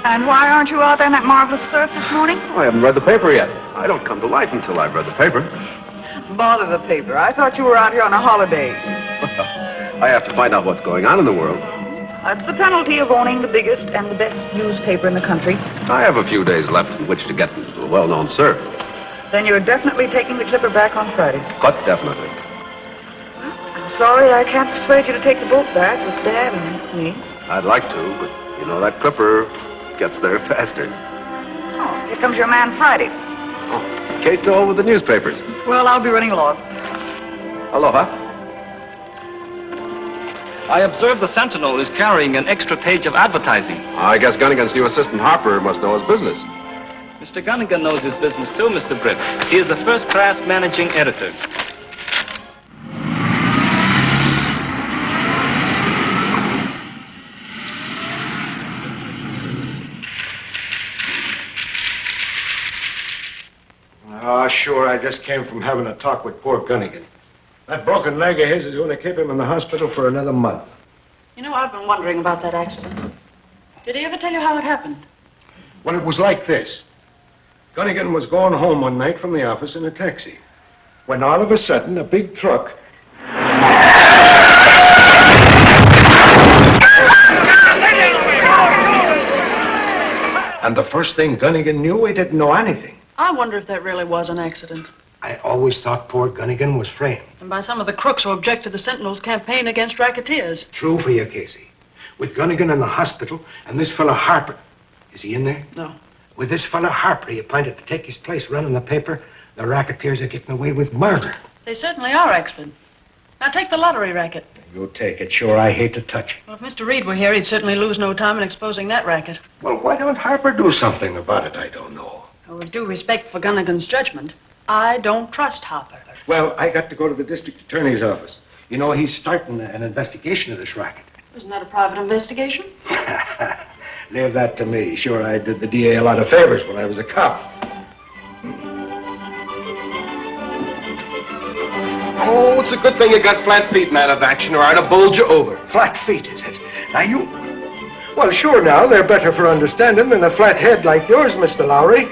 And why aren't you out there in that marvelous surf this morning? Oh, I haven't read the paper yet. I don't come to life until I've read the paper. Bother the paper. I thought you were out here on a holiday. I have to find out what's going on in the world. That's the penalty of owning the biggest and the best newspaper in the country. I have a few days left in which to get into a well-known surf. Then you're definitely taking the Clipper back on Friday. But definitely. I'm sorry I can't persuade you to take the boat back. It was bad of me. I'd like to, but you know, that Clipper gets there faster. Oh, here comes your man Friday. Oh, Kato with the newspapers. Well, I'll be running along. Aloha. I observe the Sentinel is carrying an extra page of advertising. I guess Gunnigan's new assistant Harper must know his business. Mr. Gunnigan knows his business too, Mr. Britt. He is a first-class managing editor. Sure, I just came from having a talk with poor Gunnigan. That broken leg of his is going to keep him in the hospital for another month. You know, I've been wondering about that accident. Did he ever tell you how it happened? Well, it was like this. Gunnigan was going home one night from the office in a taxi, when all of a sudden a big truck... And the first thing Gunnigan knew, he didn't know anything. I wonder if that really was an accident. I always thought poor Gunnigan was framed. And by some of the crooks who object to the Sentinel's campaign against racketeers. True for you, Casey. With Gunnigan in the hospital and this fella Harper. Is he in there? No. With this fella Harper, he planned to take his place running the paper. The racketeers are getting away with murder. They certainly are, Axford. Now take the lottery racket. You take it. Sure, I hate to touch it. Well, if Mr. Reid were here, he'd certainly lose no time in exposing that racket. Well, why don't Harper do something about it? I don't know. Well, with due respect for Gunnigan's judgment, I don't trust Harper. Well, I got to go to the district attorney's office. You know, he's starting an investigation of this racket. Isn't that a private investigation? Leave that to me. Sure, I did the DA a lot of favors when I was a cop. Oh, it's a good thing you got flat feet and out of action, or I'd have bowled you over. Flat feet, is it? Now, you... Well, sure now, they're better for understanding than a flat head like yours, Mr. Lowry.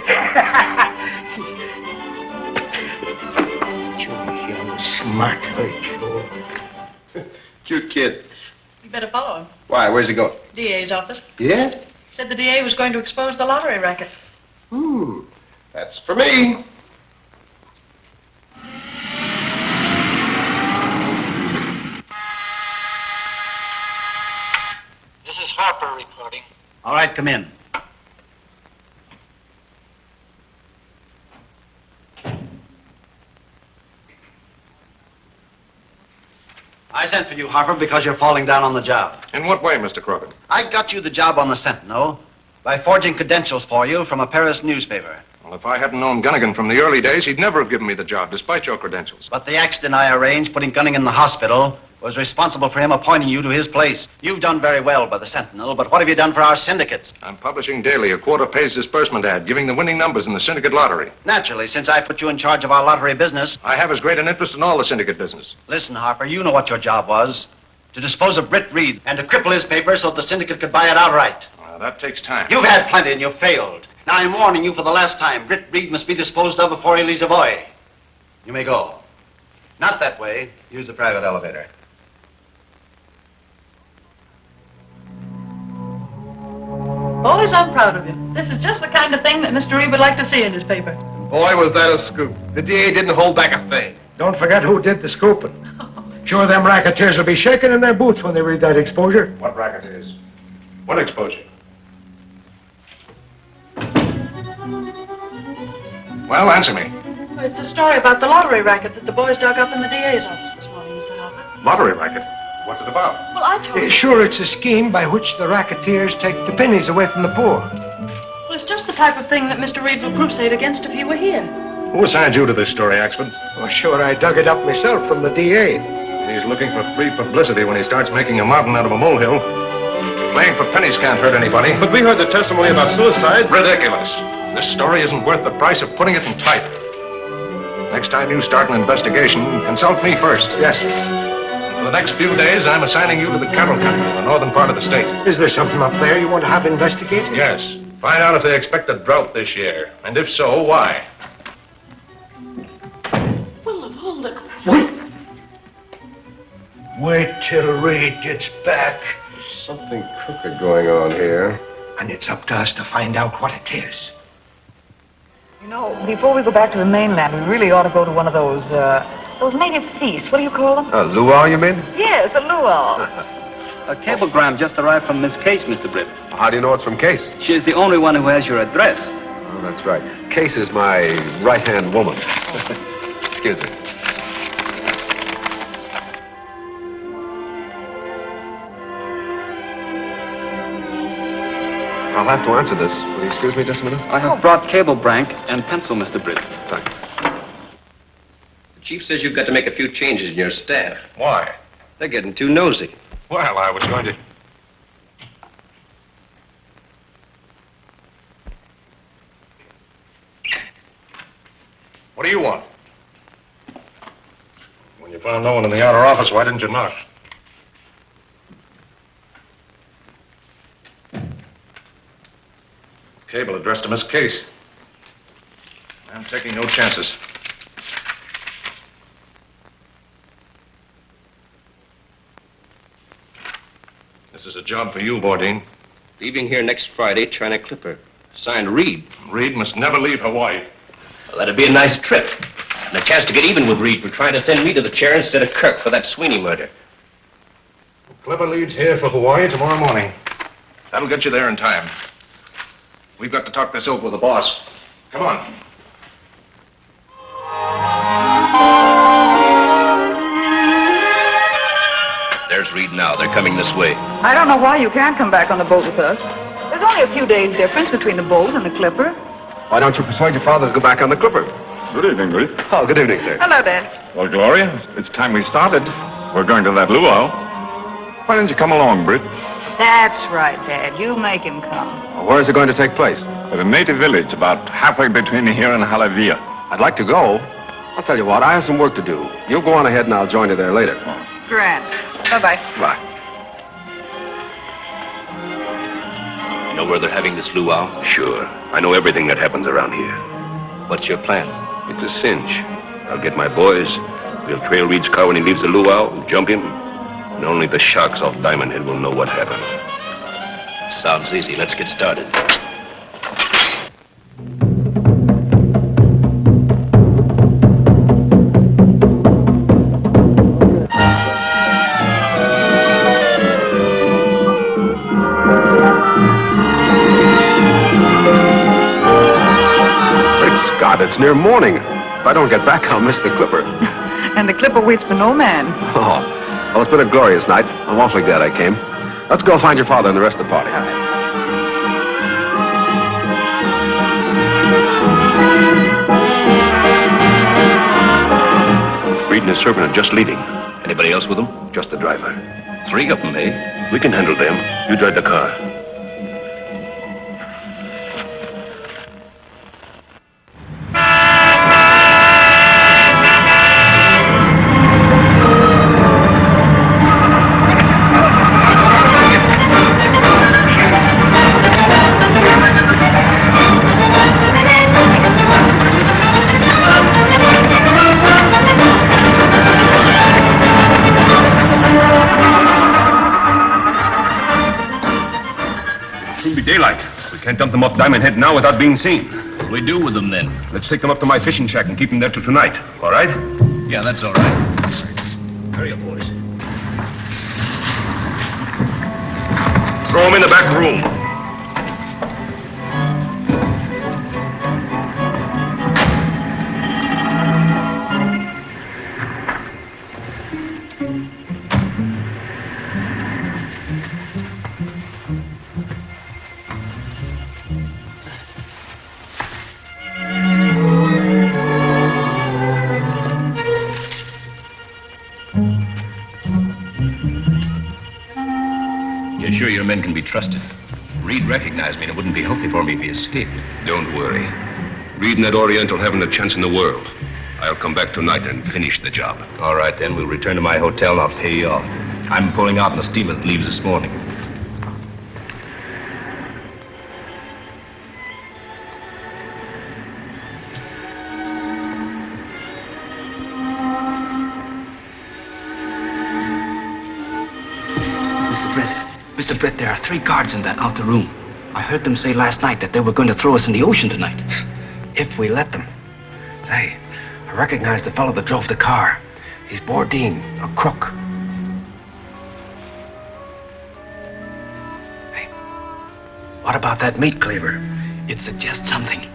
You're smart, Joe. Cute kid. You better follow him. Why? Where's he going? DA's office. Yeah? Said the DA was going to expose the lottery racket. That's for me. This is Harper reporting. All right, come in. I sent for you, Harper, because you're falling down on the job. In what way, Mr. Krogan? I got you the job on the Sentinel by forging credentials for you from a Paris newspaper. Well, if I hadn't known Gunnigan from the early days, he'd never have given me the job, despite your credentials. But the accident I arranged, putting Gunnigan in the hospital, was responsible for him appointing you to his place. You've done very well by the Sentinel, but what have you done for our syndicates? I'm publishing daily a quarter-page disbursement ad, giving the winning numbers in the Syndicate lottery. Naturally, since I put you in charge of our lottery business. I have as great an interest in all the Syndicate business. Listen, Harper, you know what your job was. To dispose of Britt Reid and to cripple his paper so that the Syndicate could buy it outright. that takes time. You've had plenty and you've failed. Now I'm warning you for the last time. Britt Reid must be disposed of before he leaves Savoy. You may go. Not that way. Use the private elevator. Boys, I'm proud of you. This is just the kind of thing that Mr. Reid would like to see in his paper. Boy, was that a scoop. The DA didn't hold back a thing. Don't forget who did the scooping. Sure, them racketeers will be shaking in their boots when they read that exposure. What racketeers? What exposure? Well, answer me. Well, it's a story about the lottery racket that the boys dug up in the DA's office this morning, Mr. Harper. Lottery racket? What's it about? Well, I told you. Sure, it's a scheme by which the racketeers take the pennies away from the poor. Well, it's just the type of thing that Mr. Reid will crusade against if he were here. Who assigned you to this story, Axford? Oh, sure, I dug it up myself from the DA. He's looking for free publicity when he starts making a mountain out of a molehill. Playing for pennies can't hurt anybody. But we heard the testimony about suicides. Ridiculous. This story isn't worth the price of putting it in type. Next time you start an investigation, consult me first. Yes. For the next few days, I'm assigning you to the cattle country in the northern part of the state. Is there something up there you want to have investigated? Yes. Find out if they expect a drought this year, and if so, why. Well, of all the... Wait till Reid gets back. There's something crooked going on here. And it's up to us to find out what it is. You know, before we go back to the mainland, we really ought to go to one of those native feasts. What do you call them? A luau, you mean? Yes, a luau. A cablegram just arrived from Miss Case, Mr. Britt. How do you know it's from Case? She's the only one who has your address. Oh, that's right. Case is my right-hand woman. Excuse me. I'll have to answer this. Will you excuse me just a minute? I have brought cable blank and pencil, Mr. Britt. Thank you. The chief says you've got to make a few changes in your staff. Why? They're getting too nosy. Well, I was going to... What do you want? When you found no one in the outer office, why didn't you knock? Cable addressed to Miss Case. I'm taking no chances. This is a job for you, Bourdin. Leaving here next Friday, China Clipper. Signed Reid. Reid must never leave Hawaii. Well, that'd be a nice trip. And a chance to get even with Reid for trying to send me to the chair instead of Kirk for that Sweeney murder. Clipper leaves here for Hawaii tomorrow morning. That'll get you there in time. We've got to talk this over with the boss. Come on. There's Reid now. They're coming this way. I don't know why you can't come back on the boat with us. There's only a few days' difference between the boat and the Clipper. Why don't you persuade your father to go back on the Clipper? Good evening, Britt. Oh, good evening, sir. Hello, Dad. Well, Gloria, it's time we started. We're going to that luau. Why didn't you come along, Britt? That's right, Dad. You make him come. Where is it going to take place? At a native village about halfway between here and Halavia. I'd like to go. I'll tell you what, I have some work to do. You go on ahead and I'll join you there later. Grand. Bye-bye. Bye. You know where they're having this luau? Sure. I know everything that happens around here. What's your plan? It's a cinch. I'll get my boys. We'll trail Reed's car when he leaves the luau, jump him, and only the sharks off Diamond Head will know what happened. Sounds easy. Let's get started. It's near morning. If I don't get back, I'll miss the Clipper. And the Clipper waits for no man. Oh, well, it's been a glorious night. I'm awfully glad I came. Let's go find your father and the rest of the party. All right. Reed and his servant are just leaving. Anybody else with them? Just the driver. 3 of them, eh? We can handle them. You drive the car. dump them off Diamond Head now without being seen. What do we do with them then? Let's take them up to my fishing shack and keep them there till tonight. All right? Yeah, that's all right. Hurry up, boys. Throw them in the back room. You're sure your men can be trusted? Reid recognized me, and it wouldn't be healthy for me if he escaped. Don't worry. Reid and that Oriental haven't a chance in the world. I'll come back tonight and finish the job. All right, then. We'll return to my hotel, and I'll pay you off. I'm pulling out in the steamer that leaves this morning. Mr. Britt, there are 3 guards in that outer room. I heard them say last night that they were going to throw us in the ocean tonight. If we let them. Hey, I recognize the fellow that drove the car. He's Bourdain, a crook. Hey, what about that meat cleaver? It suggests something.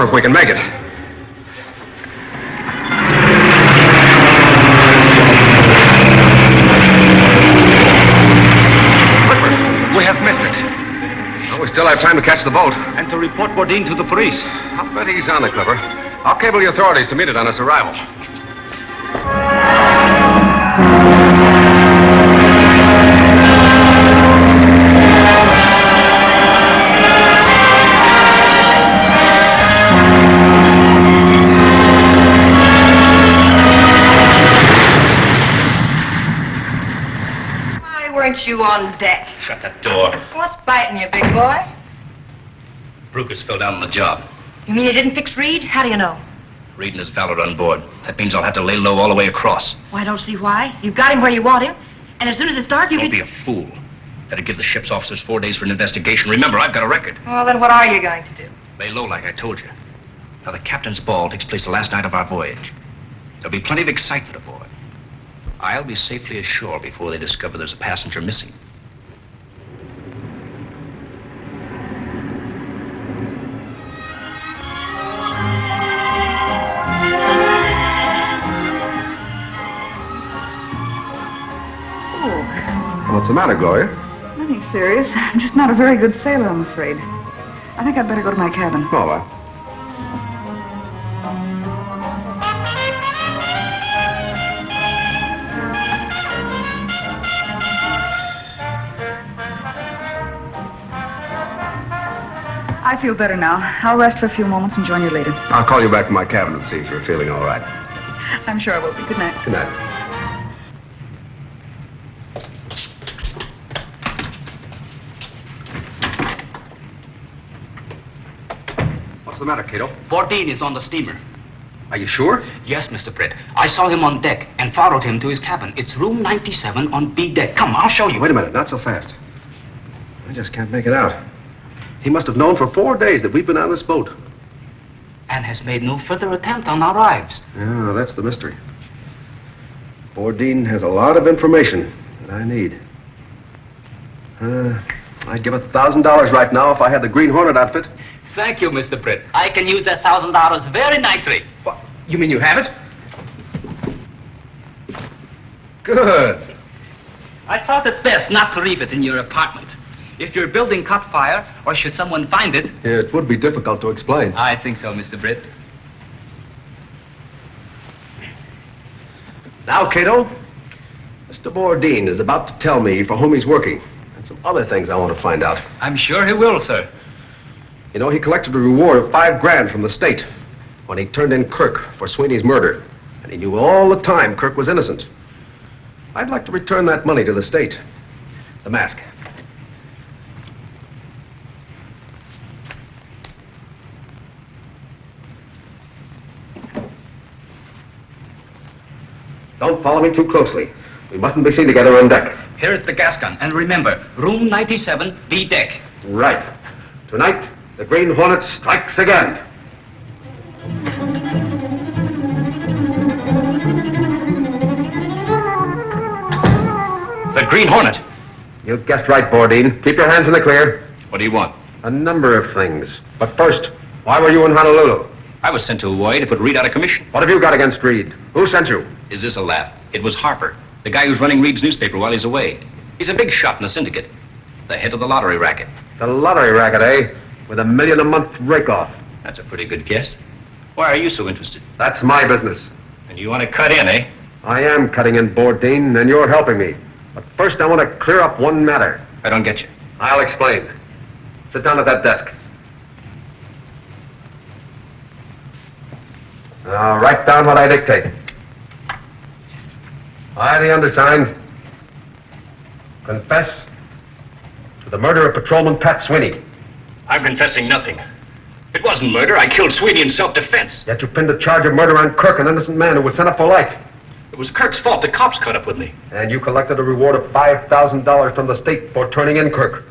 If we can make it. We have missed it. Well, we still have time to catch the boat. And to report Bourdain to the police. I'll bet he's on the Clipper. I'll cable the authorities to meet it on its arrival. Weren't you on deck? Shut that door. What's biting you, big boy? Brucus fell down on the job. You mean he didn't fix Reid? How do you know? Reid and his valet are on board. That means I'll have to lay low all the way across. Well, I don't see why. You've got him where you want him. And as soon as it's dark, you Don't can... be a fool. Better give the ship's officers 4 days for an investigation. Remember, I've got a record. Well, then what are you going to do? Lay low, like I told you. Now, the captain's ball takes place the last night of our voyage. There'll be plenty of excitement aboard. I'll be safely ashore before they discover there's a passenger missing. What's the matter, Gloria? Nothing serious. I'm just not a very good sailor, I'm afraid. I think I'd better go to my cabin. All right. I feel better now. I'll rest for a few moments and join you later. I'll call you back to my cabin and see if you're feeling all right. I'm sure I will be. Good night. Good night. What's the matter, Kato? Bourdain is on the steamer. Are you sure? Yes, Mr. Britt. I saw him on deck and followed him to his cabin. It's room 97 on B deck. Come, I'll show you. Wait a minute, not so fast. I just can't make it out. He must have known for 4 days that we've been on this boat. And has made no further attempt on our lives. Yeah, that's the mystery. Bourdain has a lot of information that I need. I'd give $1,000 right now if I had the Green Hornet outfit. Thank you, Mr. Britt. I can use that $1,000 very nicely. What? You mean you have it? Good. I thought it best not to leave it in your apartment. If your building caught fire, or should someone find it... It would be difficult to explain. I think so, Mr. Britt. Now, Kato, Mr. Bourdin is about to tell me for whom he's working, and some other things I want to find out. I'm sure he will, sir. You know, he collected a reward of $5,000 from the state when he turned in Kirk for Sweeney's murder, and he knew all the time Kirk was innocent. I'd like to return that money to the state. The mask. Don't follow me too closely. We mustn't be seen together on deck. Here's the gas gun. And remember, room 97, B deck. Right. Tonight, the Green Hornet strikes again. The Green Hornet. You guessed right, Bourdin. Keep your hands in the clear. What do you want? A number of things. But first, why were you in Honolulu? I was sent to Hawaii to put Reid out of commission. What have you got against Reid? Who sent you? Is this a laugh? It was Harper, the guy who's running Reid's newspaper while he's away. He's a big shot in the syndicate. The head of the lottery racket. The lottery racket, eh? With $1 million a month rake-off. That's a pretty good guess. Why are you so interested? That's my business. And you want to cut in, eh? I am cutting in, Bourdin, and you're helping me. But first, I want to clear up one matter. I don't get you. I'll explain. Sit down at that desk. Now, write down what I dictate. I, the undersigned, confess to the murder of Patrolman Pat Sweeney. I'm confessing nothing. It wasn't murder. I killed Sweeney in self-defense. Yet you pinned the charge of murder on Kirk, an innocent man who was sent up for life. It was Kirk's fault. The cops caught up with me. And you collected a reward of $5,000 from the state for turning in Kirk.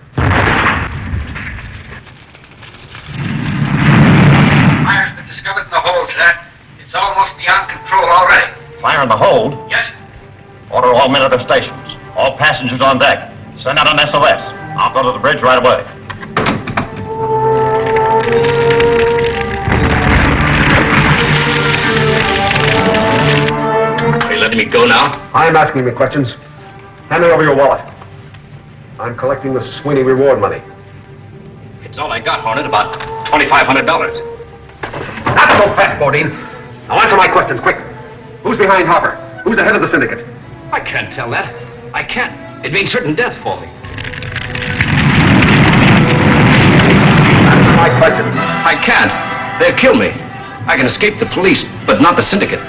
Fire's been discovered in the hold, sir. It's almost beyond control already. Fire in the hold? Yes. Order all men at their stations. All passengers on deck. Send out an SOS. I'll go to the bridge right away. Are you letting me go now? I'm asking the questions. Hand me over your wallet. I'm collecting the Sweeney reward money. It's all I got, Hornet, about $2,500. Not so fast, Bourdin. Now answer my questions, quick. Who's behind Harper? Who's the head of the syndicate? I can't tell that. I can't. It means certain death for me. Answer my question. I can't. They'll kill me. I can escape the police, but not the syndicate.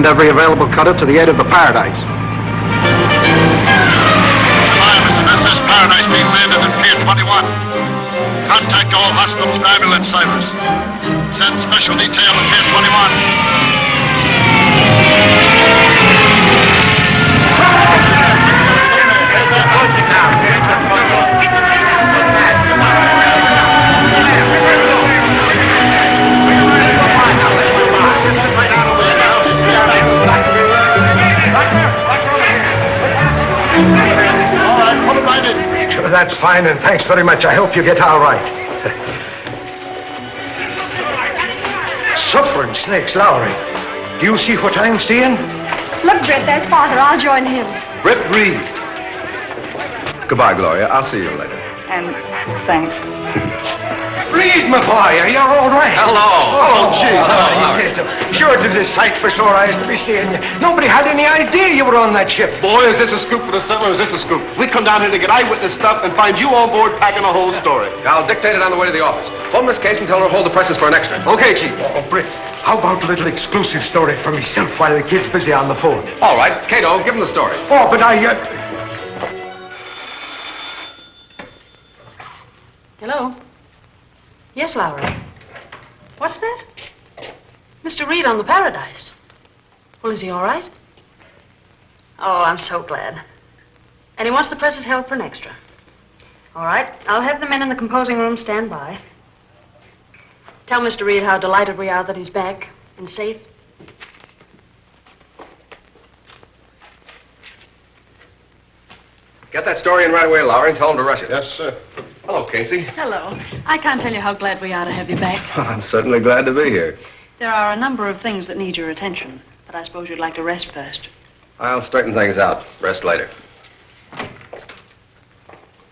every available cutter to the aid of the Paradise. Survivors of SS Paradise being landed at Pier 21. Contact all hospitals for ambulance ciphers. Send special detail at Pier 21. Sure, that's fine, and thanks very much. I hope you get all right. Suffering snakes, Lowry. Do you see what I'm seeing? Look, Britt, there's Father. I'll join him. Britt Reid. Goodbye, Gloria. I'll see you later. And thanks. Reid, my boy, are you all right? Hello. Oh, gee. Hello, Kato. Sure, it is a sight for sore eyes to be seeing you. Nobody had any idea you were on that ship. Boy, is this a scoop for the summer, or is this a scoop? We come down here to get eyewitness stuff and find you on board packing a whole story. I'll dictate it on the way to the office. Phone Miss Case and tell her to hold the presses for an extra. Okay, Chief. Oh, Britt, how about a little exclusive story for myself while the kid's busy on the phone? All right. Kato, give him the story. Oh, but Hello? Yes, Lowry. What's that? Mr. Reid on the Paradise. Well, is he all right? Oh, I'm so glad. And he wants the presses held for an extra. All right, I'll have the men in the composing room stand by. Tell Mr. Reid how delighted we are that he's back and safe. Get that story in right away, Lowry, and tell him to rush it. Yes, sir. Hello, Casey. Hello. I can't tell you how glad we are to have you back. I'm certainly glad to be here. There are a number of things that need your attention, but I suppose you'd like to rest first. I'll straighten things out. Rest later.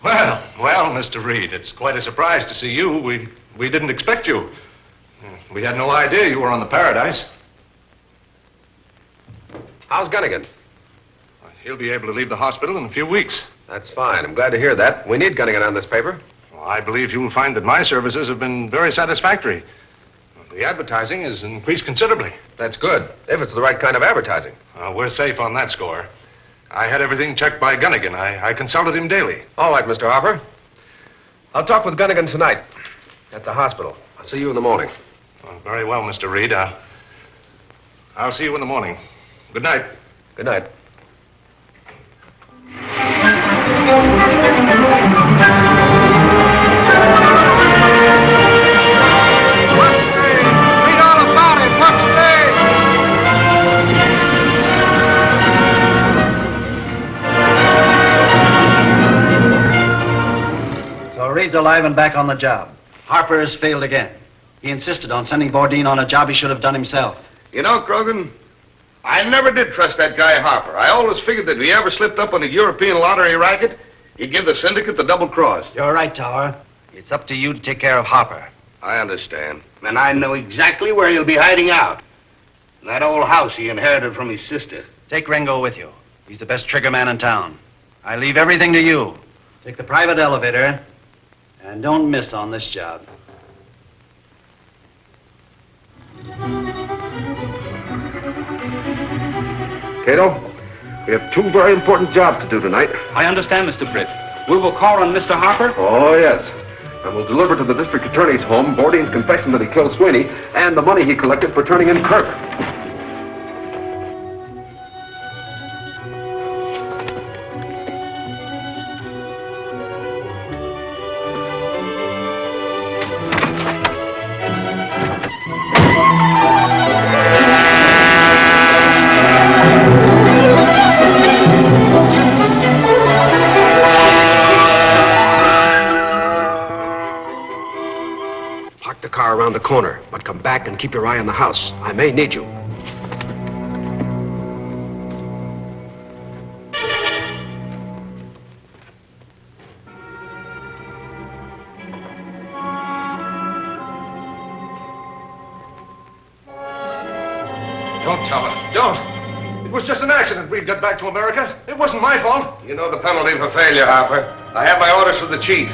Well, Mr. Reid, it's quite a surprise to see you. We didn't expect you. We had no idea you were on the Paradise. How's Gunnigan? He'll be able to leave the hospital in a few weeks. That's fine. I'm glad to hear that. We need Gunnigan on this paper. Well, I believe you'll find that my services have been very satisfactory. The advertising has increased considerably. That's good, if it's the right kind of advertising. We're safe on that score. I had everything checked by Gunnigan. I consulted him daily. All right, Mr. Harper. I'll talk with Gunnigan tonight at the hospital. I'll see you in the morning. Well, very well, Mr. Reid. I'll see you in the morning. Good night. Good night. Read all about it. What's So Reid's alive and back on the job. Harper has failed again. He insisted on sending Bourdain on a job he should have done himself. You know, Krogan, I never did trust that guy Harper. I always figured that if he ever slipped up on a European lottery racket, he'd give the Syndicate the double cross. You're right, Tower. It's up to you to take care of Harper. I understand. And I know exactly where he'll be hiding out. In that old house he inherited from his sister. Take Ringo with you. He's the best trigger man in town. I leave everything to you. Take the private elevator, and don't miss on this job. Kato, we have two very important jobs to do tonight. I understand, Mr. Britt. We will call on Mr. Harper. Oh, yes. And we'll deliver to the district attorney's home Bourdain's confession that he killed Sweeney and the money he collected for turning in Kirk. Around the corner, but come back and keep your eye on the house. I may need you. Don't tell her. Don't. It was just an accident. Reid got back to America. It wasn't my fault. You know the penalty for failure, Harper. I have my orders from the chief.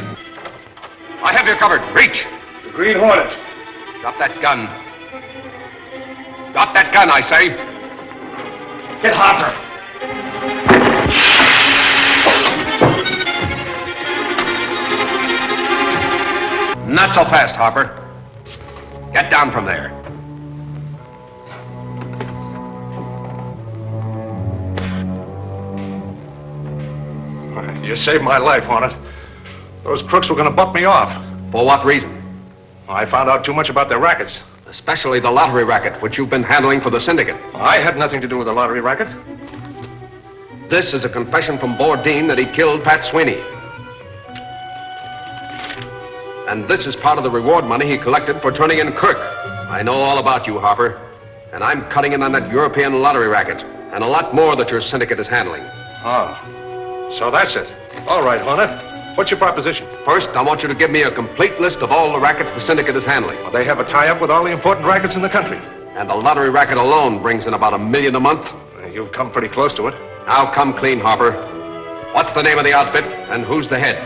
I have you covered. Reach. The Green Hornet. Drop that gun. Drop that gun, I say. Get Harper. Not so fast, Harper. Get down from there. You saved my life, Hornet. Those crooks were going to butt me off. For what reason? I found out too much about their rackets. Especially the lottery racket, which you've been handling for the Syndicate. I had nothing to do with the lottery racket. This is a confession from Bourdain that he killed Pat Sweeney. And this is part of the reward money he collected for turning in Kirk. I know all about you, Harper. And I'm cutting in on that European lottery racket. And a lot more that your Syndicate is handling. Oh, so that's it. All right, Hornet. What's your proposition? First, I want you to give me a complete list of all the rackets the Syndicate is handling. Well, they have a tie-up with all the important rackets in the country. And the lottery racket alone brings in about $1 million a month. You've come pretty close to it. Now come clean, Harper. What's the name of the outfit, and who's the head?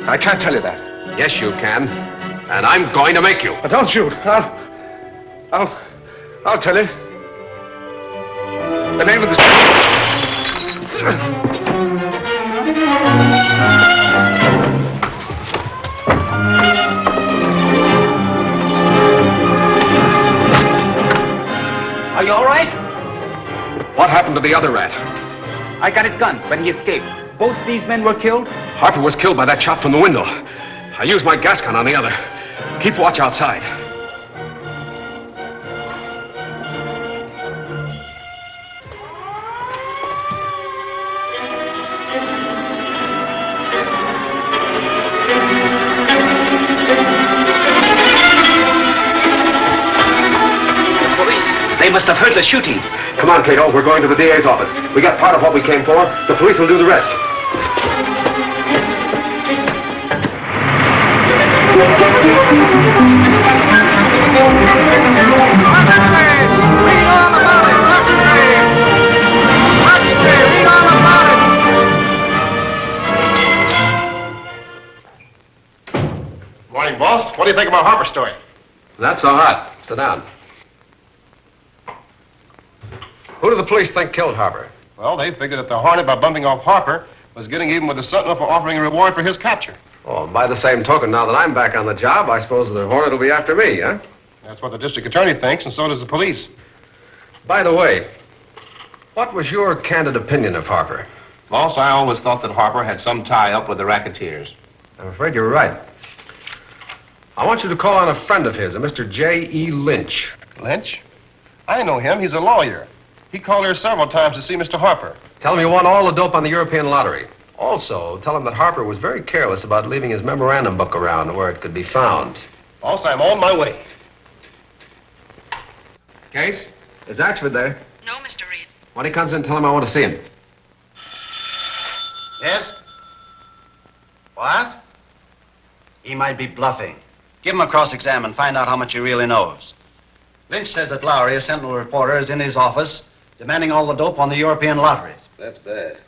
I can't tell you that. Yes, you can. And I'm going to make you. But don't shoot. I'll tell you. The name of the... Are you all right? What happened to the other rat? I got his gun, but he escaped. Both these men were killed? Harper was killed by that shot from the window. I used my gas gun on the other. Keep watch outside. They must have heard the shooting. Come on, Kato. We're going to the DA's office. We got part of what we came for. The police will do the rest. Morning, boss. What do you think of my Harper story? Not so hot. Sit down. Who do the police think killed Harper? Well, they figured that the Hornet, by bumping off Harper, was getting even with the Sentinel for offering a reward for his capture. Oh, by the same token, now that I'm back on the job, I suppose the Hornet will be after me, huh? That's what the district attorney thinks, and so does the police. By the way, what was your candid opinion of Harper? Boss, I always thought that Harper had some tie-up with the racketeers. I'm afraid you're right. I want you to call on a friend of his, a Mr. J.E. Lynch. Lynch? I know him. He's a lawyer. He called here several times to see Mr. Harper. Tell him you won all the dope on the European lottery. Also, tell him that Harper was very careless about leaving his memorandum book around where it could be found. Boss, I'm on my way. Case? Is Axford there? No, Mr. Reid. When he comes in, tell him I want to see him. Yes? What? He might be bluffing. Give him a cross-examine. Find out how much he really knows. Lynch says that Lowry, a Sentinel reporter, is in his office demanding all the dope on the European lotteries. That's bad.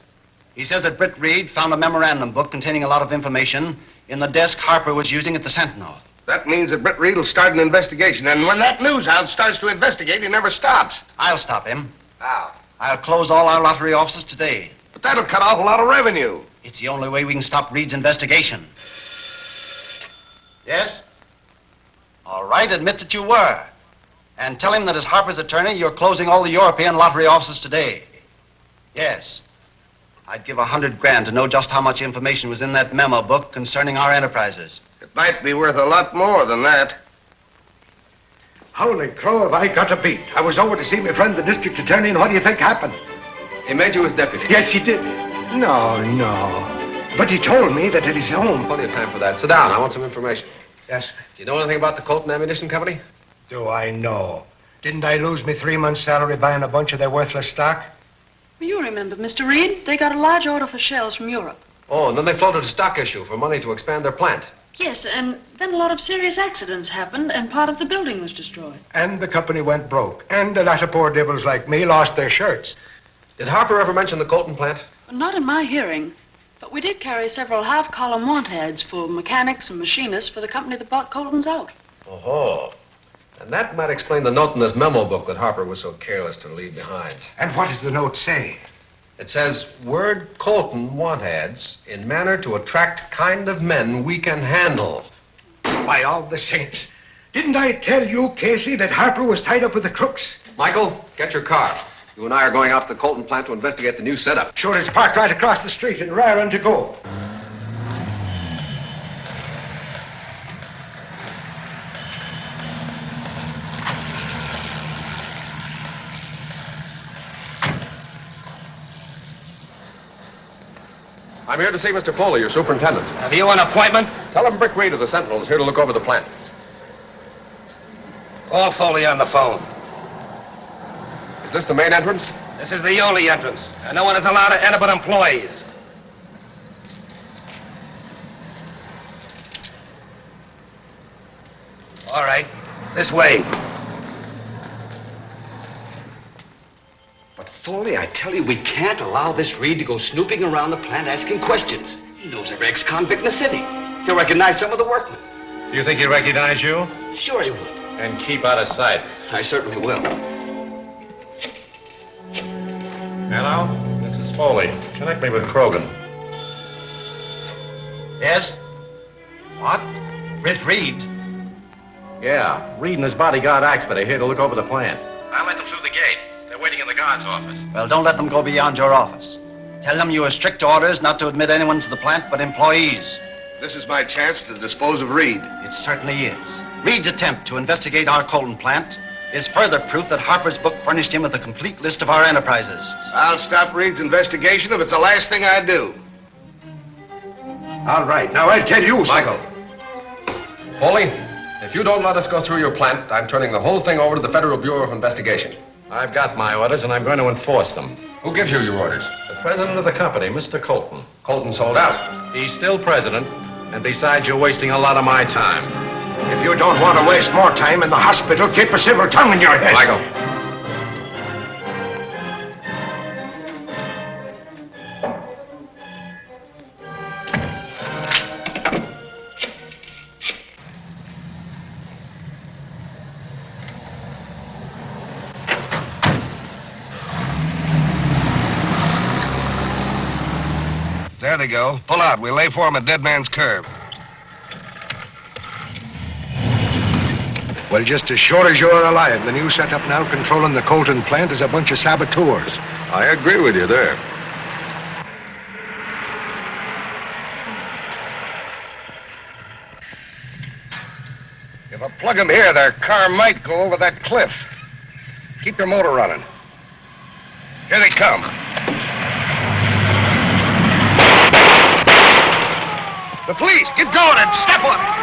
He says that Britt Reid found a memorandum book containing a lot of information in the desk Harper was using at the Sentinel. That means that Britt Reid will start an investigation. And when that news hound starts to investigate, he never stops. I'll stop him. How? I'll close all our lottery offices today. But that'll cut off a lot of revenue. It's the only way we can stop Reid's investigation. Yes? All right, admit that you were. And tell him that as Harper's attorney, you're closing all the European lottery offices today. Yes. I'd give $100,000 to know just how much information was in that memo book concerning our enterprises. It might be worth a lot more than that. Holy crow, have I got a beat. I was over to see my friend, the district attorney, and what do you think happened? He made you his deputy. Yes, he did. No. But he told me that at his home. Plenty of time for that. Sit down. I want some information. Yes. Do you know anything about the Colton Ammunition Company? Do I know? Didn't I lose me 3 months' salary buying a bunch of their worthless stock? Well, you remember, Mr. Reid, they got a large order for shells from Europe. Oh, and then they floated a stock issue for money to expand their plant. Yes, and then a lot of serious accidents happened, and part of the building was destroyed. And the company went broke. And a lot of poor devils like me lost their shirts. Did Harper ever mention the Colton plant? Well, not in my hearing. But we did carry several half-column want ads for mechanics and machinists for the company that bought Colton's out. Oh. And that might explain the note in this memo book that Harper was so careless to leave behind. And what does the note say? It says, word Colton want ads in manner to attract kind of men we can handle. By all the saints. Didn't I tell you, Casey, that Harper was tied up with the crooks? Michael, get your car. You and I are going out to the Colton plant to investigate the new setup. Sure, it's parked right across the street and raring to go. I'm here to see Mr. Foley, your superintendent. Have you an appointment? Tell him Britt Reid of the Sentinel is here to look over the plant. Call Foley on the phone. Is this the main entrance? This is the only entrance, and no one is allowed to enter but employees. All right, this way. But Foley, I tell you, we can't allow this Reid to go snooping around the plant asking questions. He knows every ex-convict in the city. He'll recognize some of the workmen. Do you think he'll recognize you? Sure he will. And keep out of sight. I certainly will. Hello? This is Foley. Connect me with Krogan. Yes? What? Britt Reid? Yeah, Reid and his bodyguard Axford are here to look over the plant. I let them through the gate. They're waiting in the guard's office. Well, don't let them go beyond your office. Tell them you have strict orders not to admit anyone to the plant but employees. This is my chance to dispose of Reid. It certainly is. Reid's attempt to investigate our Colton plant is further proof that Harper's book furnished him with a complete list of our enterprises. I'll stop Reid's investigation if it's the last thing I do. All right, now I'll tell you, Michael. Foley, if you don't let us go through your plant, I'm turning the whole thing over to the Federal Bureau of Investigation. I've got my orders, and I'm going to enforce them. Who gives you your orders? The president of the company, Mr. Colton. Colton sold out. He's still president, and besides, you're wasting a lot of my time. If you don't want to waste more time in the hospital, keep a civil tongue in your head. Michael. There they go. Pull out. We'll lay for him at Dead Man's Curve. Well, just as sure as you're alive, the new setup now controlling the Colton plant is a bunch of saboteurs. I agree with you there. If I plug them here, their car might go over that cliff. Keep your motor running. Here they come. The police, get going and step on it.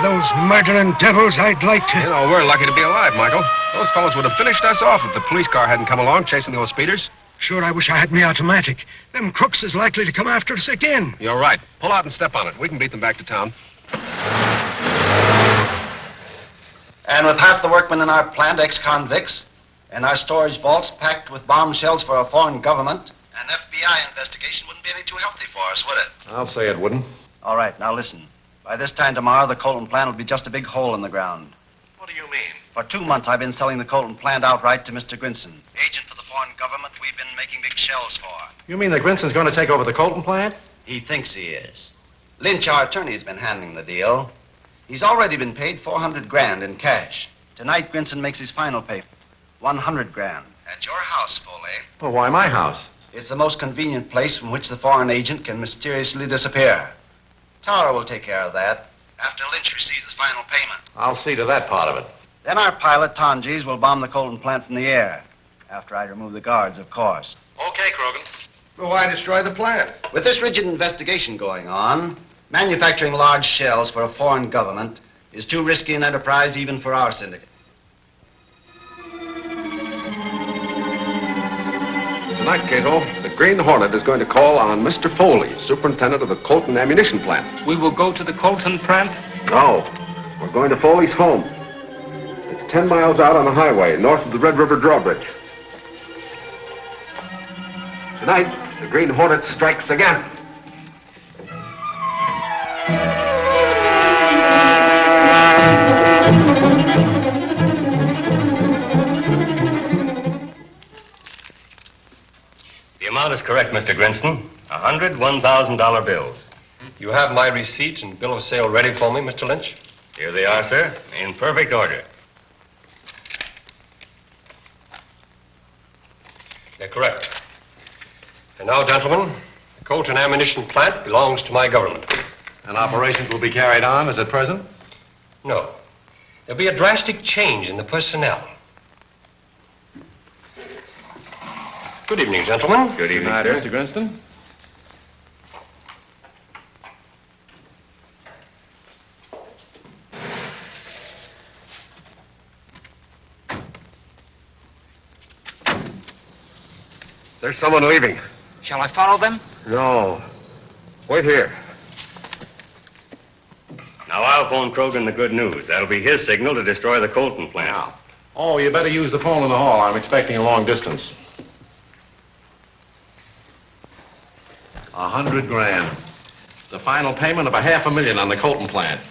Those murdering devils, I'd like to... You know, we're lucky to be alive, Michael. Those fellas would have finished us off if the police car hadn't come along chasing those speeders. Sure, I wish I had me automatic. Them crooks is likely to come after us again. You're right. Pull out and step on it. We can beat them back to town. And with half the workmen in our plant ex-convicts, and our storage vaults packed with bombshells for a foreign government, an FBI investigation wouldn't be any too healthy for us, would it? I'll say it wouldn't. All right, now listen. By this time tomorrow, the Colton plant will be just a big hole in the ground. What do you mean? For 2 months, I've been selling the Colton plant outright to Mr. Grinson, agent for the foreign government we've been making big shells for. You mean that Grinson's going to take over the Colton plant? He thinks he is. Lynch, our attorney, has been handling the deal. He's already been paid $400 grand in cash. Tonight, Grinson makes his final payment, $100 grand. At your house, Foley. Well, why my house? It's the most convenient place from which the foreign agent can mysteriously disappear. Tara will take care of that after Lynch receives the final payment. I'll see to that part of it. Then our pilot, Tonjes, will bomb the Colton plant from the air. After I remove the guards, of course. Okay, Krogan. Well, why destroy the plant? With this rigid investigation going on, manufacturing large shells for a foreign government is too risky an enterprise even for our syndicate. Tonight, Kato, the Green Hornet is going to call on Mr. Foley, superintendent of the Colton ammunition plant. We will go to the Colton plant? No. We're going to Foley's home. It's 10 miles out on the highway, north of the Red River drawbridge. Tonight, the Green Hornet strikes again. The amount is correct, Mr. Grinston. 100 $1,000 bills. You have my receipt and bill of sale ready for me, Mr. Lynch? Here they are, sir, in perfect order. They're correct. And now, gentlemen, the Colt and ammunition plant belongs to my government. And operations will be carried on as at present? No. There'll be a drastic change in the personnel. Good evening, gentlemen. Good evening, Good night, sir. Mr. Grinston. There's someone leaving. Shall I follow them? No. Wait here. Now I'll phone Krogan the good news. That'll be his signal to destroy the Colton plant. Oh, you better use the phone in the hall. I'm expecting a long distance. 100 grand. The final payment of $500,000 on the Colton plant.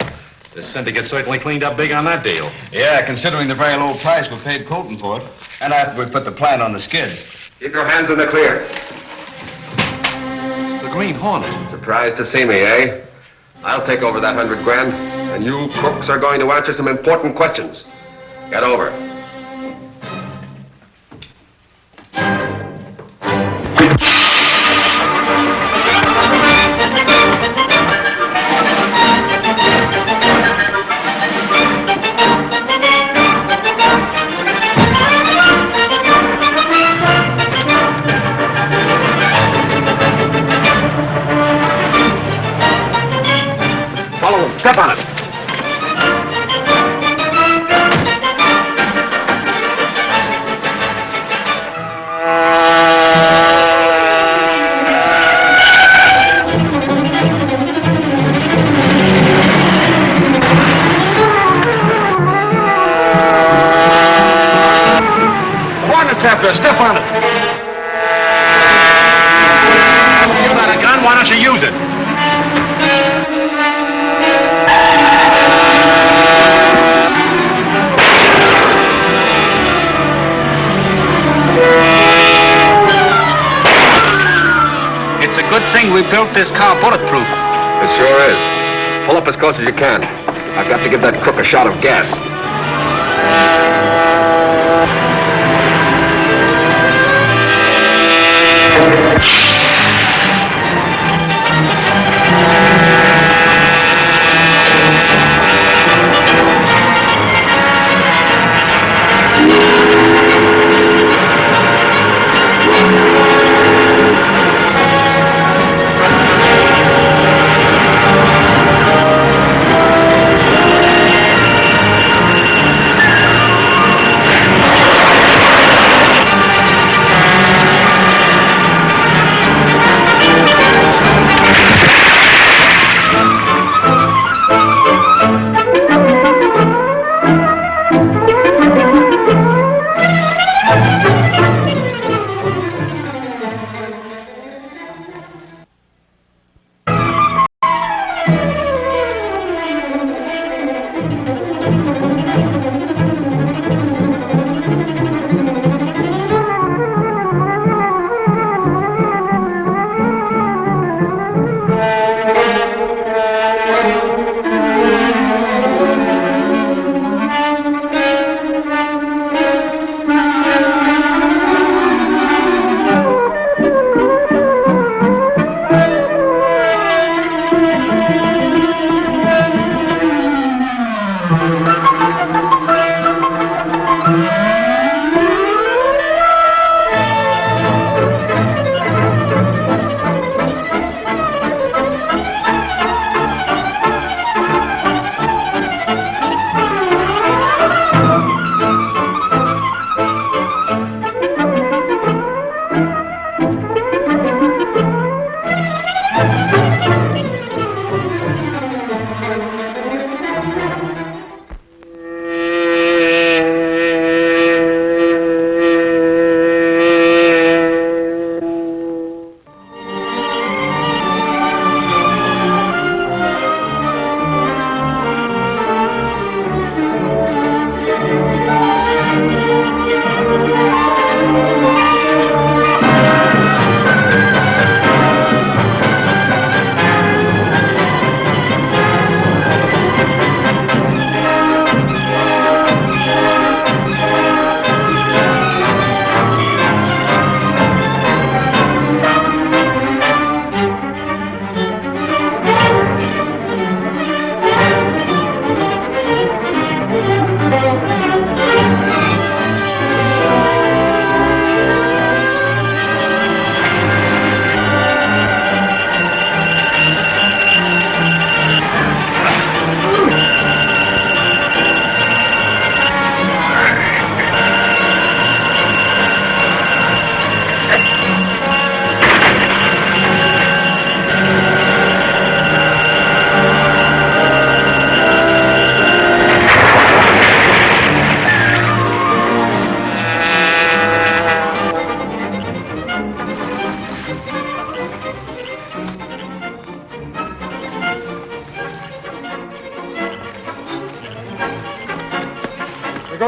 The syndicate certainly cleaned up big on that deal. Yeah, considering the very low price we paid Colton for it. And after we put the plant on the skids. Keep your hands in the clear. The Green Hornet. Surprised to see me, eh? I'll take over that 100 grand, and you crooks are going to answer some important questions. Get over. Follow them. Step on it. Hornet's after us. Step on it. You got a gun. Why don't you use it? It's a good thing we built this car bulletproof. It sure is. Pull up as close as you can. I've got to give that crook a shot of gas.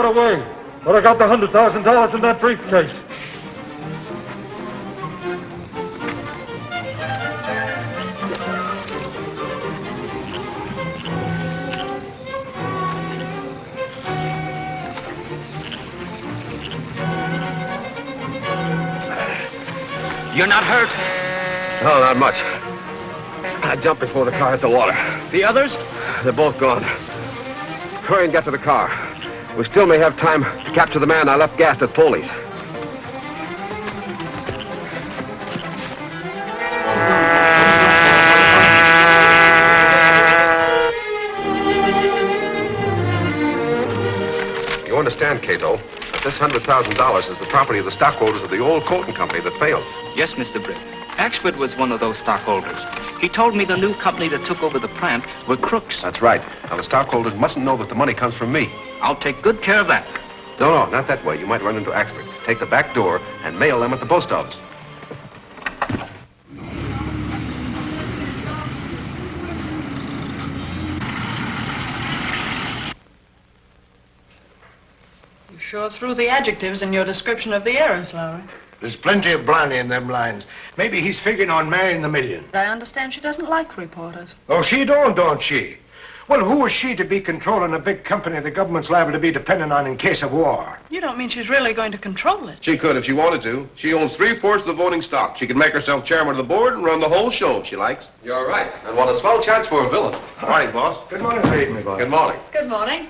got away, but I got the $100,000 in that briefcase. You're not hurt? No, not much. I jumped before the car hit the water. The others? They're both gone. Hurry and get to the car. We still may have time to capture the man I left gassed at Foley's. You understand, Kato, that this $100,000 is the property of the stockholders of the old Colton company that failed. Yes, Mr. Britt. Axford was one of those stockholders. He told me the new company that took over the plant were crooks. That's right. Now, the stockholders mustn't know that the money comes from me. I'll take good care of that. No, not that way. You might run into Axford. Take the back door and mail them at the post office. You sure threw the adjectives in your description of the errands, Lowry. There's plenty of blarney in them lines. Maybe he's figuring on marrying the million. I understand she doesn't like reporters. Oh, she don't she? Well, who is she to be controlling a big company the government's liable to be dependent on in case of war? You don't mean she's really going to control it? She could if she wanted to. She owns 3/4 of the voting stock. She could make herself chairman of the board and run the whole show if she likes. You're right. And what a swell chance for a villain. Morning, boss. Good morning, Reid, my boy. Good morning. Good morning.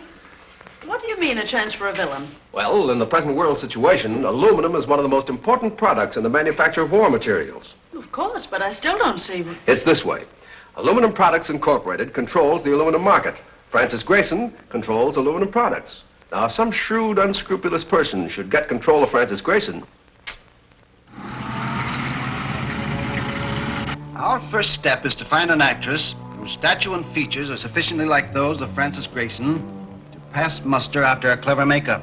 What do you mean, a chance for a villain? Well, in the present world situation, aluminum is one of the most important products in the manufacture of war materials. Of course, but I still don't see... It's this way. Aluminum Products Incorporated controls the aluminum market. Francis Grayson controls aluminum products. Now, if some shrewd, unscrupulous person should get control of Francis Grayson... Our first step is to find an actress whose stature and features are sufficiently like those of Francis Grayson to pass muster after a clever makeup.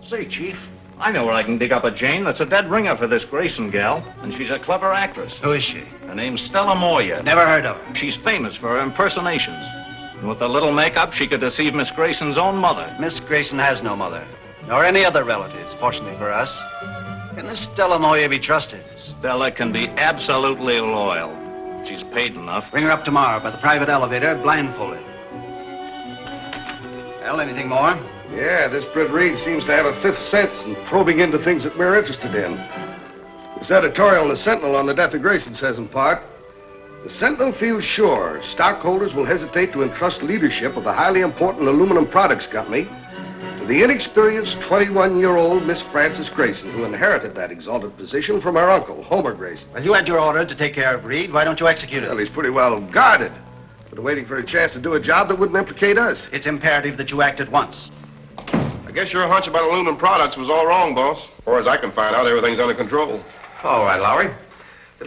Say, Chief, I know where I can dig up a Jane that's a dead ringer for this Grayson gal, and she's a clever actress. Who is she? Her name's Stella Moyer. Never heard of her. She's famous for her impersonations. And with a little makeup, she could deceive Miss Grayson's own mother. Miss Grayson has no mother, nor any other relatives, fortunately for us. Can this Stella Moyer be trusted? Stella can be absolutely loyal. She's paid enough. Bring her up tomorrow by the private elevator, blindfolded. Well, anything more? Yeah, this Britt Reid seems to have a fifth sense in probing into things that we're interested in. This editorial in the Sentinel on the death of Grayson says in part, the Sentinel feels sure stockholders will hesitate to entrust leadership of the highly important aluminum products company to the inexperienced 21-year-old Miss Frances Grayson, who inherited that exalted position from her uncle, Homer Grayson. Well, you had your order to take care of Reid. Why don't you execute it? Well, he's pretty well guarded, but waiting for a chance to do a job that wouldn't implicate us. It's imperative that you act at once. I guess your hunch about aluminum products was all wrong, boss. As far as I can find out, everything's under control. All right, Lowry.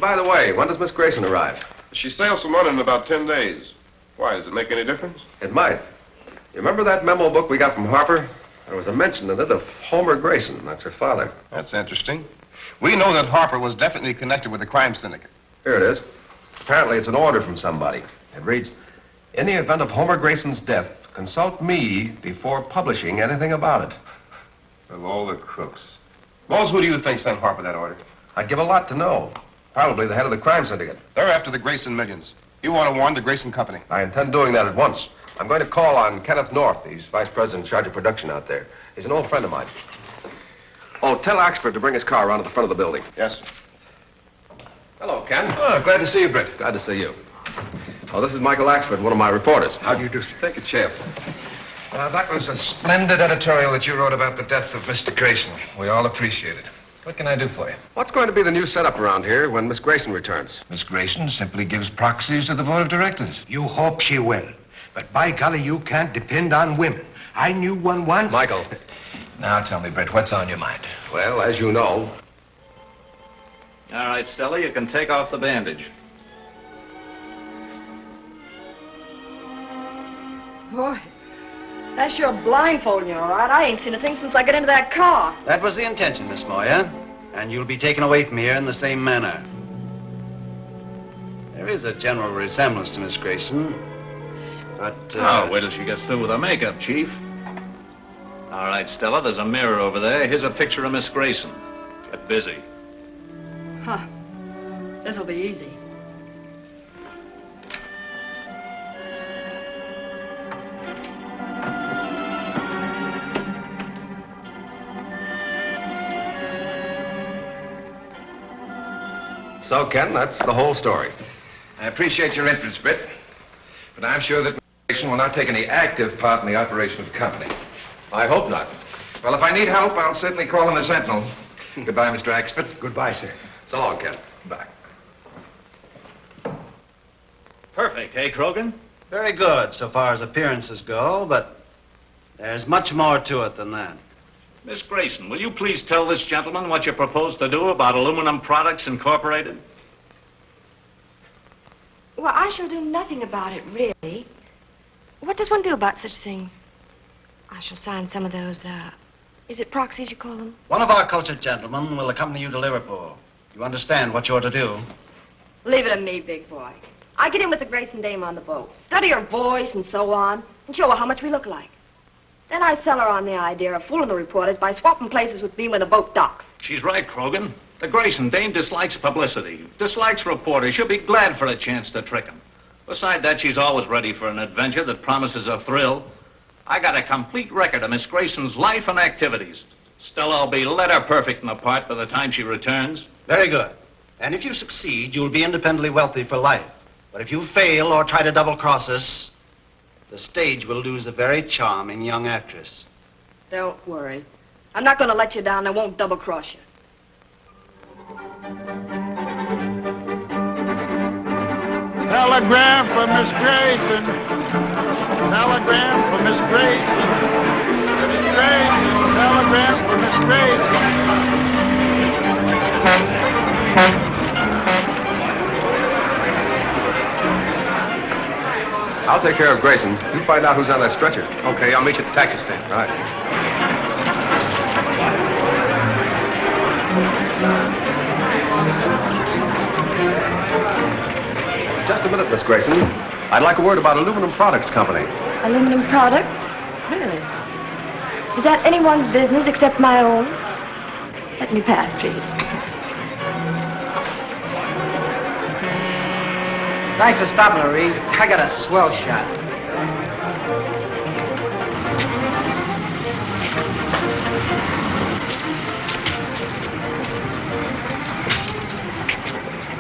By the way, when does Miss Grayson arrive? She sails from London in about 10 days. Why, does it make any difference? It might. You remember that memo book we got from Harper? There was a mention in it of Homer Grayson. That's her father. That's interesting. We know that Harper was definitely connected with the crime syndicate. Here it is. Apparently it's an order from somebody. It reads, in the event of Homer Grayson's death, consult me before publishing anything about it. Of all the crooks. Boss, who do you think sent Harper that order? I'd give a lot to know. Probably the head of the crime syndicate. They're after the Grayson millions. You want to warn the Grayson company. I intend doing that at once. I'm going to call on Kenneth North. He's vice president in charge of production out there. He's an old friend of mine. Oh, tell Axford to bring his car around to the front of the building. Yes. Hello, Ken. Oh, glad to see you, Britt. Glad to see you. Oh, this is Michael Axford, one of my reporters. How do you do, sir? Take a chair. That was a splendid editorial that you wrote about the death of Mr. Grayson. We all appreciate it. What can I do for you? What's going to be the new setup around here when Miss Grayson returns? Miss Grayson simply gives proxies to the board of directors. You hope she will. But by golly, you can't depend on women. I knew one once. Michael. Now tell me, Britt, what's on your mind? Well, as you know... All right, Stella, you can take off the bandage. Boy, that's your blindfolding, all right. I ain't seen a thing since I got into that car. That was the intention, Miss Moyer. And you'll be taken away from here in the same manner. There is a general resemblance to Miss Grayson. But, Oh, wait till she gets through with her makeup, Chief. All right, Stella, there's a mirror over there. Here's a picture of Miss Grayson. Get busy. Huh. This'll be easy. So, Ken, that's the whole story. I appreciate your interest, Britt, but I'm sure that Grayson will not take any active part in the operation of the company. I hope not. Well, if I need help, I'll certainly call in the Sentinel. Goodbye, Mr. Axford. Goodbye, sir. So long, Ken. Bye. Perfect, eh, Krogan? Very good, so far as appearances go, but there's much more to it than that. Miss Grayson, will you please tell this gentleman what you propose to do about Aluminum Products Incorporated? Well, I shall do nothing about it, really. What does one do about such things? I shall sign some of those, is it proxies you call them? One of our cultured gentlemen will accompany you to Liverpool. You understand what you're to do? Leave it to me, big boy. I get in with the Grayson dame on the boat, study her voice and so on, and show her how much we look like. Then I sell her on the idea of fooling the reporters by swapping places with me when the boat docks. She's right, Krogan. The Grayson dame dislikes publicity, dislikes reporters. She'll be glad for a chance to trick them. Beside that, she's always ready for an adventure that promises a thrill. I got a complete record of Miss Grayson's life and activities. Stella will be letter perfect in the part by the time she returns. Very good. And if you succeed, you'll be independently wealthy for life. But if you fail or try to double-cross us, the stage will lose a very charming young actress. Don't worry. I'm not going to let you down. I won't double-cross you. Telegram for Miss Grayson. Telegram for Miss Grayson. Miss Grayson. Telegram for Miss Grayson. I'll take care of Grayson. You find out who's on that stretcher. Okay, I'll meet you at the taxi stand. All right. Just a minute, Miss Grayson. I'd like a word about Aluminum Products Company. Aluminum products? Really? Is that anyone's business except my own? Let me pass, please. Thanks for stopping, Reed. I got a swell shot.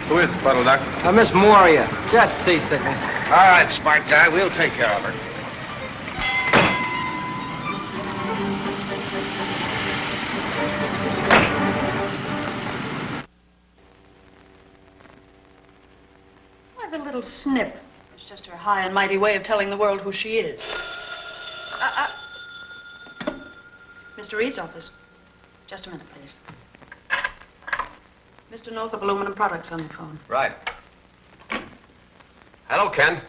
Who is the puddle duck? Miss Moria. Just seasickness. All right, smart guy. We'll take care of her. Why, the little snip. It's just her high and mighty way of telling the world who she is. Mr. Reed's office. Just a minute, please. Mr. Northup, Aluminum Products on the phone. Right. Hello, Ken.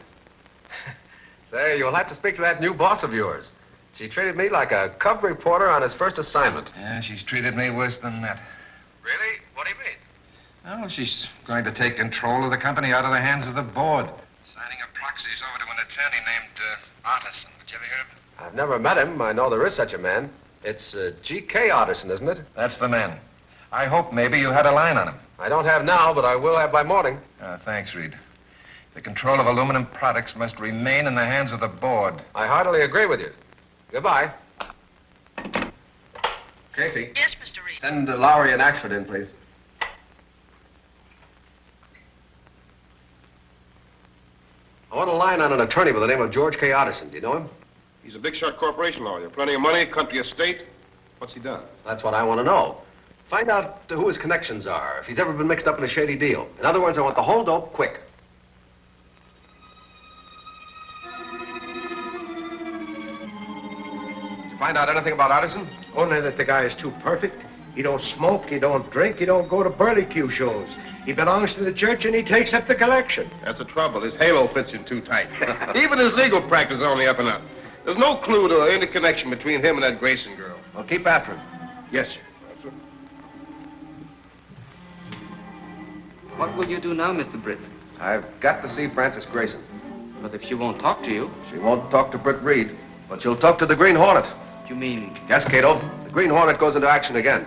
Say, you'll have to speak to that new boss of yours. She treated me like a cub reporter on his first assignment. Yeah, she's treated me worse than that. Really? What do you mean? Oh, she's going to take control of the company out of the hands of the board. Signing her proxies over to an attorney named Arson. Did you ever hear of him? I've never met him. I know there is such a man. It's G.K. Otterson, isn't it? That's the man. I hope maybe you had a line on him. I don't have now, but I will have by morning. Thanks, Reed. The control of aluminum products must remain in the hands of the board. I heartily agree with you. Goodbye. Casey. Yes, Mr. Reed. Send Lowry and Axford in, please. I want a line on an attorney by the name of George K. Otterson. Do you know him? He's a big shot corporation lawyer. Plenty of money, country estate. What's he done? That's what I want to know. Find out who his connections are, if he's ever been mixed up in a shady deal. In other words, I want the whole dope quick. Did you find out anything about Otterson? Only that the guy is too perfect. He don't smoke, he don't drink, he don't go to burlesque shows. He belongs to the church and he takes up the collection. That's the trouble. His halo fits in too tight. Even his legal practice is on the up and up. There's no clue to any connection between him and that Grayson girl. Well, keep after him. Yes, sir. What will you do now, Mr. Britt? I've got to see Francis Grayson. But if she won't talk to you... She won't talk to Britt Reid, but she'll talk to the Green Hornet. You mean... Yes, Kato. The Green Hornet goes into action again.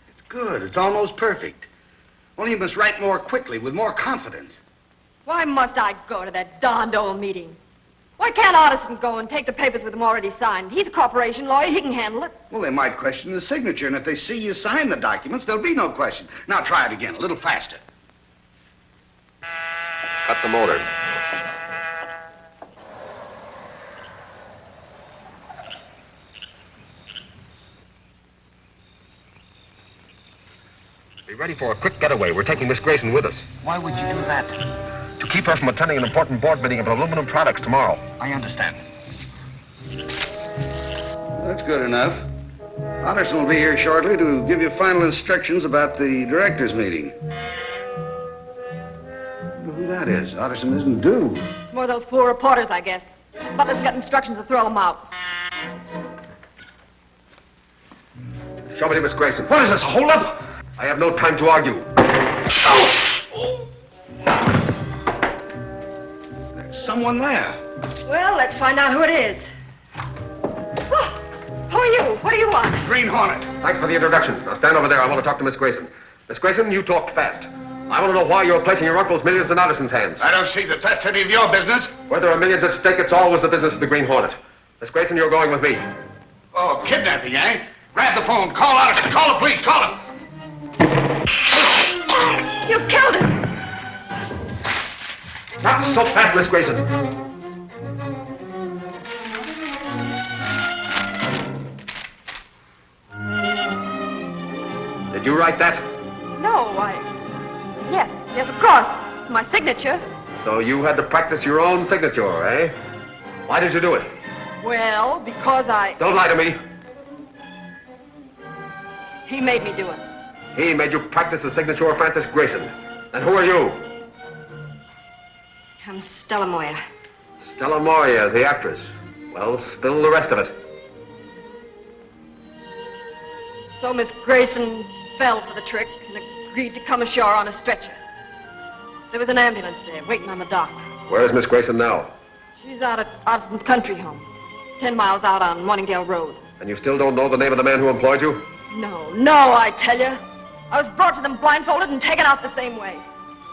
It's good. It's almost perfect. Only you must write more quickly, with more confidence. Why must I go to that darned old meeting? Why can't Arson go and take the papers with him already signed? He's a corporation lawyer. He can handle it. Well, they might question the signature, and if they see you sign the documents, there'll be no question. Now try it again, a little faster. Cut the motor. Be ready for a quick getaway. We're taking Miss Grayson with us. Why would you do that? To keep her from attending an important board meeting of aluminum products tomorrow. I understand. That's good enough. Otterson will be here shortly to give you final instructions about the directors' meeting. I wonder who that is. Otterson isn't due. It's more those poor reporters, I guess. Butler's got instructions to throw them out. Show me to Miss Grayson. What is this, a hold-up? I have no time to argue. There's someone there. Well, let's find out who it is. Oh, who are you? What do you want? Green Hornet. Thanks for the introduction. Now stand over there. I want to talk to Miss Grayson. Miss Grayson, you talked fast. I want to know why you're placing your uncle's millions in Otterson's hands. I don't see that that's any of your business. Where there are millions at stake, it's always the business of the Green Hornet. Miss Grayson, you're going with me. Oh, kidnapping, eh? Grab the phone. Call Otterson. Call the police. Call him. You've killed him. Not so fast, Miss Grayson. Did you write that? No, Yes, of course. It's my signature. So you had to practice your own signature, eh? Why did you do it? Well, because Don't lie to me. He made me do it. He made you practice the signature of Francis Grayson. And who are you? I'm Stella Moyer. Stella Moyer, the actress. Well, spill the rest of it. So Miss Grayson fell for the trick and agreed to come ashore on a stretcher. There was an ambulance there waiting on the dock. Where's Miss Grayson now? She's out at Otterson's country home, 10 miles out on Morningdale Road. And you still don't know the name of the man who employed you? No, I tell you. I was brought to them blindfolded and taken out the same way.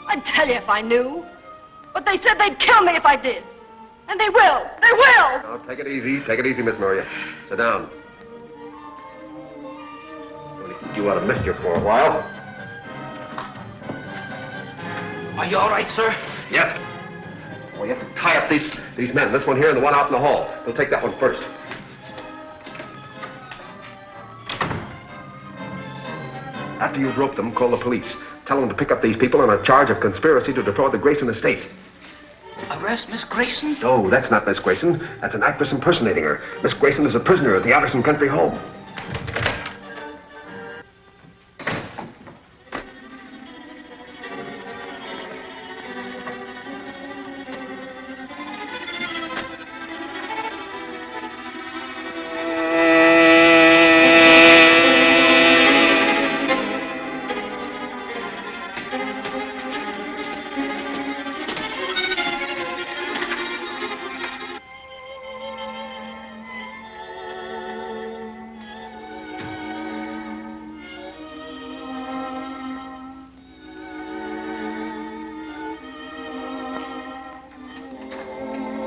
I'd tell you if I knew. But they said they'd kill me if I did. And they will. They will! Now, take it easy. Take it easy, Miss Maria. Sit down. Only keep you out of mischief for a while. Are you all right, sir? Yes. Well, you have to tie up these men. This one here and the one out in the hall. We'll take that one first. After you've roped them, call the police. Tell them to pick up these people on a charge of conspiracy to defraud the Grayson estate. Arrest Miss Grayson? No, that's not Miss Grayson. That's an actress impersonating her. Miss Grayson is a prisoner at the Otterson country home.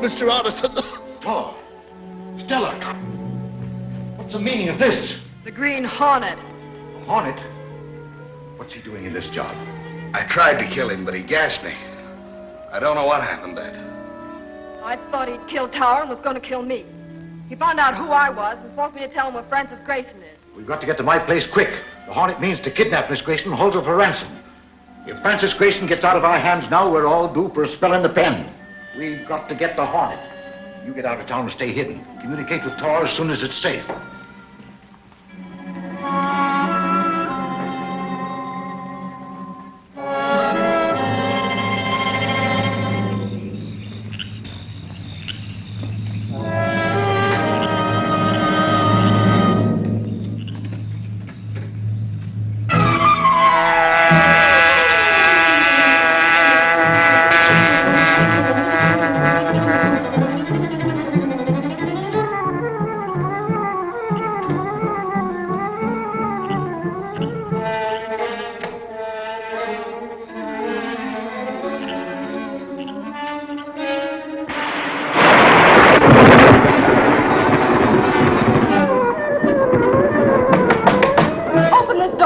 Mr. Otterson. Oh, Stella. What's the meaning of this? The Green Hornet. Hornet? What's he doing in this job? I tried to kill him, but he gassed me. I don't know what happened then. I thought he'd killed Tower and was going to kill me. He found out who I was and forced me to tell him where Francis Grayson is. We've got to get to my place quick. The Hornet means to kidnap Miss Grayson and hold her for ransom. If Francis Grayson gets out of our hands now, we're all due for a spell in the pen. We've got to get the Hornet. You get out of town and stay hidden. Communicate with Tor as soon as it's safe.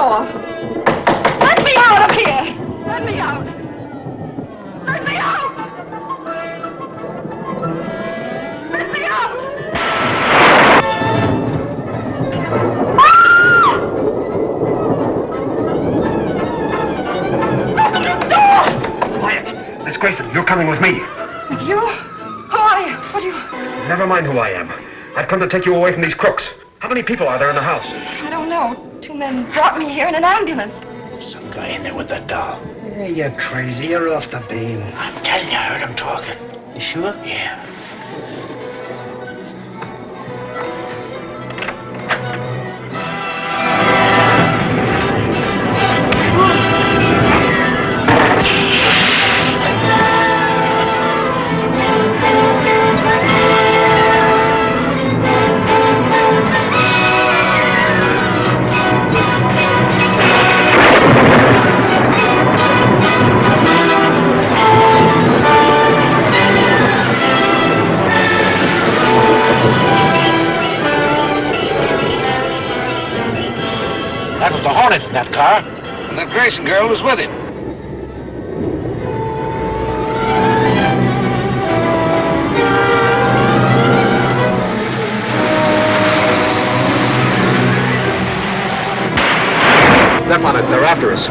door. Let me out of here. Let me out. Let me out. Let me out. Open the door. Quiet. Miss Grayson, you're coming with me. With you? Who are you? What do you... Never mind who I am. I've come to take you away from these crooks. How many people are there in the house? I don't know. 2 men brought me here in an ambulance. Some guy in there with a doll. Yeah, you're crazy. You're off the beam. I'm telling you, I heard him talking. You sure? Yeah. That was the Hornet in that car. And that Grayson girl was with him. Step on it. They're after us.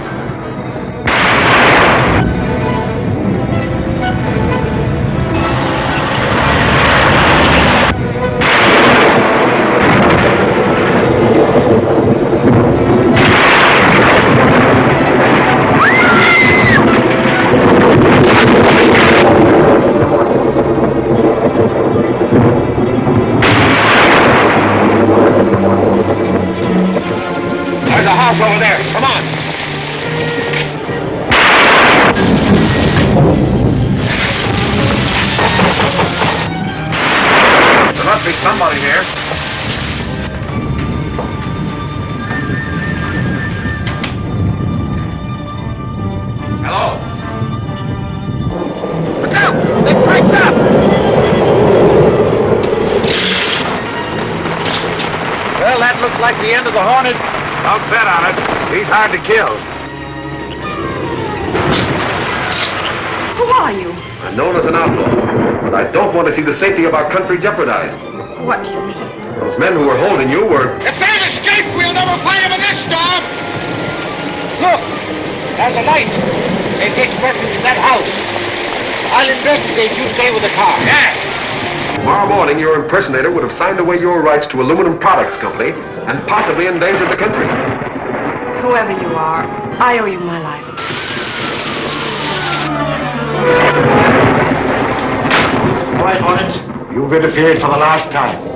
There's a house over there. Come on. There must be somebody here. Hello? Look out! They break up! Well, that looks like the end of the Hornet. Don't bet on it. He's hard to kill. Who are you? I'm known as an outlaw, but I don't want to see the safety of our country jeopardized. What do you mean? Those men who were holding you were... If they've escaped, we'll never find them in this storm. Look, there's a light. They take refuge in that house. I'll investigate. You stay with the car. Yeah. Tomorrow morning, your impersonator would have signed away your rights to Aluminum Products Company and possibly endangered the country. Whoever you are, I owe you my life. All right, Hornet. You've interfered for the last time.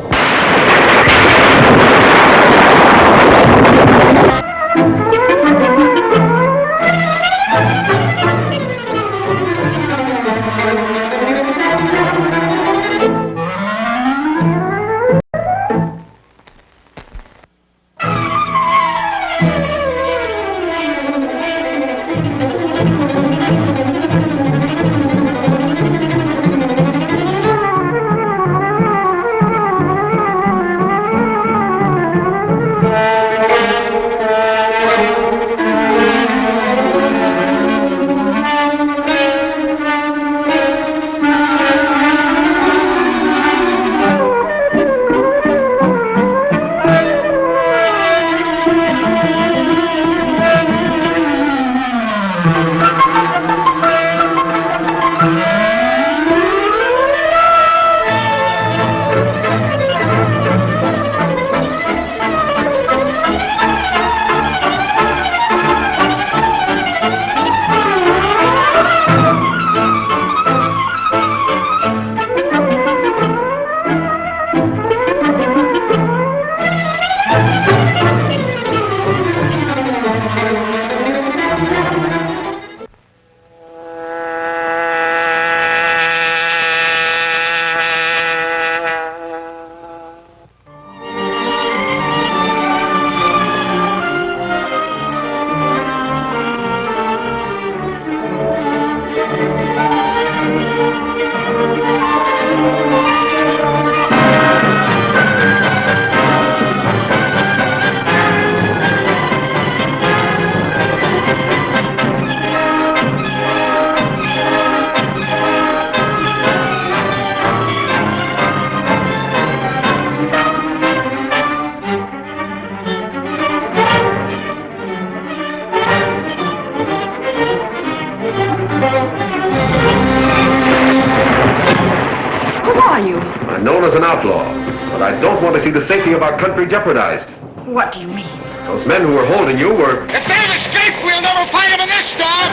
the safety of our country jeopardized. What do you mean? Those men who were holding you were... If they've escaped, we'll never find them in this storm!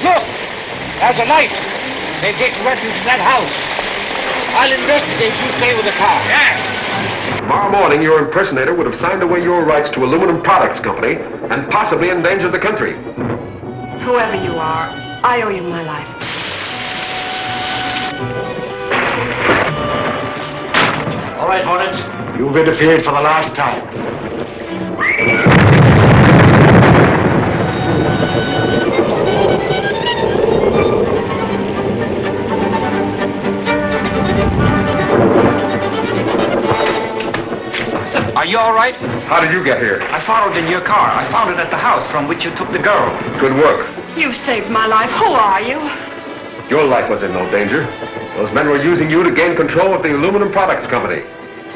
Look! There's a light. They've taken refuge in that house. I'll investigate. You stay with the car. Yeah. Tomorrow morning, your impersonator would have signed away your rights to Aluminum Products Company and possibly endangered the country. Whoever you are, I owe you my life. All right, Hornet. You've interfered for the last time. Are you all right? How did you get here? I followed in your car. I found it at the house from which you took the girl. Good work. You saved my life. Who are you? Your life was in no danger. Those men were using you to gain control of the Aluminum Products Company.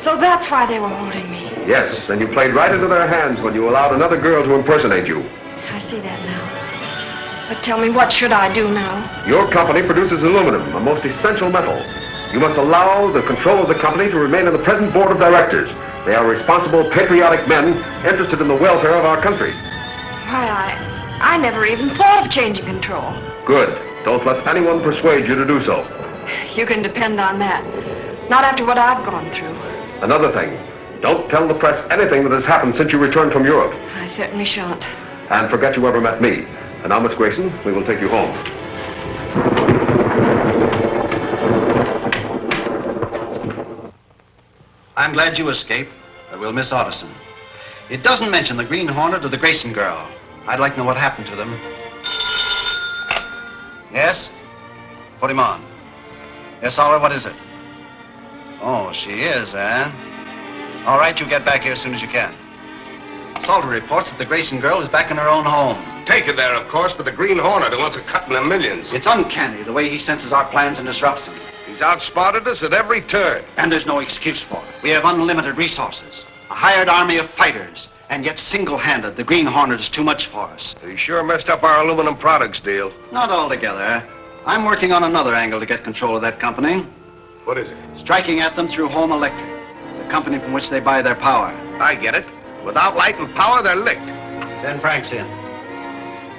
So that's why they were holding me. Yes, and you played right into their hands when you allowed another girl to impersonate you. I see that now. But tell me, what should I do now? Your company produces aluminum, a most essential metal. You must allow the control of the company to remain in the present board of directors. They are responsible, patriotic men interested in the welfare of our country. Why, I never even thought of changing control. Good. Don't let anyone persuade you to do so. You can depend on that. Not after what I've gone through. Another thing, don't tell the press anything that has happened since you returned from Europe. I certainly shan't. And forget you ever met me. And now, Miss Grayson, we will take you home. I'm glad you escaped, but we'll miss Otterson. It doesn't mention the Green Hornet or the Grayson girl. I'd like to know what happened to them. Yes? Put him on. Yes, Oliver, what is it? Oh, she is, eh? All right, you get back here as soon as you can. Salter reports that the Grayson girl is back in her own home. Taken there, of course, but the Green Hornet who wants a cut in the millions. It's uncanny the way he senses our plans and disrupts them. He's outspotted us at every turn. And there's no excuse for it. We have unlimited resources, a hired army of fighters, and yet single-handed, the Green Hornet is too much for us. He sure messed up our aluminum products deal. Not altogether. I'm working on another angle to get control of that company. What is it? Striking at them through Home Electric, the company from which they buy their power. I get it. Without light and power, they're licked. Send Franks in.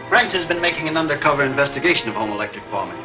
Franks has been making an undercover investigation of Home Electric for me.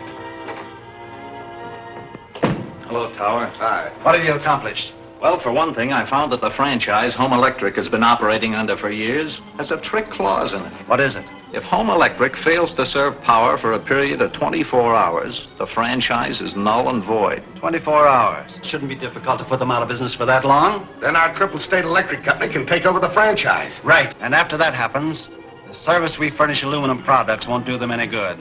Hello, Tower. Hi. What have you accomplished? Well, for one thing, I found that the franchise Home Electric has been operating under for years has a trick clause in it. What is it? If Home Electric fails to serve power for a period of 24 hours, the franchise is null and void. 24 hours. It shouldn't be difficult to put them out of business for that long. Then our triple state electric company can take over the franchise. Right. And after that happens, the service we furnish aluminum products won't do them any good.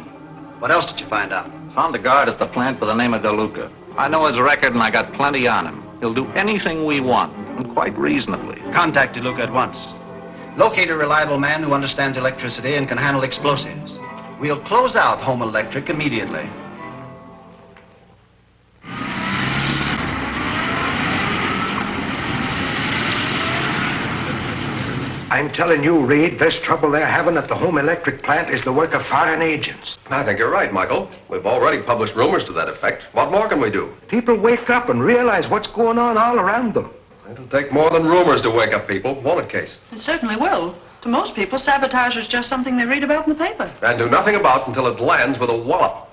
What else did you find out? Found a guard at the plant by the name of DeLuca. I know his record and I got plenty on him. He'll do anything we want, and quite reasonably. Contact DeLuca at once. Locate a reliable man who understands electricity and can handle explosives. We'll close out Home Electric immediately. I'm telling you, Reid, this trouble they're having at the Home Electric plant is the work of foreign agents. I think you're right, Michael. We've already published rumors to that effect. What more can we do? People wake up and realize what's going on all around them. It'll take more than rumors to wake up people, won't it, Case? It certainly will. To most people, sabotage is just something they read about in the paper. And do nothing about until it lands with a wallop.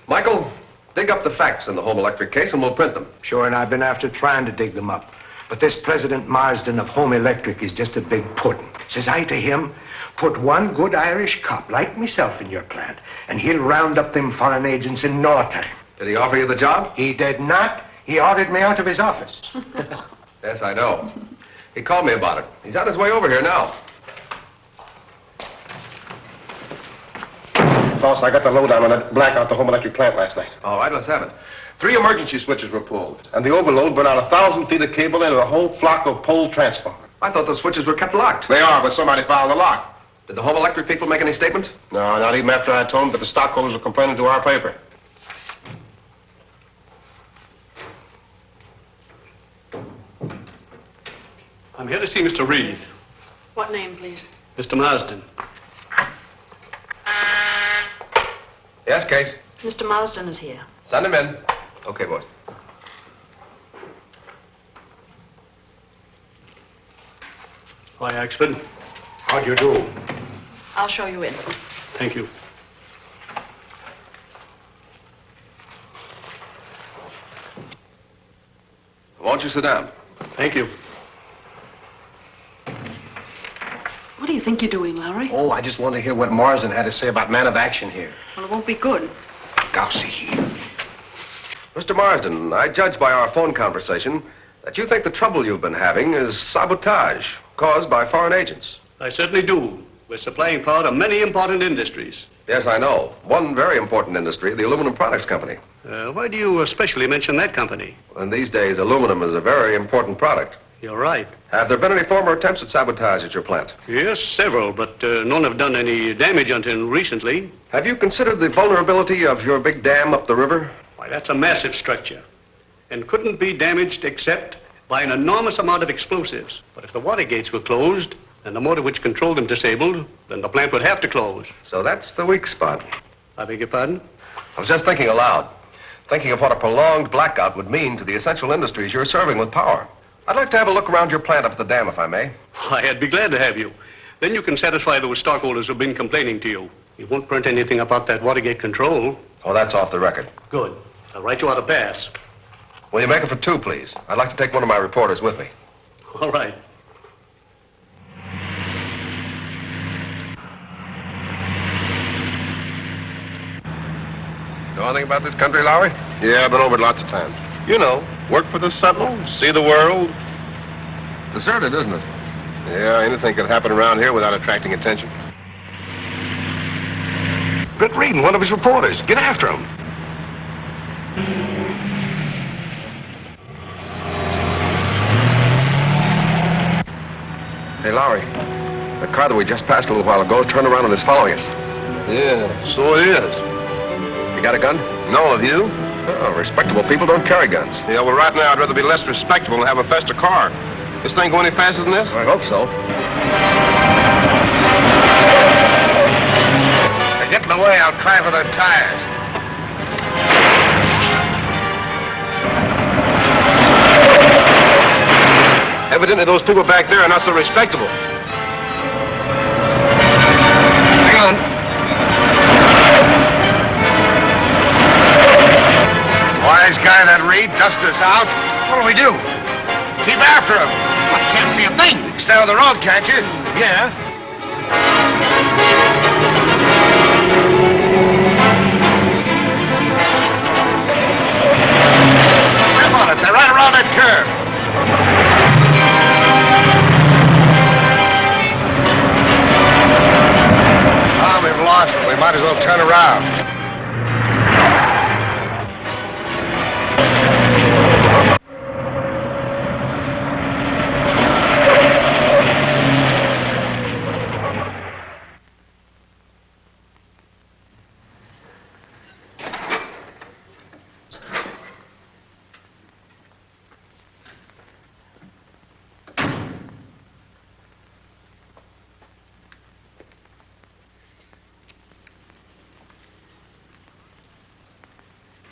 Michael, dig up the facts in the Home Electric case and we'll print them. Sure, and I've been after trying to dig them up. But this President Marsden of Home Electric is just a big puddin'. Says I to him, put one good Irish cop like myself in your plant, and he'll round up them foreign agents in no time. Did he offer you the job? He did not. He ordered me out of his office. Yes, I know. He called me about it. He's on his way over here now. Boss, I got the lowdown on that blackout at the Home Electric plant last night. All right, let's have it. 3 emergency switches were pulled, and the overload burned out 1,000 feet of cable into a whole flock of pole transformers. I thought those switches were kept locked. They are, but somebody fouled the lock. Did the Home Electric people make any statement? No, not even after I told them that the stockholders were complaining to our paper. I'm here to see Mr. Reid. What name, please? Mr. Marsden. Yes, Case. Mr. Marsden is here. Send him in. Okay, boys. Hi, Axford. How do you do? I'll show you in. Thank you. Won't you sit down? Thank you. What do you think you're doing, Lowry? Oh, I just wanted to hear what Marsden had to say about man of action here. Well, it won't be good. Gousey here. Mr. Marsden, I judge by our phone conversation that you think the trouble you've been having is sabotage caused by foreign agents. I certainly do. We're supplying power to many important industries. Yes, I know. One very important industry, the Aluminum Products Company. Why do you especially mention that company? In these days, aluminum is a very important product. You're right. Have there been any former attempts at sabotage at your plant? Yes, several, but none have done any damage until recently. Have you considered the vulnerability of your big dam up the river? Why, that's a massive structure and couldn't be damaged except by an enormous amount of explosives. But if the water gates were closed and the motor which controlled them disabled, then the plant would have to close. So that's the weak spot. I beg your pardon? I was just thinking aloud, thinking of what a prolonged blackout would mean to the essential industries you're serving with power. I'd like to have a look around your plant up at the dam, if I may. Why, I'd be glad to have you. Then you can satisfy those stockholders who've been complaining to you. You won't print anything about that Watergate control. Oh, that's off the record. Good. I'll write you out a pass. Will you make it for 2, please? I'd like to take one of my reporters with me. All right. Know anything about this country, Lowry? Yeah, I've been over it lots of times. You know, work for the Sentinel, see the world. Deserted, isn't it? Yeah, anything can happen around here without attracting attention. Britt Reid, one of his reporters. Get after him. Hey, Lowry, the car that we just passed a little while ago turned around and is following us. Yeah, so it is. You got a gun? No, have you? Oh, respectable people don't carry guns. Yeah, well, right now I'd rather be less respectable and have a faster car. This thing go any faster than this? I hope so. They get in the way, I'll try for their tires. Evidently those people back there are not so respectable. Hang on. Wise guy, that Reid, dust us out. What do we do? Keep after him. I can't see a thing. You can stay on the road, can't you? Yeah. Grip on it. They're right around that curve. Ah, we've lost it. We might as well turn around.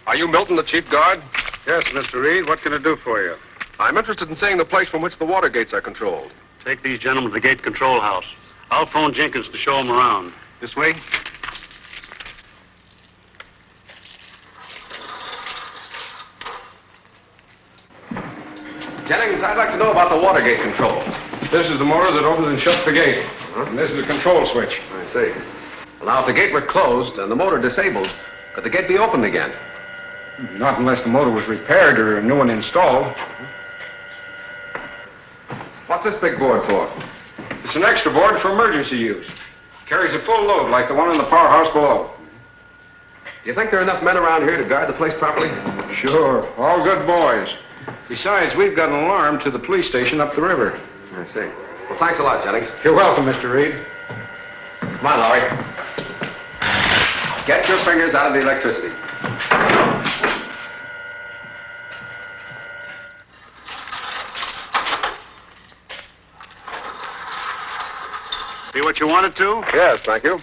Are you Milton, the chief guard? Yes, Mr. Reid. What can I do for you? I'm interested in seeing the place from which the water gates are controlled. Take these gentlemen to the gate control house. I'll phone Jenkins to show them around. This way? Jennings, I'd like to know about the water gate control. This is the motor that opens and shuts the gate. And this is the control switch. I see. Well, now, if the gate were closed and the motor disabled, could the gate be opened again? Not unless the motor was repaired or a new one installed. What's this big board for? It's an extra board for emergency use. Carries a full load like the one in the powerhouse below. Do you think there are enough men around here to guard the place properly? Sure. All good boys. Besides, we've got an alarm to the police station up the river. I see. Well, thanks a lot, Jennings. You're welcome, Mr. Reid. Come on, Lowry. Get your fingers out of the electricity. See what you wanted to? Yes, thank you.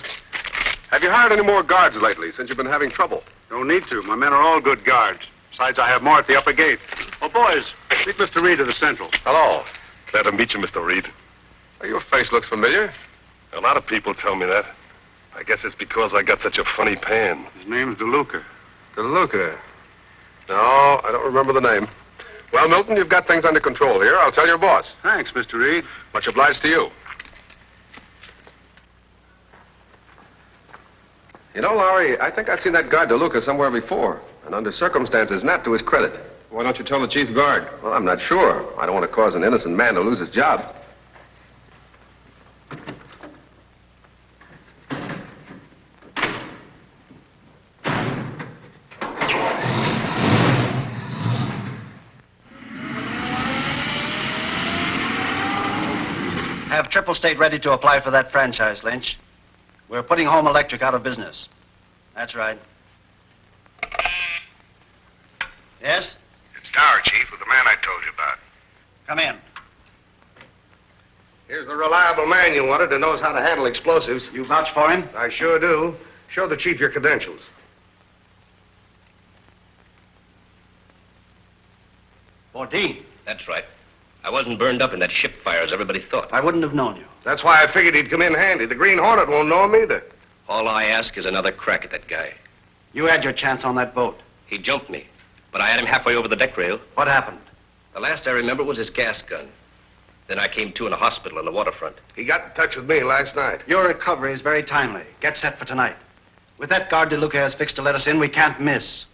Have you hired any more guards lately since you've been having trouble? No need to. My men are all good guards. Besides, I have more at the upper gate. Oh, boys, meet Mr. Reid of the Central. Hello. Glad to meet you, Mr. Reid. Your face looks familiar. A lot of people tell me that. I guess it's because I got such a funny pan. His name's DeLuca. DeLuca? No, I don't remember the name. Well, Milton, you've got things under control here. I'll tell your boss. Thanks, Mr. Reid. Much obliged to you. You know, Lowry, I think I've seen that guard DeLuca somewhere before, and under circumstances not to his credit. Why don't you tell the chief guard? Well, I'm not sure. I don't want to cause an innocent man to lose his job. Have Triple State ready to apply for that franchise, Lynch. We're putting Home Electric out of business. That's right. Yes? It's Tower, Chief, with the man I told you about. Come in. Here's the reliable man you wanted that knows how to handle explosives. You vouch for him? I sure do. Show the chief your credentials. Bourdain. That's right. I wasn't burned up in that ship fire as everybody thought. I wouldn't have known you. That's why I figured he'd come in handy. The Green Hornet won't know him either. All I ask is another crack at that guy. You had your chance on that boat. He jumped me, but I had him halfway over the deck rail. What happened? The last I remember was his gas gun. Then I came to in a hospital on the waterfront. He got in touch with me last night. Your recovery is very timely. Get set for tonight. With that guard DeLuca has fixed to let us in, we can't miss.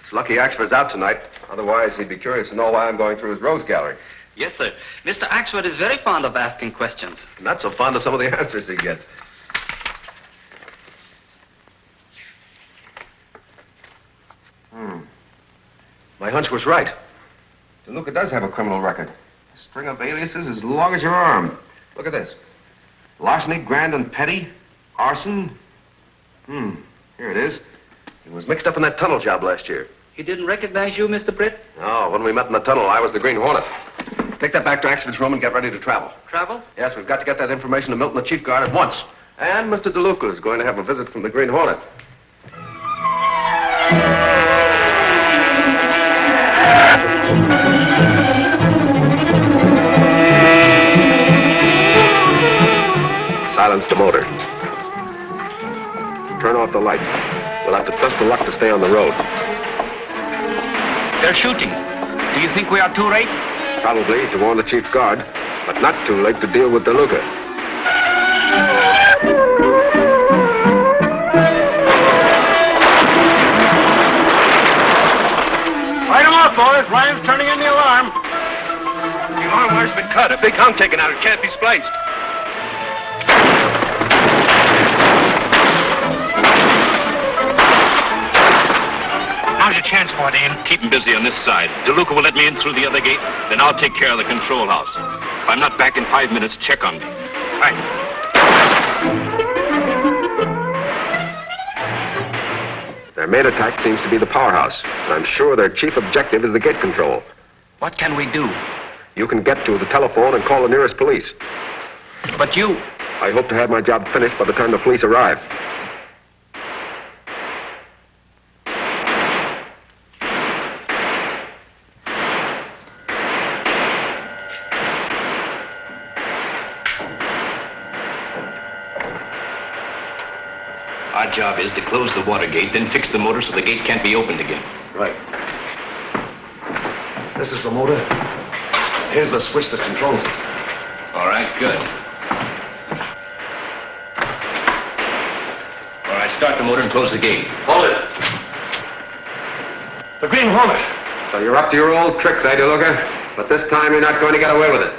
It's lucky Axford's out tonight. Otherwise, he'd be curious to know why I'm going through his rose gallery. Yes, sir. Mr. Axford is very fond of asking questions. Not so fond of some of the answers he gets. My hunch was right. DeLuca does have a criminal record. A string of aliases as long as your arm. Look at this. Larceny, grand and petty. Arson. Here it is. He was mixed up in that tunnel job last year. He didn't recognize you, Mr. Britt? No, when we met in the tunnel, I was the Green Hornet. Take that back to Axford's room and get ready to travel. Travel? Yes, we've got to get that information to Milton, the chief guard, at once. And Mr. DeLuca is going to have a visit from the Green Hornet. Silence the motor. Turn off the lights. We'll have to trust the luck to stay on the road. They're shooting. Do you think we are too late? Probably to warn the chief guard, but not too late to deal with DeLuca. Light him up, boys. Ryan's turning in the alarm. The alarm wire's been cut. A big hunk taken out. It can't be spliced. Now's your chance, Bourdain. Keep him busy on this side. DeLuca will let me in through the other gate, then I'll take care of the control house. If I'm not back in 5 minutes, check on me. Right. Their main attack seems to be the powerhouse, and I'm sure their chief objective is the gate control. What can we do? You can get to the telephone and call the nearest police. But you... I hope to have my job finished by the time the police arrive. Our job is to close the water gate, then fix the motor so the gate can't be opened again. Right. This is the motor. Here's the switch that controls it. All right, good. All right, start the motor and close the gate. Hold it. The Green Hornet. So you're up to your old tricks, eh, DeLuca? But this time you're not going to get away with it.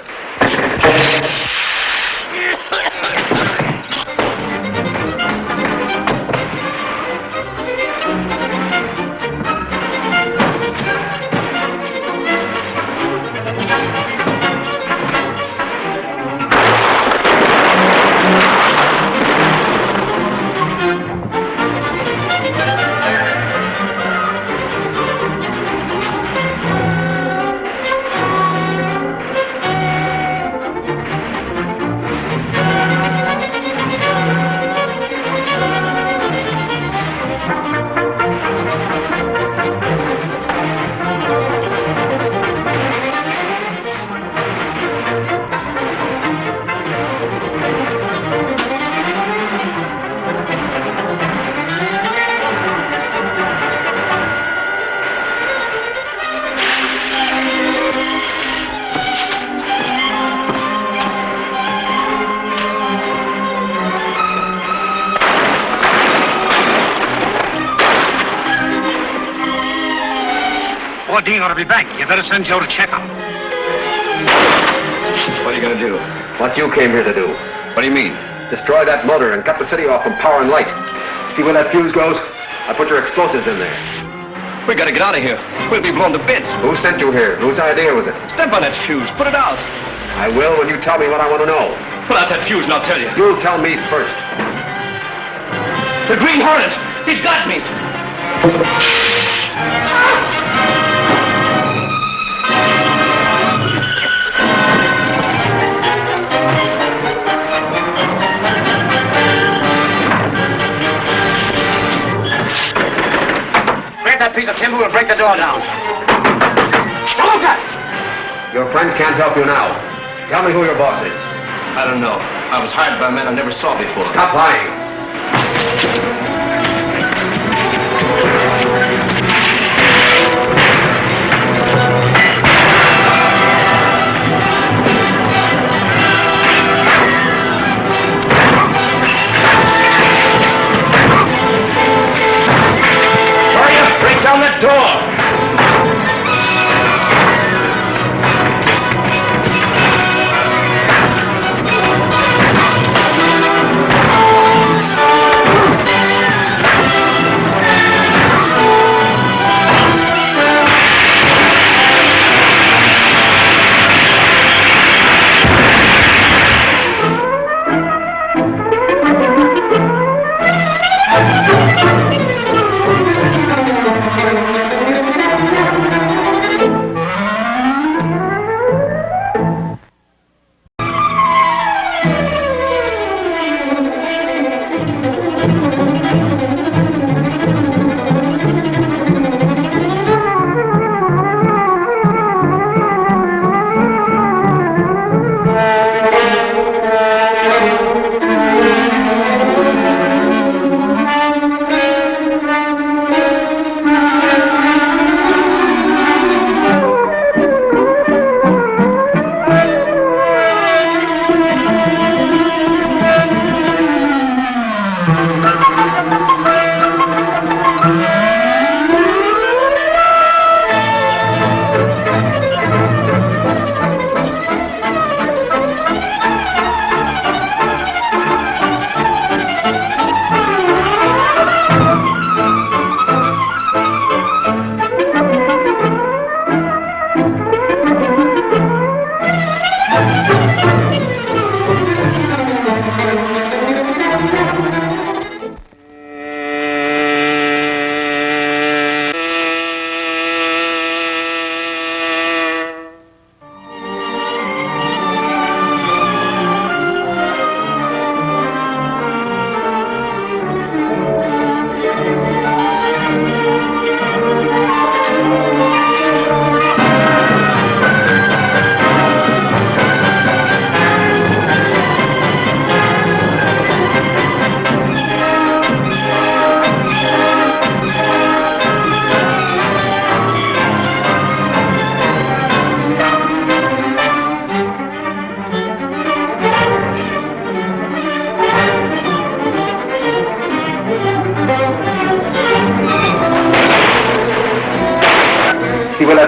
Dean ought to be back. You better send Joe to check him. What are you going to do? What you came here to do. What do you mean? Destroy that motor and cut the city off from power and light. See where that fuse goes? I put your explosives in there. We gotta get out of here. We'll be blown to bits. Who sent you here? Whose idea was it? Step on that fuse. Put it out. I will when you tell me what I want to know. Put out that fuse and I'll tell you. You'll tell me first. The Green Hornet. He's got me. That piece of timber will break the door down. Your friends can't help you now. Tell me who your boss is. I don't know. I was hired by men I never saw before. Stop lying. Down that door!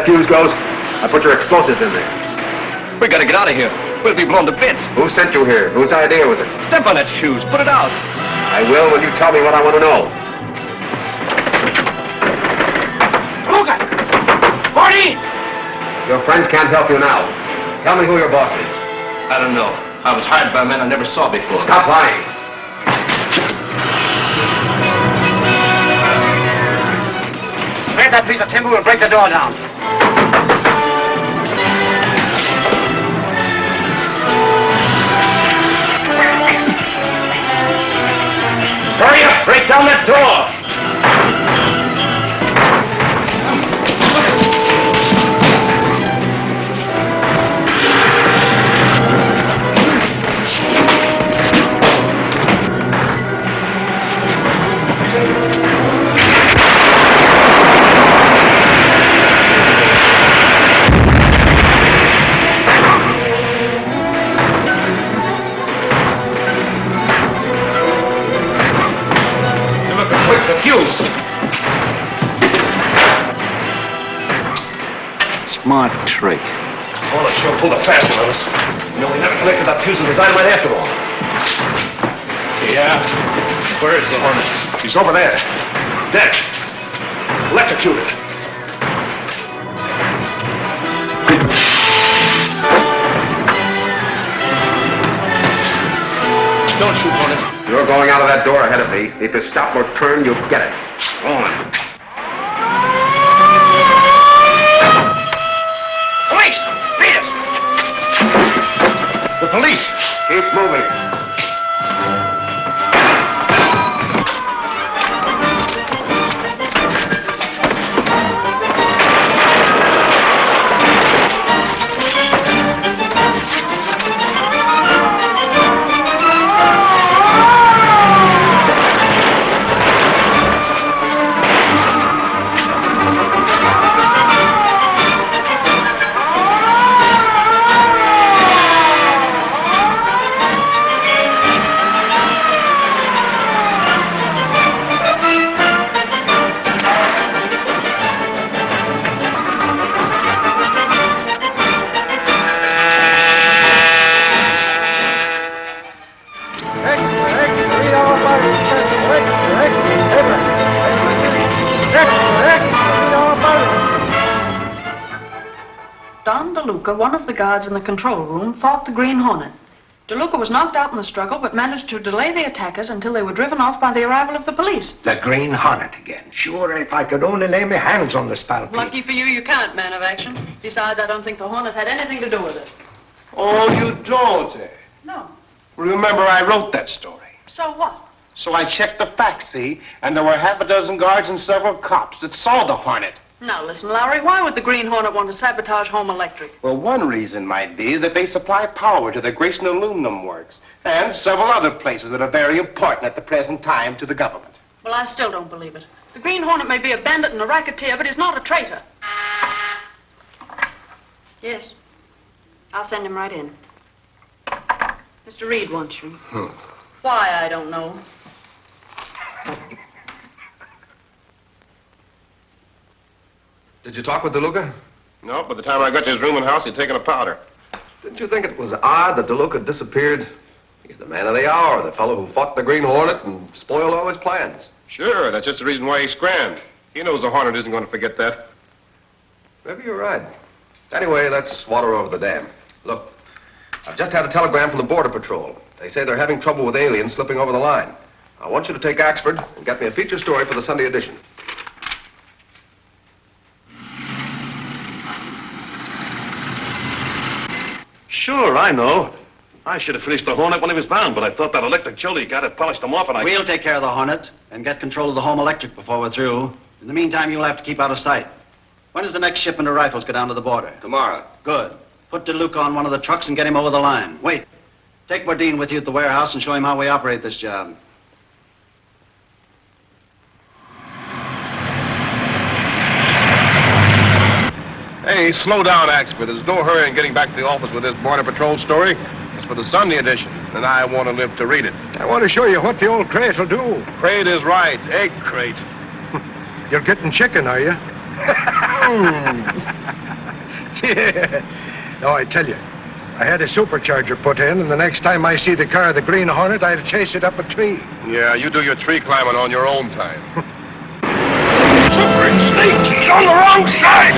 Fuse goes, I put your explosives in there. We gotta get out of here. We'll be blown to bits. Who sent you here? Whose idea was it? Step on that fuse. Put it out. I will when you tell me what I want to know. Krogan! 40! Your friends can't help you now. Tell me who your boss is. I don't know. I was hired by men I never saw before. Stop lying. Spread that piece of timber will break the door down. Hurry up! Break down that door! smart trick. Well, it sure pulled a fast one on us. You know, we never connected that fuse with the dynamite after all. Yeah? Where is the Hornet? He's over there. Dead. Electrocuted. Don't shoot, Hornet. You're going out of that door ahead of me. If you stop or turn, you'll get it. Go on. Police! Beat us! The police! Keep moving. One of the guards in the control room fought the Green Hornet. DeLuca was knocked out in the struggle, but managed to delay the attackers until they were driven off by the arrival of the police. The Green Hornet again. Sure, if I could only lay my hands on the spalpeen. Lucky for you, you can't, man of action. Besides, I don't think the Hornet had anything to do with it. Oh, you don't, eh? No. Remember, I wrote that story. So what? So I checked the facts, see? And there were half a dozen guards and several cops that saw the Hornet. Now, listen, Lowry, why would the Green Hornet want to sabotage Home Electric? Well, one reason might be is that they supply power to the Grayson Aluminum Works and several other places that are very important at the present time to the government. Well, I still don't believe it. The Green Hornet may be a bandit and a racketeer, but he's not a traitor. Yes. I'll send him right in. Mr. Reid wants you. Why, I don't know. Did you talk with DeLuca? No, by the time I got to his room and house, he'd taken a powder. Didn't you think it was odd that DeLuca disappeared? He's the man of the hour, the fellow who fought the Green Hornet and spoiled all his plans. Sure, that's just the reason why he scrammed. He knows the Hornet isn't going to forget that. Maybe you're right. Anyway, let's water over the dam. Look, I've just had a telegram from the Border Patrol. They say they're having trouble with aliens slipping over the line. I want you to take Axford and get me a feature story for the Sunday edition. Sure, I know. I should have finished the Hornet when he was down, but I thought that electric Jolie got it, polished him off, and We'll take care of the Hornet and get control of the Home Electric before we're through. In the meantime, you'll have to keep out of sight. When does the next shipment of rifles go down to the border? Tomorrow. Good. Put DeLuca on one of the trucks and get him over the line. Wait. Take Bodine with you at the warehouse and show him how we operate this job. Hey, slow down, Axford. There's no hurry in getting back to the office with this Border Patrol story. It's for the Sunday edition, and I want to live to read it. I want to show you what the old crate will do. Crate is right. Egg crate. You're getting chicken, are you? Yeah. No, I tell you, I had a supercharger put in, and the next time I see the car of the Green Hornet, I'll chase it up a tree. Yeah, you do your tree climbing on your own time. Slippery snakes! He's on the wrong side!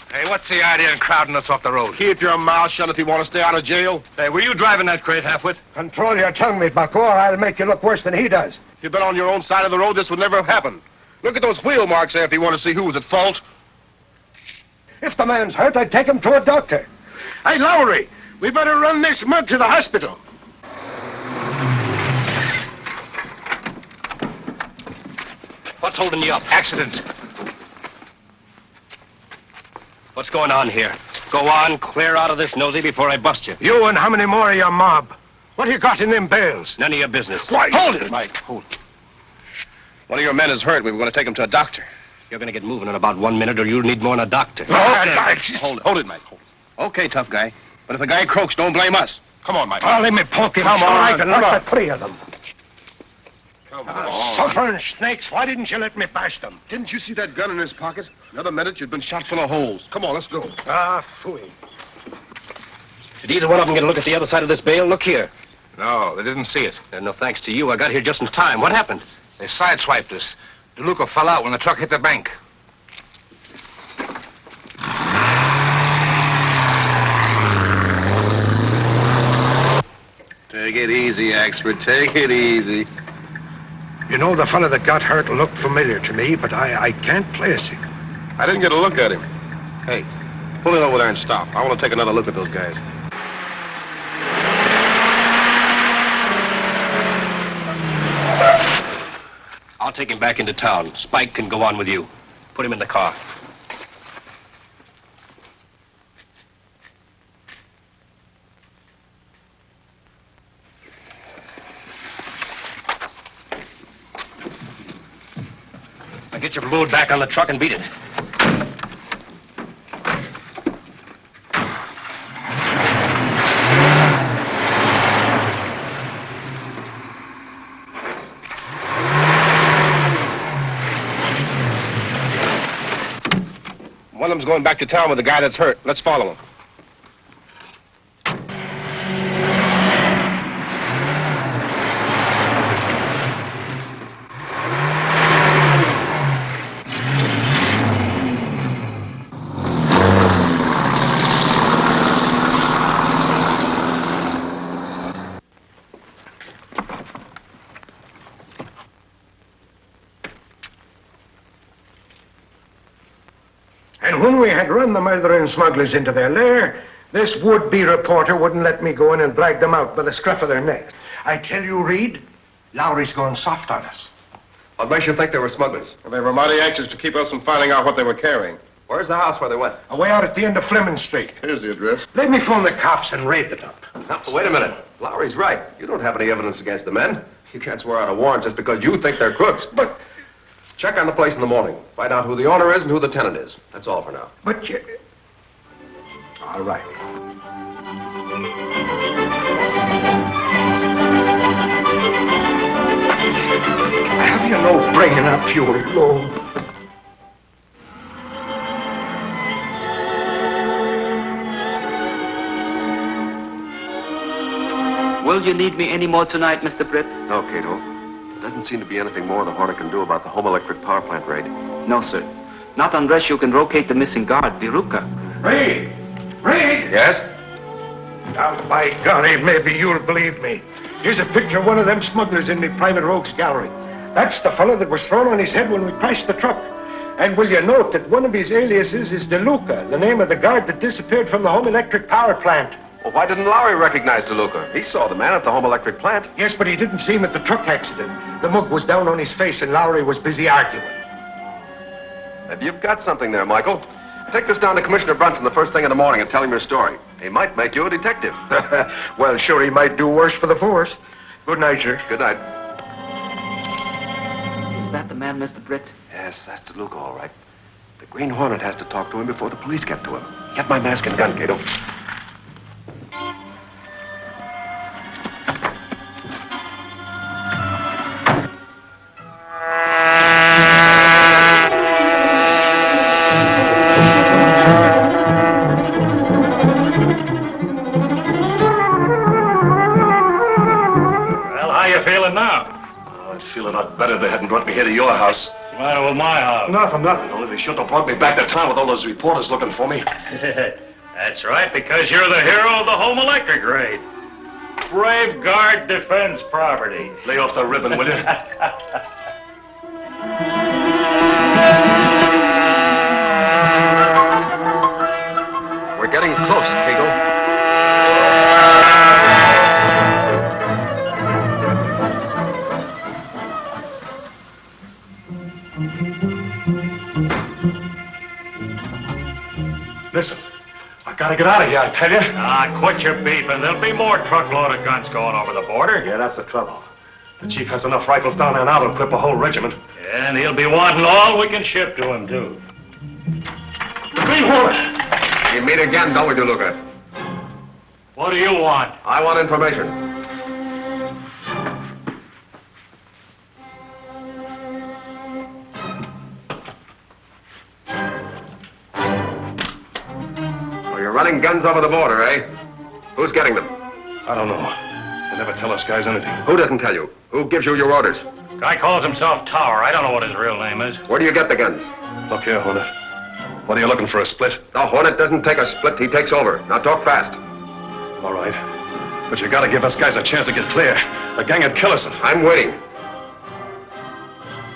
Hey, what's the idea in crowding us off the road? Keep your mouth shut if you want to stay out of jail. Hey, were you driving that crate, Halfwit? Control your tongue, me bucko, or I'll make you look worse than he does. If you'd been on your own side of the road, this would never have happened. Look at those wheel marks there if you want to see who was at fault. If the man's hurt, I'd take him to a doctor. Hey, Lowry, we better run this mug to the hospital. What's holding you up? Accident. What's going on here? Go on, clear out of this nosy before I bust you. You and how many more of your mob? What you got in them bales? None of your business. Why, hold it, Mike. Hold it. One of your men is hurt. We were going to take him to a doctor. You're going to get moving in about 1 minute, or you'll need more than a doctor. Hold it, Mike. Hold it, Mike. Hold it. Okay, tough guy. But if the guy croaks, don't blame us. Come on, my Oh, let me poke him. Come so on, I can come knock on. the three of them. Come on. Suffering snakes, why didn't you let me bash them? Didn't you see that gun in his pocket? Another minute, you'd been shot full of holes. Come on, let's go. Ah, phooey. Did either one of them get a look at the other side of this bale? Look here. No, they didn't see it. No thanks to you. I got here just in time. What happened? They sideswiped us. DeLuca fell out when the truck hit the bank. Take it easy, expert. Take it easy. You know, the fellow that got hurt looked familiar to me, but I can't place him. I didn't get a look at him. Hey, pull it over there and stop. I want to take another look at those guys. I'll take him back into town. Spike can go on with you. Put him in the car. Now get your load back on the truck and beat it. One of them's going back to town with the guy that's hurt. Let's follow him. And when we had run the murdering smugglers into their lair, this would-be reporter wouldn't let me go in and drag them out by the scruff of their necks. I tell you, Reid, Lowry's going soft on us. What makes you think they were smugglers? Well, they were mighty anxious to keep us from finding out what they were carrying. Where's the house where they went? Away out at the end of Fleming Street. Here's the address. Let me phone the cops and raid it up. Now, wait a minute. Lowry's right. You don't have any evidence against the men. You can't swear out a warrant just because you think they're crooks. But check on the place in the morning. Find out who the owner is and who the tenant is. That's all for now. But you... All right. Have you no bringing up your load? Will you need me any more tonight, Mr. Britt? No, Kato. There doesn't seem to be anything more the Hornet can do about the home electric power plant raid. No, sir. Not unless you can locate the missing guard, Viruka. Reid! Reid! Yes? Now, by golly, maybe you'll believe me. Here's a picture of one of them smugglers in me private rogues gallery. That's the fellow that was thrown on his head when we crashed the truck. And will you note that one of his aliases is DeLuca, the name of the guard that disappeared from the home electric power plant. Well, why didn't Lowry recognize DeLuca? He saw the man at the home electric plant. Yes, but he didn't see him at the truck accident. The mug was down on his face and Lowry was busy arguing. Maybe you've got something there, Michael. Take this down to Commissioner Brunson the first thing in the morning and tell him your story. He might make you a detective. Well, sure, he might do worse for the force. Good night, sir. Good night. Is that the man, Mr. Britt? Yes, that's DeLuca, all right. The Green Hornet has to talk to him before the police get to him. Get my mask and gun, Kato. Feel a lot better they hadn't brought me here to your house. What's the matter with my house? Nothing. Only they shouldn't have brought me back to town with all those reporters looking for me. That's right, because you're the hero of the home electric raid. Brave Guard defends property. Lay off the ribbon, will you? We're getting close, Kato. Listen, I gotta get out of here, I tell you. Quit your beefing. There'll be more truckload of guns going over the border. Yeah, that's the trouble. The chief has enough rifles down there now to equip a whole regiment. And he'll be wanting all we can ship to him, too. The Green Hornet! You meet again, don't we, DeLuca? What do you want? I want information. So you're running guns over the border, eh? Who's getting them? I don't know. They never tell us guys anything. Who doesn't tell you? Who gives you your orders? Guy calls himself Tower. I don't know what his real name is. Where do you get the guns? Look here, Hornet. What are you looking for, a split? The Hornet doesn't take a split, he takes over. Now talk fast. All right. But you gotta give us guys a chance to get clear. The gang would kill us. I'm waiting.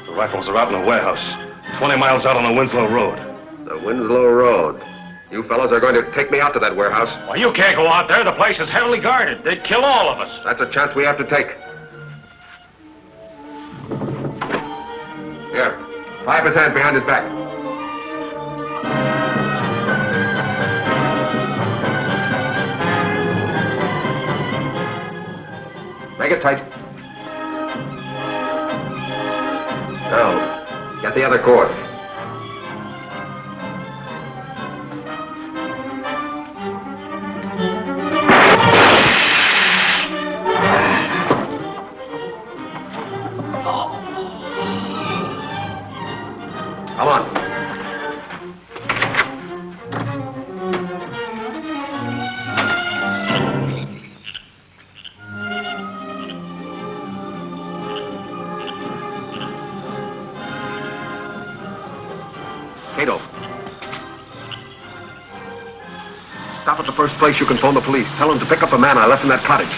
The rifles are out in a warehouse, 20 miles out on the Winslow Road. The Winslow Road. You fellows are going to take me out to that warehouse. Well, you can't go out there. The place is heavily guarded. They'd kill all of us. That's a chance we have to take. Here, tie up his hands behind his back. Make it tight. Now, get the other cord. Come on. Kato. Stop at the first place you can phone the police. Tell them to pick up a man I left in that cottage.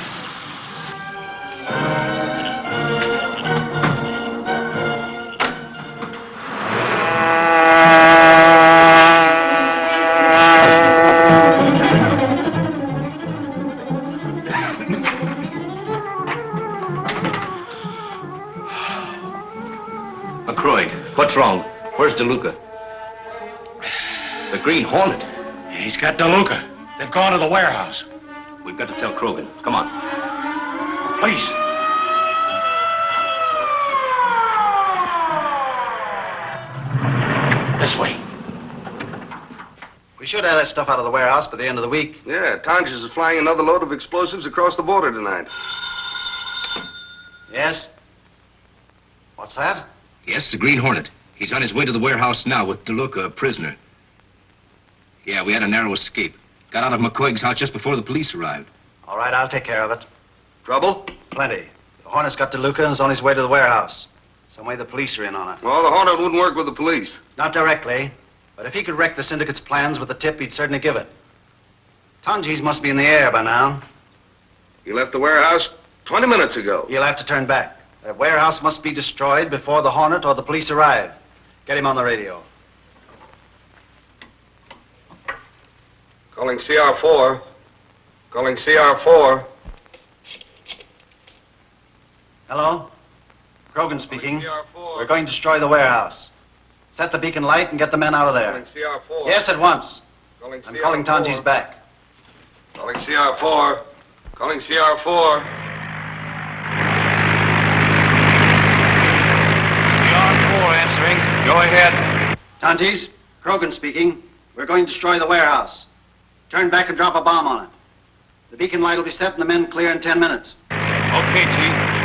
What's wrong? Where's DeLuca? The Green Hornet. He's got DeLuca. They've gone to the warehouse. We've got to tell Krogan. Come on. Please. This way. We should have that stuff out of the warehouse by the end of the week. Yeah, Tonjes is flying another load of explosives across the border tonight. Yes? What's that? Yes, the Green Hornet. He's on his way to the warehouse now with DeLuca, a prisoner. Yeah, we had a narrow escape. Got out of McCoig's house just before the police arrived. All right, I'll take care of it. Trouble? Plenty. The Hornet's got DeLuca and is on his way to the warehouse. Some way the police are in on it. Well, the Hornet wouldn't work with the police. Not directly. But if he could wreck the Syndicate's plans with the tip, he'd certainly give it. Tonjes must be in the air by now. He left the warehouse 20 minutes ago. He'll have to turn back. That warehouse must be destroyed before the Hornet or the police arrive. Get him on the radio. Calling CR4. Calling CR4. Hello? Krogan speaking. We're going to destroy the warehouse. Set the beacon light and get the men out of there. Calling CR4. Yes, at once. Calling I'm CR4. calling Tonjes back. Calling CR4. Calling CR4. CR4 answering. Go ahead. Tonjes, Krogan speaking. We're going to destroy the warehouse. Turn back and drop a bomb on it. The beacon light will be set and the men clear in 10 minutes. Okay, Chief.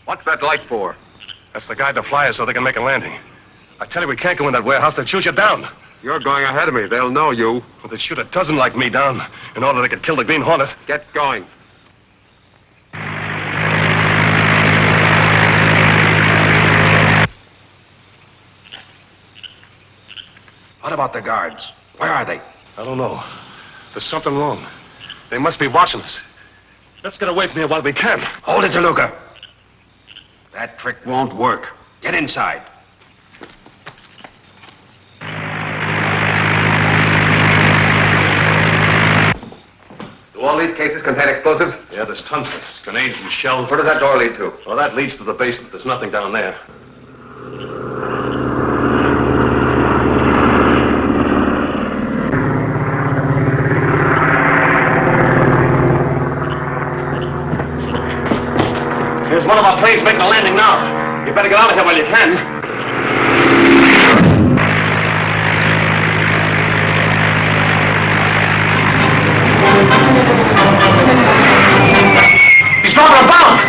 What's that light for? That's to guide the flyers so they can make a landing. I tell you, we can't go in that warehouse. They'll shoot you down. You're going ahead of me. They'll know you. Well, they'd shoot a dozen like me down in order they could kill the Green Hornet. Get going. What about the guards? Where are they? I don't know. There's something wrong. They must be watching us. Let's get away from here while we can. Hold it, DeLuca. That trick won't work. Get inside. Do all these cases contain explosives? Yeah, there's tons of it. Grenades and shells. Where does that door lead to? Well, that leads to the basement. There's nothing down there. There's one of our planes making a landing now. You better get out of here while you can. He's dropping a bomb!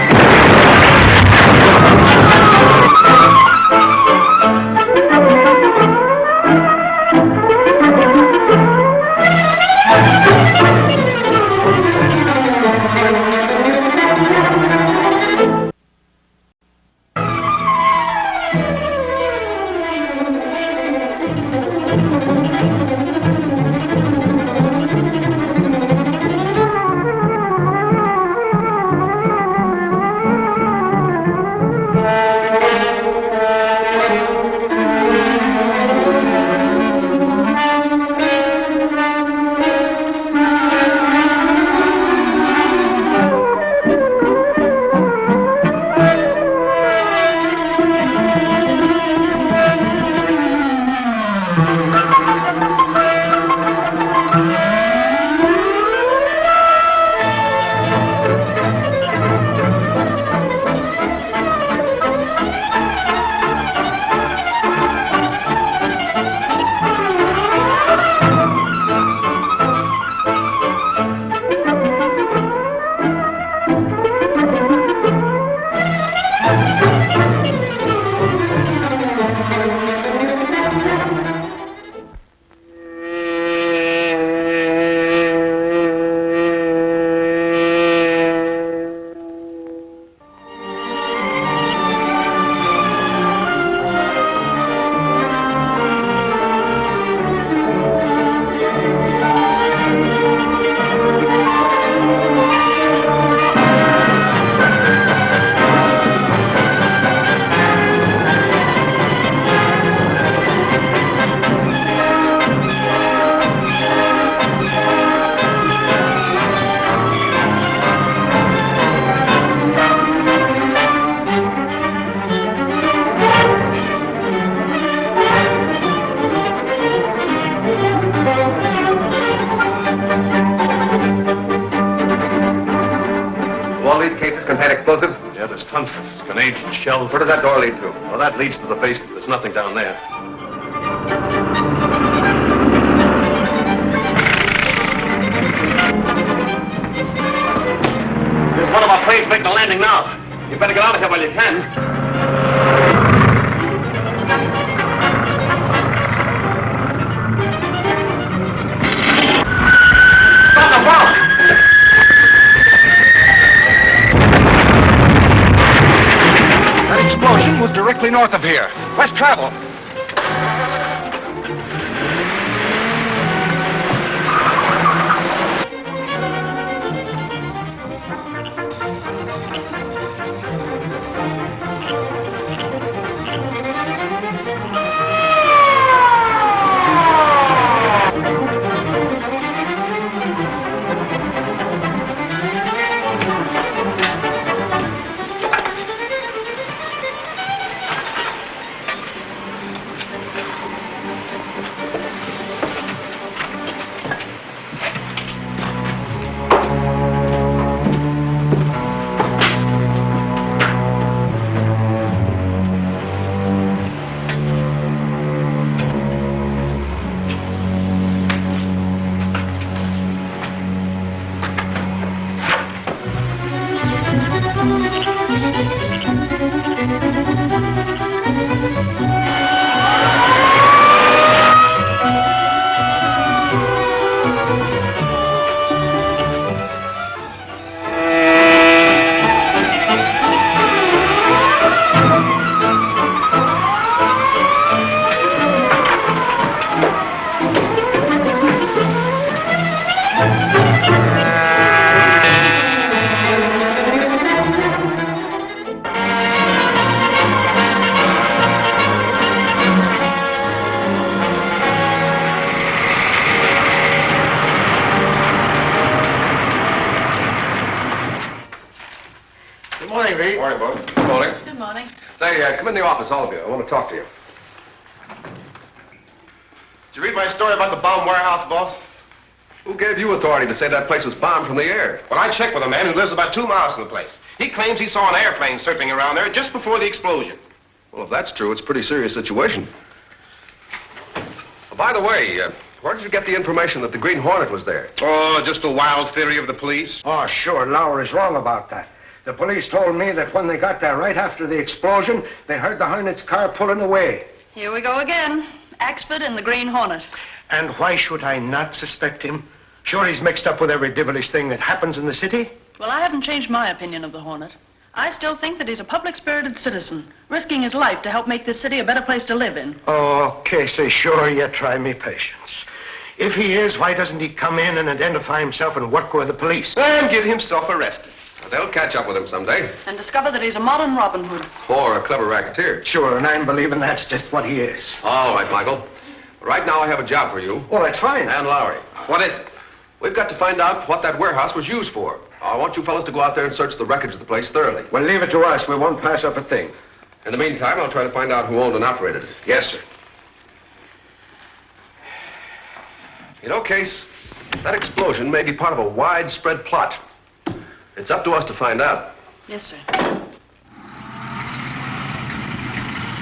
Explosives? Yeah, there's tons of it. Grenades and shells. Where does that door lead to? Well, that leads to the basement. There's nothing down there. There's one of our planes making a landing now. You better get out of here while you can. Stop the bomb! Explosion was directly north of here. Let's travel. Hello. Good morning. Good morning. Say, come in the office, all of you. I want to talk to you. Did you read my story about the bomb warehouse, boss? Who gave you authority to say that place was bombed from the air? Well, I checked with a man who lives about 2 miles from the place. He claims he saw an airplane circling around there just before the explosion. Well, if that's true, it's a pretty serious situation. By the way, where did you get the information that the Green Hornet was there? Oh, just a wild theory of the police. Oh, sure, Lowry's wrong about that. The police told me that when they got there right after the explosion, they heard the Hornet's car pulling away. Here we go again. Axford and the Green Hornet. And why should I not suspect him? Sure, he's mixed up with every devilish thing that happens in the city. Well, I haven't changed my opinion of the Hornet. I still think that he's a public-spirited citizen, risking his life to help make this city a better place to live in. Oh, Casey, sure, you try me patience. If he is, why doesn't he come in and identify himself and work with the police? And get himself arrested. They'll catch up with him someday. And discover that he's a modern Robin Hood. Or a clever racketeer. Sure, and I'm believing that's just what he is. All right, Michael. Right now I have a job for you. Oh, that's fine. And Lowry. What is it? We've got to find out what that warehouse was used for. I want you fellas to go out there and search the wreckage of the place thoroughly. Well, leave it to us. We won't pass up a thing. In the meantime, I'll try to find out who owned and operated it. Yes, sir. You know, Case, that explosion may be part of a widespread plot. It's up to us to find out. Yes, sir.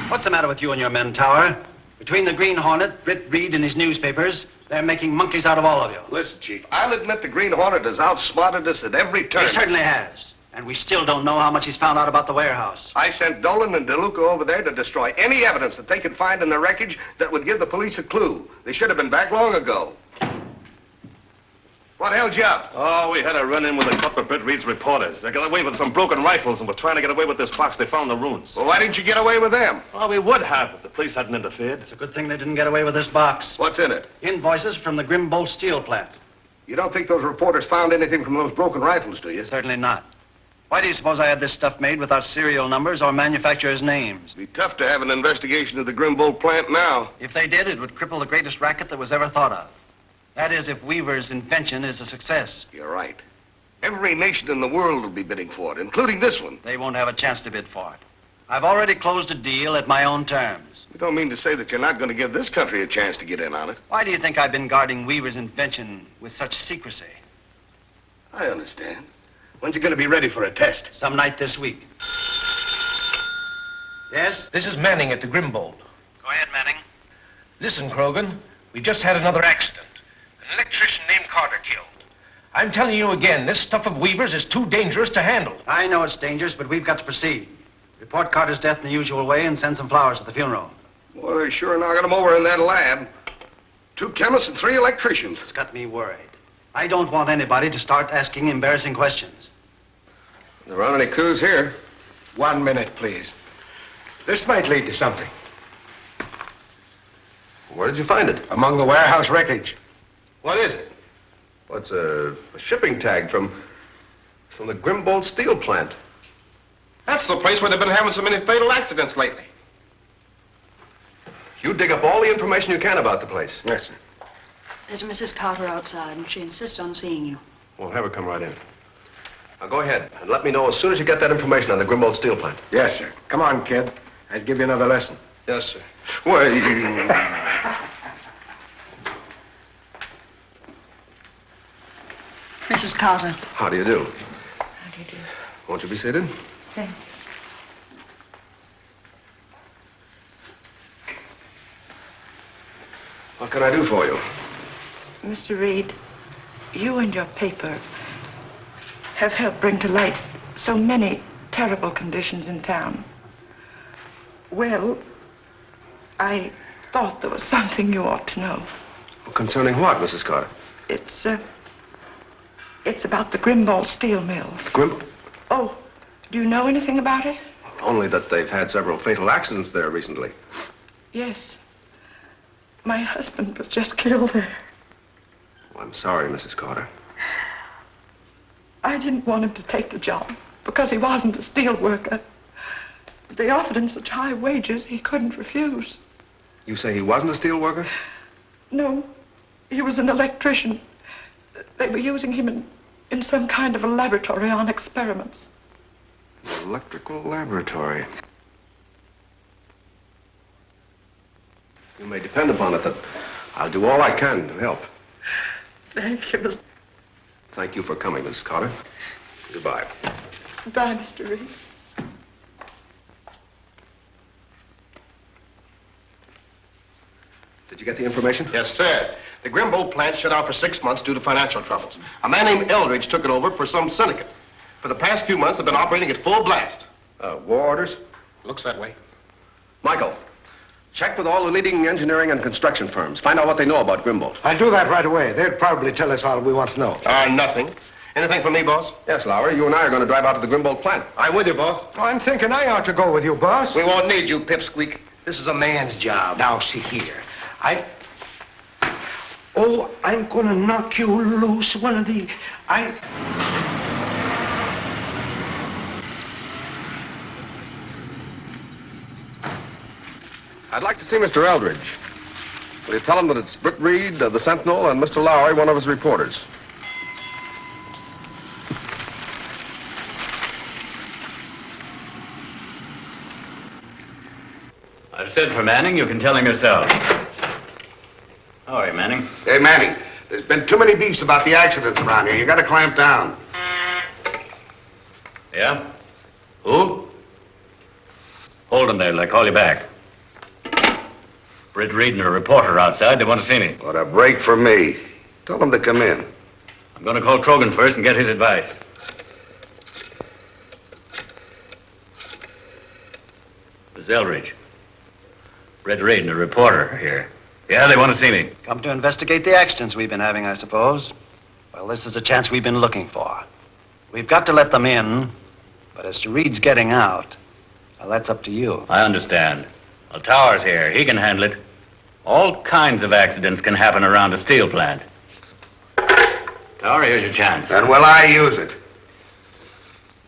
What's the matter with you and your men, Tower? Between the Green Hornet, Britt Reid, and his newspapers, they're making monkeys out of all of you. Listen, Chief, I'll admit the Green Hornet has outsmarted us at every turn. He certainly has. And we still don't know how much he's found out about the warehouse. I sent Dolan and DeLuca over there to destroy any evidence that they could find in the wreckage that would give the police a clue. They should have been back long ago. What held you up? Oh, we had a run-in with a couple of Britt Reid's reporters. They got away with some broken rifles and were trying to get away with this box they found in the ruins. Well, why didn't you get away with them? Oh, we would have if the police hadn't interfered. It's a good thing they didn't get away with this box. What's in it? Invoices from the Grimbolt steel plant. You don't think those reporters found anything from those broken rifles, do you? Certainly not. Why do you suppose I had this stuff made without serial numbers or manufacturers' names? It'd be tough to have an investigation of the Grimbolt plant now. If they did, it would cripple the greatest racket that was ever thought of. That is, if Weaver's invention is a success. You're right. Every nation in the world will be bidding for it, including this one. They won't have a chance to bid for it. I've already closed a deal at my own terms. You don't mean to say that you're not going to give this country a chance to get in on it? Why do you think I've been guarding Weaver's invention with such secrecy? I understand. When's you going to be ready for a test? Some night this week. Yes? This is Manning at the Grimbold. Go ahead, Manning. Listen, Krogan, we just had another accident. An electrician named Carter killed. I'm telling you again, this stuff of Weaver's is too dangerous to handle. I know it's dangerous, but we've got to proceed. Report Carter's death in the usual way and send some flowers at the funeral. Boy, they sure knocking him over in that lab. 2 chemists and 3 electricians. It's got me worried. I don't want anybody to start asking embarrassing questions. There aren't any clues here. 1 minute, please. This might lead to something. Where did you find it? Among the warehouse wreckage. What is it? Well, it's a shipping tag from the Grimbolt steel plant. That's the place where they've been having so many fatal accidents lately. You dig up all the information you can about the place. Yes, sir. There's Mrs. Carter outside, and she insists on seeing you. Well, have her come right in. Now, go ahead and let me know as soon as you get that information on the Grimbolt steel plant. Yes, sir. Come on, kid. I'll give you another lesson. Yes, sir. Wait. Mrs. Carter. How do you do? How do you do? Won't you be seated? Thank you. What can I do for you? Mr. Reid, you and your paper have helped bring to light so many terrible conditions in town. Well, I thought there was something you ought to know. Well, concerning what, Mrs. Carter? It's about the Grimbolt steel mills. Grim? Oh, do you know anything about it? Only that they've had several fatal accidents there recently. Yes. My husband was just killed there. Well, I'm sorry, Mrs. Carter. I didn't want him to take the job because he wasn't a steel worker. They offered him such high wages he couldn't refuse. You say he wasn't a steel worker? No, he was an electrician. They were using him in some kind of a laboratory on experiments. Electrical laboratory. You may depend upon it that I'll do all I can to help. Thank you, Mr. Thank you for coming, Mrs. Carter. Goodbye. Goodbye, Mr. Reid. Did you get the information? Yes, sir. The Grimbold plant shut down for 6 months due to financial troubles. A man named Eldridge took it over for some syndicate. For the past few months, they've been operating at full blast. War orders? Looks that way. Michael, check with all the leading engineering and construction firms. Find out what they know about Grimbold. I'll do that right away. They'll probably tell us all we want to know. Nothing. Anything from me, boss? Yes, Lowry. You and I are going to drive out to the Grimbold plant. I'm with you, boss. Oh, I'm thinking I ought to go with you, boss. We won't need you, pipsqueak. This is a man's job. Now, see here. I'm gonna knock you loose one of the... I'd like to see Mr. Eldridge. Will you tell him that it's Britt Reid, the Sentinel, and Mr. Lowry, one of his reporters? I've said for Manning, you can tell him yourself. How are you, Manning? Hey, Manning, there's been too many beefs about the accidents around here. You gotta clamp down. Yeah? Who? Hold him there till I call you back. Britt Reid and a reporter outside. They want to see me. What a break for me. Tell them to come in. I'm going to call Krogan first and get his advice. Miss Eldridge. Britt Reid and a reporter here. Yeah, they want to see me. Come to investigate the accidents we've been having, I suppose. Well, this is a chance we've been looking for. We've got to let them in, but as to Reid's getting out, well, that's up to you. I understand. Well, Tower's here. He can handle it. All kinds of accidents can happen around a steel plant. Tower, here's your chance. And will I use it?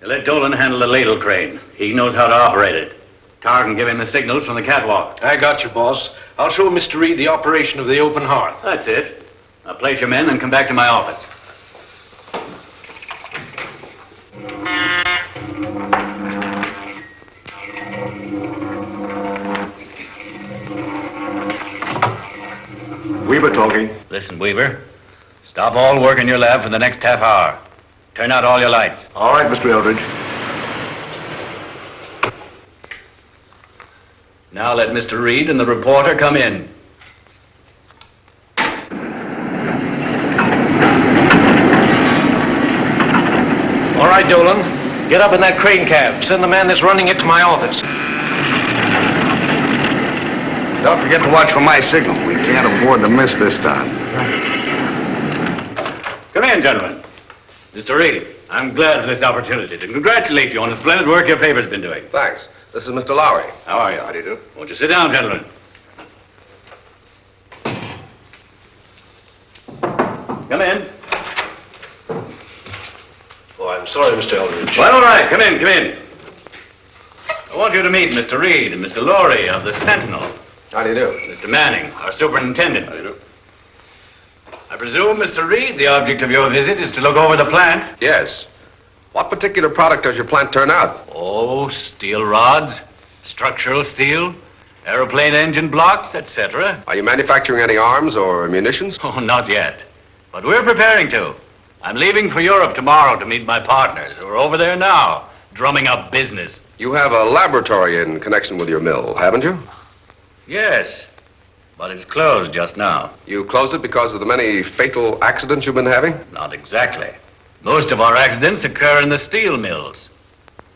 You let Dolan handle the ladle crane. He knows how to operate it. Tower can give him the signals from the catwalk. I got you, boss. I'll show Mr. Reid the operation of the open hearth. That's it. Now place your men and come back to my office. Weaver talking. Listen, Weaver. Stop all work in your lab for the next half hour. Turn out all your lights. All right, Mr. Eldridge. Now let Mr. Reid and the reporter come in. All right, Dolan. Get up in that crane cab. Send the man that's running it to my office. Don't forget to watch for my signal. We can't afford to miss this time. Come in, gentlemen. Mr. Reid, I'm glad for this opportunity to congratulate you on the splendid work your paper's been doing. Thanks. This is Mr. Lowry. How are you? How do you do? Won't you sit down, gentlemen? Come in. Oh, I'm sorry, Mr. Eldridge. Well, all right. Come in, come in. I want you to meet Mr. Reid and Mr. Lowry of the Sentinel. How do you do? Mr. Manning, our superintendent. How do you do? I presume, Mr. Reid, the object of your visit is to look over the plant? Yes. What particular product does your plant turn out? Oh, steel rods, structural steel, aeroplane engine blocks, etc. Are you manufacturing any arms or munitions? Oh, not yet. But we're preparing to. I'm leaving for Europe tomorrow to meet my partners who are over there now, drumming up business. You have a laboratory in connection with your mill, haven't you? Yes, but it's closed just now. You closed it because of the many fatal accidents you've been having? Not exactly. Most of our accidents occur in the steel mills.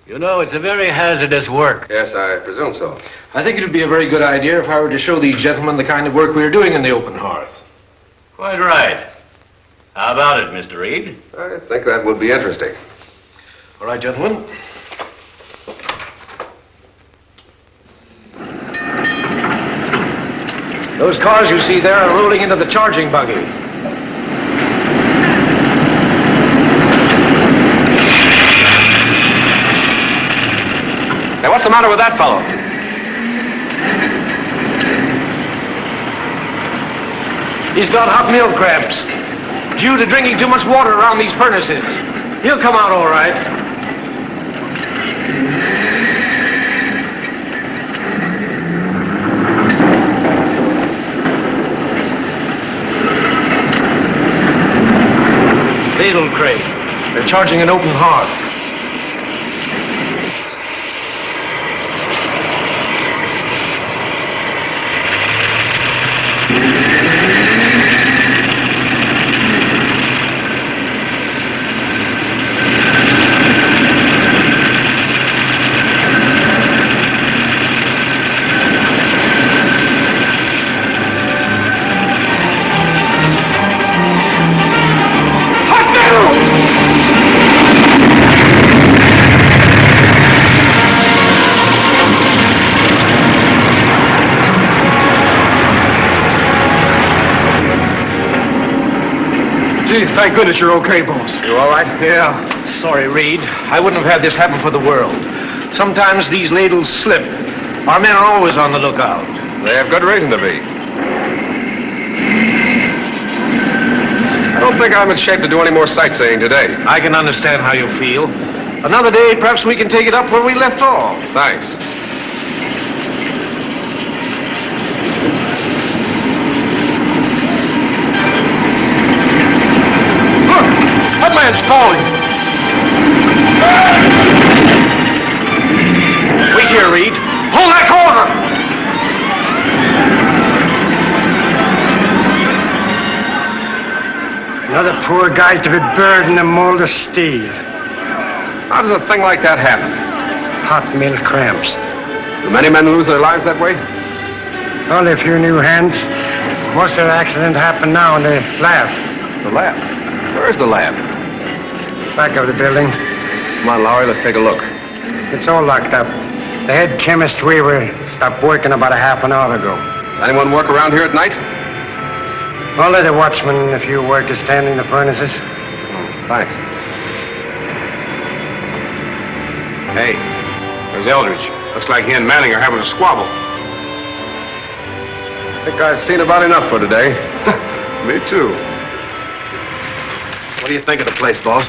You know, it's a very hazardous work. Yes, I presume so. I think it would be a very good idea if I were to show these gentlemen the kind of work we are doing in the open hearth. Quite right. How about it, Mr. Reid? I think that would be interesting. All right, gentlemen. Those cars you see there are rolling into the charging buggy. Hey, what's the matter with that fellow? He's got hot milk cramps. Due to drinking too much water around these furnaces. He'll come out all right. Ladle crate. They're charging an open heart. Thank goodness you're okay, boss. You all right? Yeah. Sorry, Reid. I wouldn't have had this happen for the world. Sometimes these ladles slip. Our men are always on the lookout. They have good reason to be. I don't think I'm in shape to do any more sightseeing today. I can understand how you feel. Another day, perhaps we can take it up where we left off. Thanks. That man's falling. Wait here, Reid. Hold that corner! Another poor guy to be buried in a mold of steel. How does a thing like that happen? Hot mill cramps. Do many men lose their lives that way? Only a few new hands. Most of the accidents happen now in the lab. The lab? Where's the lab? Back of the building. Come on, Lowry, let's take a look. It's all locked up. The head chemist Weaver stopped working about a half an hour ago. Does anyone work around here at night? Only the watchman and a few workers standing the furnaces. Thanks. Hey, there's Eldridge. Looks like he and Manning are having a squabble. I think I've seen about enough for today. Me too. What do you think of the place, boss?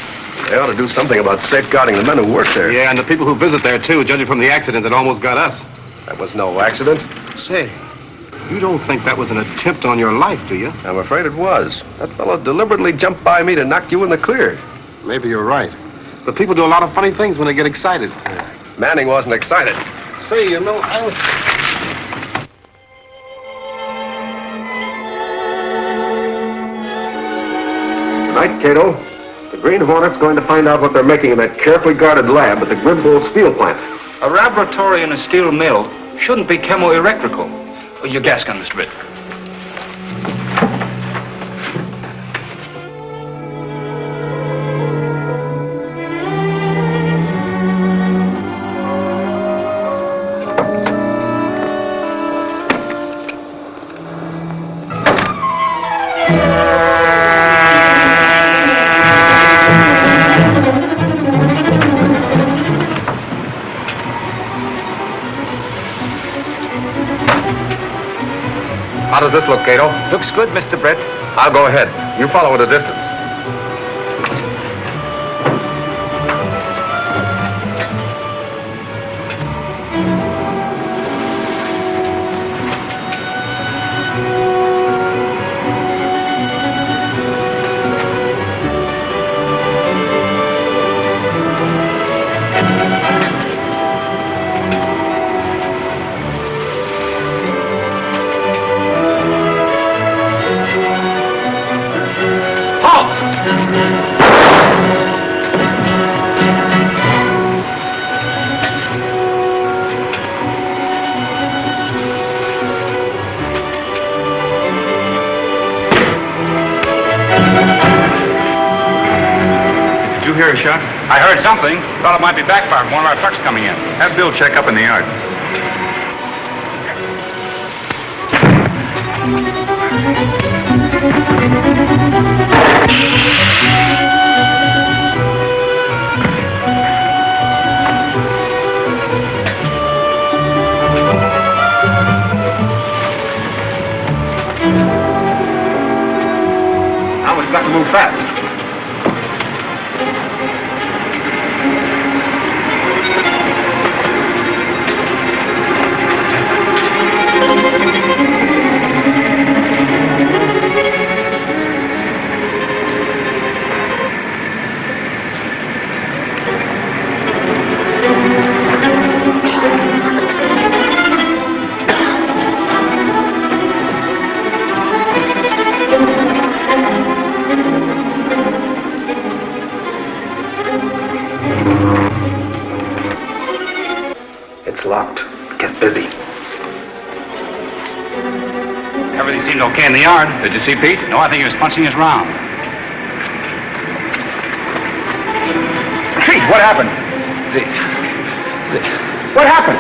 They ought to do something about safeguarding the men who work there. Yeah, and the people who visit there, too, judging from the accident that almost got us. That was no accident. Say, you don't think that was an attempt on your life, do you? I'm afraid it was. That fellow deliberately jumped by me to knock you in the clear. Maybe you're right. But people do a lot of funny things when they get excited. Manning wasn't excited. Say, you know, I was... Tonight, Kato, the Green Hornet's going to find out what they're making in that carefully guarded lab at the Grimble steel plant. A laboratory in a steel mill shouldn't be chemoelectrical. Your gas gun, Mr. Britt. How does this look, Kato? Looks good, Mr. Britt. I'll go ahead. You follow at a distance. Hear a shot? I heard something. Thought it might be backfire from one of our trucks coming in. Have Bill check up in the yard. Now we've got to move fast. okay in the yard. Did you see Pete? No, I think he was punching his round. Pete, what happened? What happened?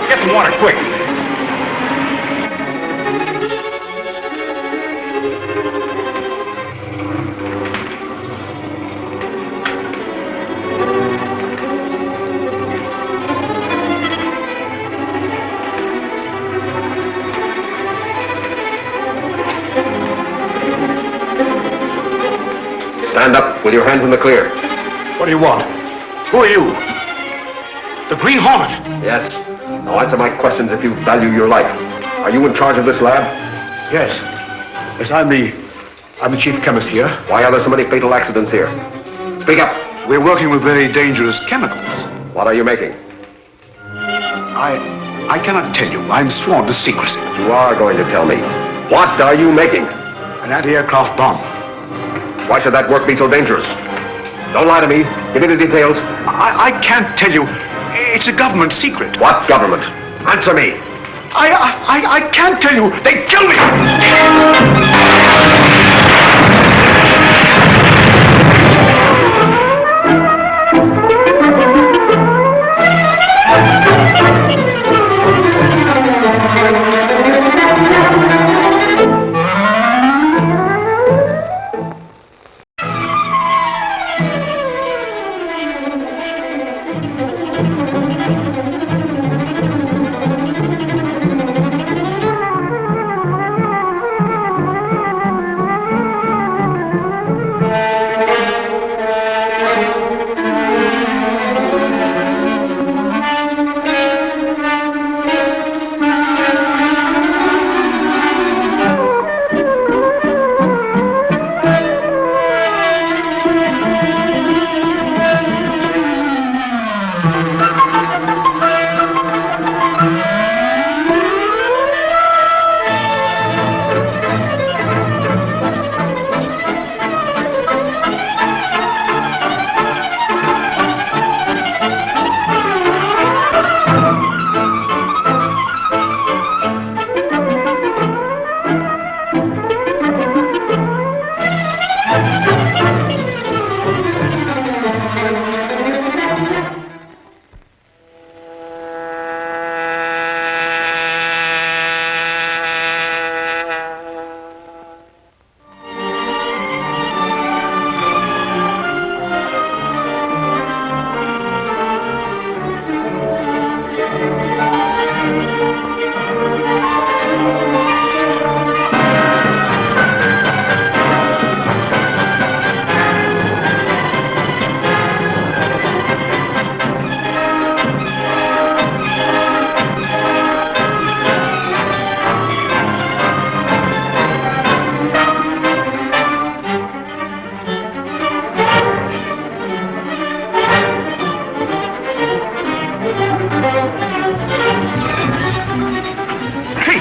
Get some water, quick. Stand up with your hands in the clear. What do you want? Who are you? The Green Hornet? Yes. Now answer my questions if you value your life. Are you in charge of this lab? Yes. Yes, I'm the chief chemist here. Why are there so many fatal accidents here? Speak up. We're working with very dangerous chemicals. What are you making? I cannot tell you. I'm sworn to secrecy. You are going to tell me. What are you making? An anti-aircraft bomb. Why should that work be so dangerous? Don't lie to me. Give me the details. I can't tell you. It's a government secret. What government? Answer me. I can't tell you. They kill me.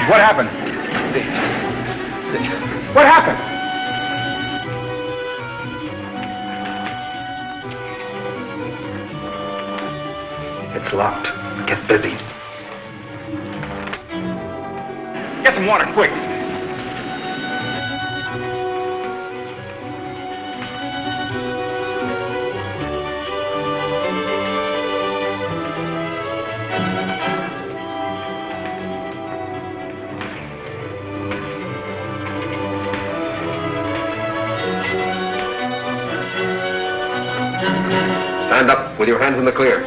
What happened? What happened? It's locked. Get busy. Get some water, quick. Stand up with your hands in the clear.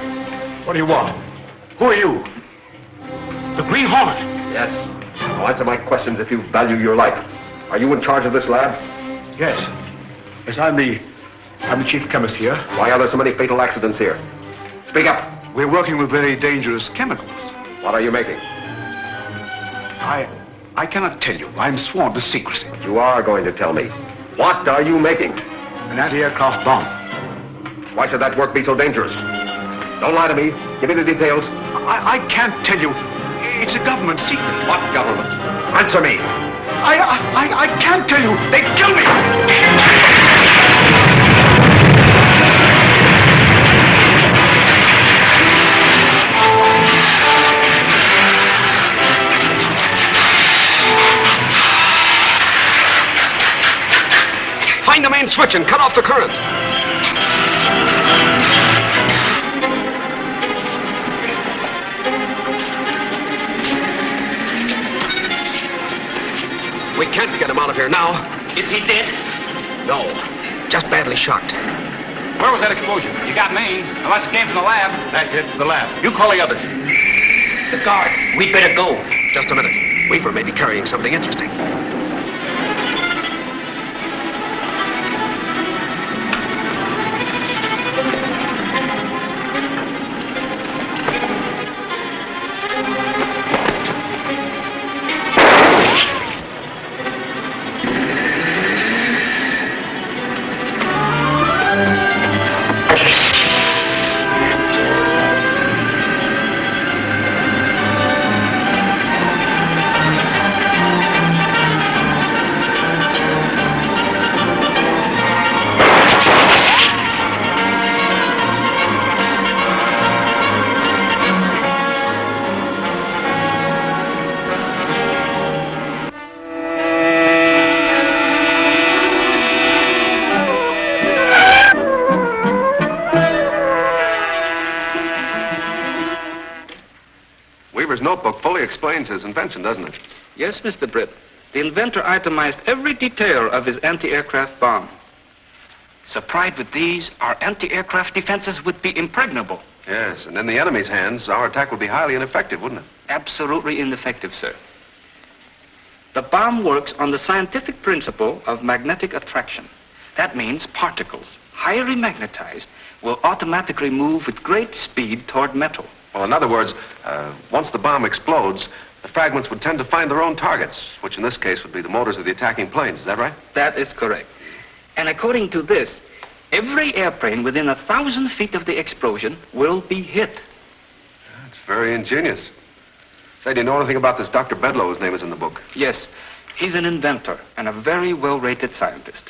What do you want? Who are you? The Green Hornet? Yes. Now answer my questions if you value your life. Are you in charge of this lab? Yes. Yes, I'm the chief chemist here. Why are there so many fatal accidents here? Speak up. We're working with very dangerous chemicals. What are you making? I cannot tell you. I'm sworn to secrecy. But you are going to tell me. What are you making? An anti-aircraft bomb. Why should that work be so dangerous? Don't lie to me. Give me the details. I can't tell you. It's a government secret. What government? Answer me. I can't tell you. They kill me. Find the main switch and cut off the current. We can't get him out of here now. Is he dead? No, just badly shocked. Where was that explosion? You got me. Unless it came from the lab. That's it, the lab. You call the others. The guard. We'd better go. Just a minute. Weaver may be carrying something interesting. Notebook fully explains his invention, doesn't it? Yes, Mr. Britt. The inventor itemized every detail of his anti-aircraft bomb. Supplied with these, our anti-aircraft defenses would be impregnable. Yes, and in the enemy's hands, our attack would be highly ineffective, wouldn't it? Absolutely ineffective, sir. The bomb works on the scientific principle of magnetic attraction. That means particles, highly magnetized, will automatically move with great speed toward metal. Well, in other words, once the bomb explodes, the fragments would tend to find their own targets, which in this case would be the motors of the attacking planes. Is that right? That is correct. And according to this, every airplane within 1,000 feet of the explosion will be hit. That's very ingenious. Say, do you know anything about this Dr. Bedloe, whose name is in the book? Yes, he's an inventor and a very well-rated scientist.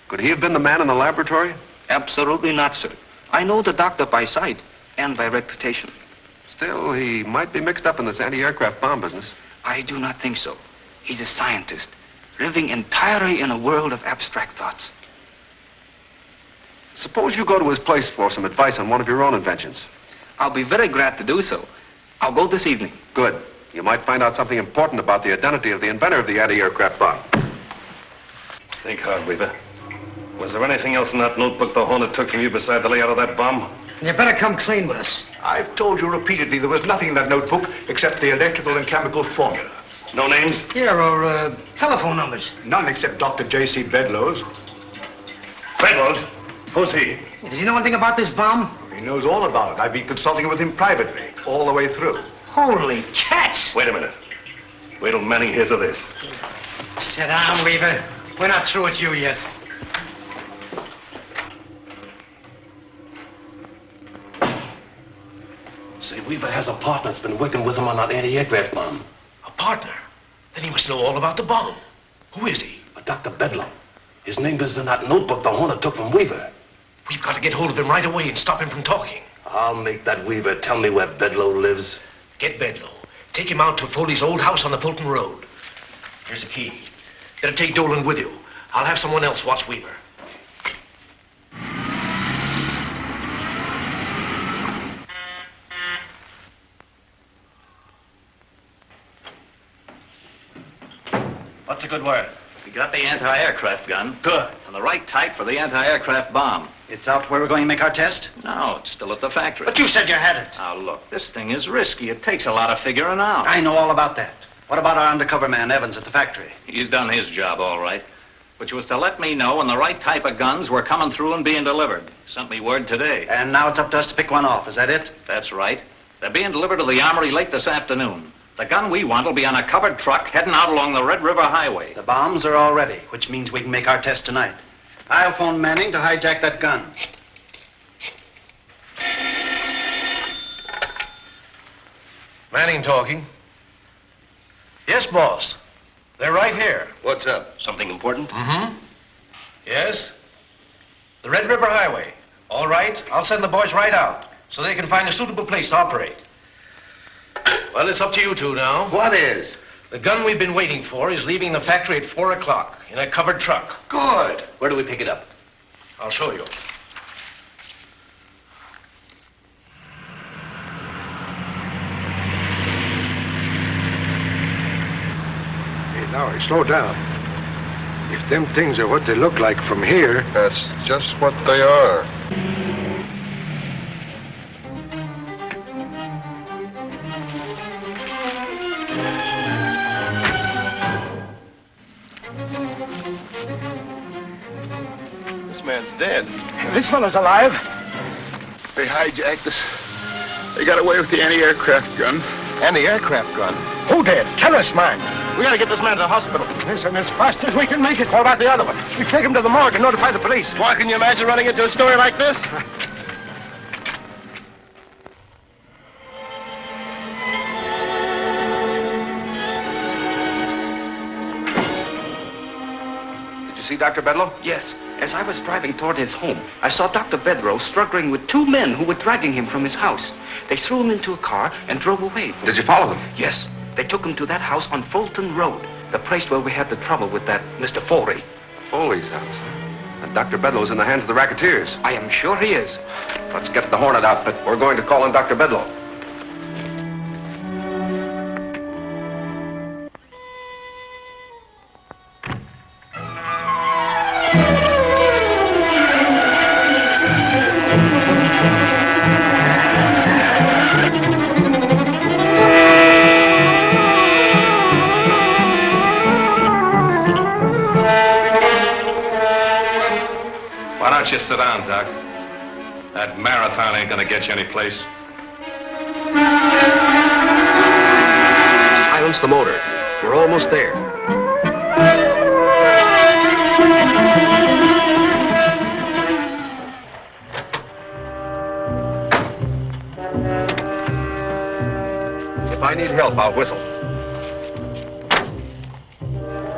Could he have been the man in the laboratory? Absolutely not, sir. I know the doctor by sight and by reputation. Still, he might be mixed up in this anti-aircraft bomb business. I do not think so. He's a scientist, living entirely in a world of abstract thoughts. Suppose you go to his place for some advice on one of your own inventions. I'll be very glad to do so. I'll go this evening. Good. You might find out something important about the identity of the inventor of the anti-aircraft bomb. Think hard, Weaver. Was there anything else in that notebook the Hornet took from you beside the layout of that bomb? You better come clean with us. I've told you repeatedly there was nothing in that notebook except the electrical and chemical formula. No names? Here are telephone numbers. None except Dr. J.C. Bedloe's. Bedloe's? Who's he? Does he know anything about this bomb? He knows all about it. I've been consulting with him privately, all the way through. Holy cats! Wait a minute. Wait till Manning hears of this. Sit down, Weaver. We're not through with you yet. Say, Weaver has a partner that's been working with him on that anti-aircraft bomb. A partner? Then he must know all about the bomb. Who is he? Dr. Bedloe. His name is in that notebook the Hornet took from Weaver. We've got to get hold of him right away and stop him from talking. I'll make that Weaver tell me where Bedloe lives. Get Bedloe. Take him out to Foley's old house on the Fulton Road. Here's the key. Better take Dolan with you. I'll have someone else watch Weaver. What's a good word? We got the anti-aircraft gun. Good. And the right type for the anti-aircraft bomb. It's out where we're going to make our test? No, it's still at the factory. But you said you had it. Now, look, this thing is risky. It takes a lot of figuring out. I know all about that. What about our undercover man, Evans, at the factory? He's done his job, all right. Which was to let me know when the right type of guns were coming through and being delivered. Sent me word today. And now it's up to us to pick one off, is that it? That's right. They're being delivered to the armory late this afternoon. The gun we want will be on a covered truck heading out along the Red River Highway. The bombs are all ready, which means we can make our test tonight. I'll phone Manning to hijack that gun. Manning talking. Yes, boss. They're right here. What's up? Something important? Mm-hmm. Yes? The Red River Highway. All right, I'll send the boys right out so they can find a suitable place to operate. Well, it's up to you two now. What is? The gun we've been waiting for is leaving the factory at 4 o'clock in a covered truck. Good. Where do we pick it up? I'll show you. Hey, Lowry, slow down. If them things are what they look like from here... That's just what they are. This man's dead. This fellow's alive. They hijacked us. They got away with the anti-aircraft gun. Anti-aircraft gun? Who did? Tell us, man. We gotta get this man to the hospital. Listen, as fast as we can make it. What about the other one? We take him to the morgue and notify the police. Why, can you imagine running into a story like this? Did you see Dr. Bedlow? Yes. As I was driving toward his home, I saw Dr. Bedlow struggling with two men who were dragging him from his house. They threw him into a car and drove away. Did you follow them? Yes. They took him to that house on Fulton Road, the place where we had the trouble with that Mr. Foley. Foley's house. And Dr. Bedlow's in the hands of the racketeers. I am sure he is. Let's get the Hornet outfit. We're going to call on Dr. Bedlow. Why don't you sit down, Doc? That marathon ain't gonna get you any place. Silence the motor. We're almost there. If I need help, I'll whistle.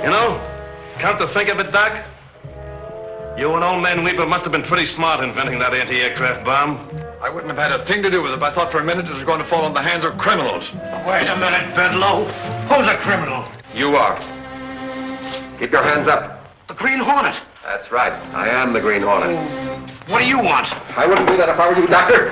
You know, come to think of it, Doc, you and old man Weaver must have been pretty smart inventing that anti-aircraft bomb. I wouldn't have had a thing to do with it if I thought for a minute it was going to fall in the hands of criminals. Wait a minute, Bedlow. Who's a criminal? You are. Keep your hands up. The Green Hornet. That's right. I am the Green Hornet. What do you want? I wouldn't do that if I were you, Doctor.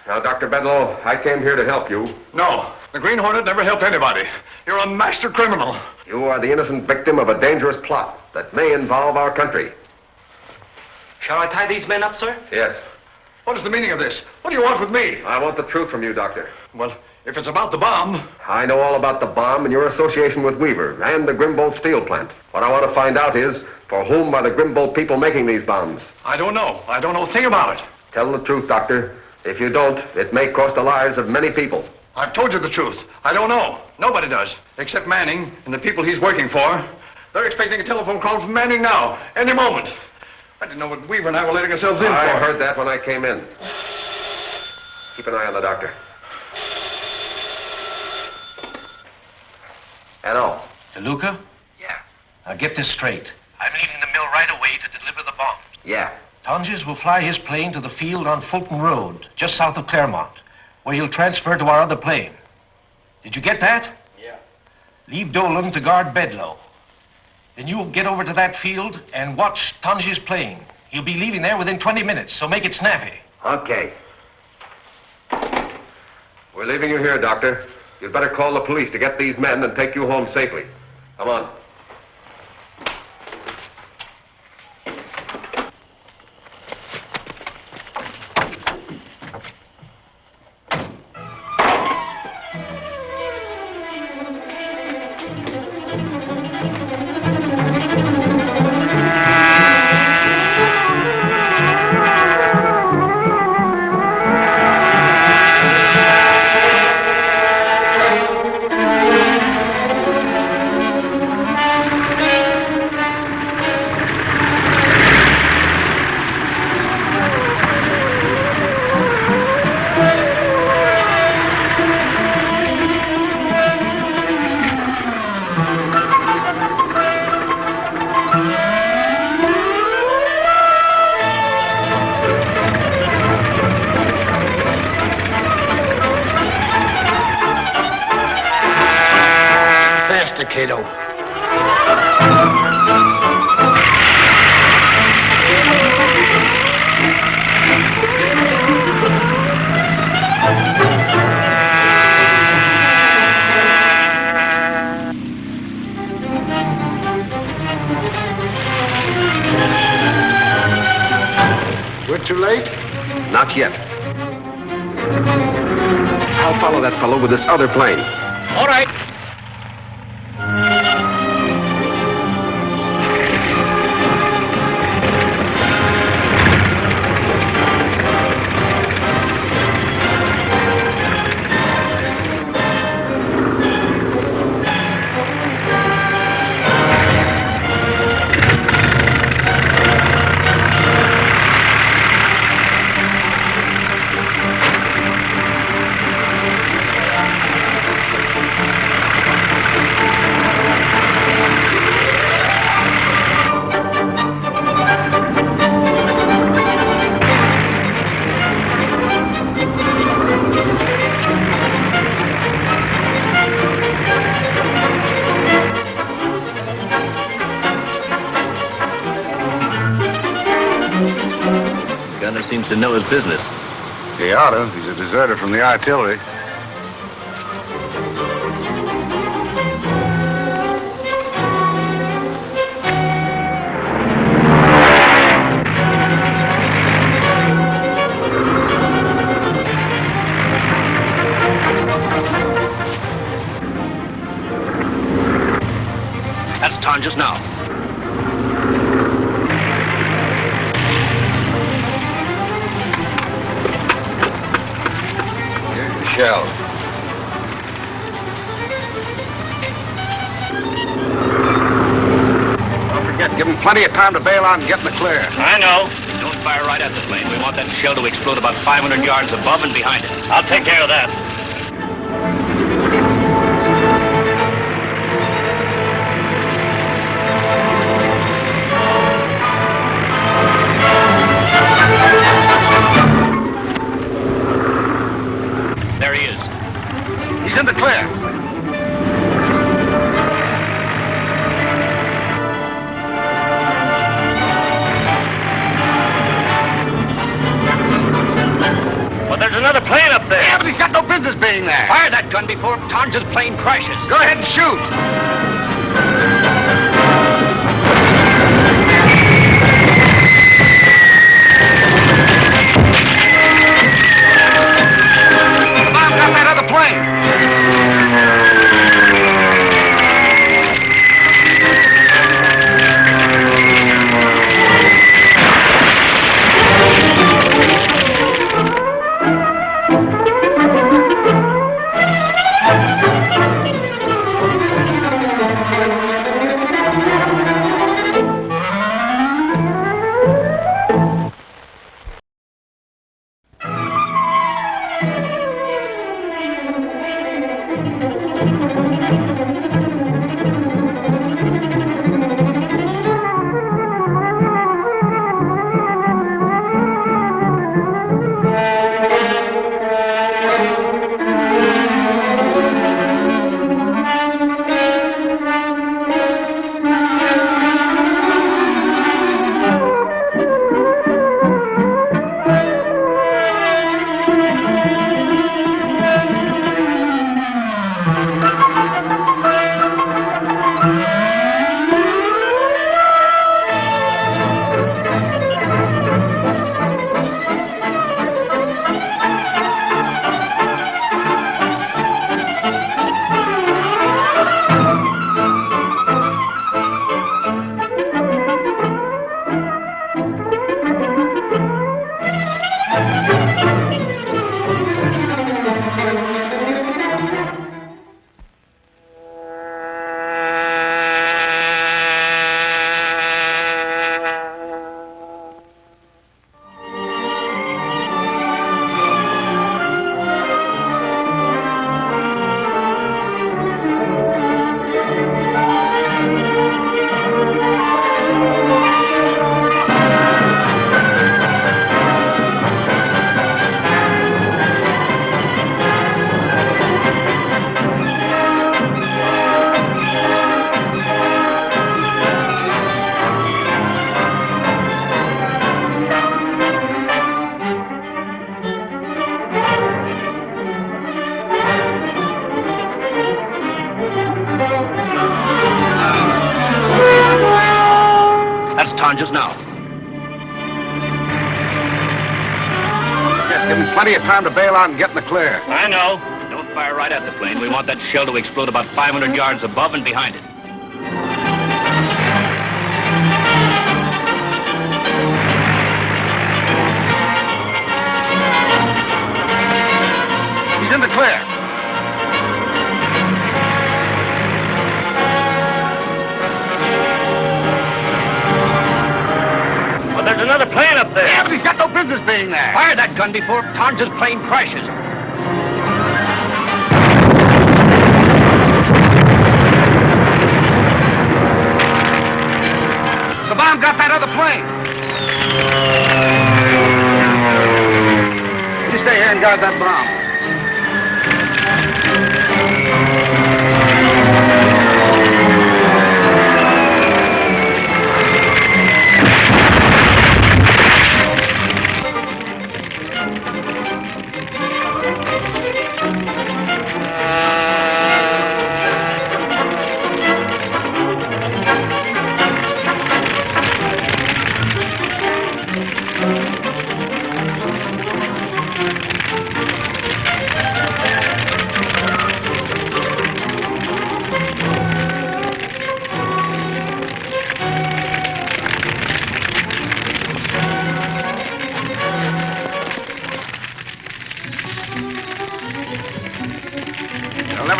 Now, Dr. Bedlow, I came here to help you. No, the Green Hornet never helped anybody. You're a master criminal. You are the innocent victim of a dangerous plot that may involve our country. Shall I tie these men up, sir? Yes. What is the meaning of this? What do you want with me? I want the truth from you, Doctor. Well, if it's about the bomb... I know all about the bomb and your association with Weaver and the Grimbold steel plant. What I want to find out is, for whom are the Grimbold people making these bombs? I don't know. I don't know a thing about it. Tell the truth, Doctor. If you don't, it may cost the lives of many people. I've told you the truth. I don't know. Nobody does, except Manning and the people he's working for. They're expecting a telephone call from Manning now, any moment. I didn't know what Weaver and I were letting ourselves in for. I heard that when I came in. Keep an eye on the doctor. Hello. DeLuca? Yeah. Now get this straight. I'm leaving the mill right away to deliver the bombs. Yeah. Tonges will fly his plane to the field on Fulton Road, just south of Claremont, where he'll transfer to our other plane. Did you get that? Yeah. Leave Dolan to guard Bedlow. Then you'll get over to that field and watch Tonges' plane. He'll be leaving there within 20 minutes, so make it snappy. Okay. We're leaving you here, Doctor. You'd better call the police to get these men and take you home safely. Come on. faster, Kato. We're too late? Not yet. I'll follow that fellow with this other plane. All right. Seems to know his business. He oughta. He's a deserter from the artillery. That's Tonja's now. Shell. Don't forget, give him plenty of time to bail out and get in the clear. I know. Don't fire right at the plane. We want that shell to explode about 500 yards above and behind it. I'll take care of that. There he is. He's in the clear. But there's another plane up there. Yeah, but he's got no business being there. Fire that gun before Tonja's plane crashes. Go ahead and shoot. on just now. Give him plenty of time to bail out and get in the clear. I know. Don't fire right at the plane. We want that shell to explode about 500 yards above and behind it. He's in the clear. Well, there's another plane up there. Yeah, but he's got no business being there. Fire that gun before Tonja's plane crashes. The bomb got that other plane. You stay here and guard that bomb.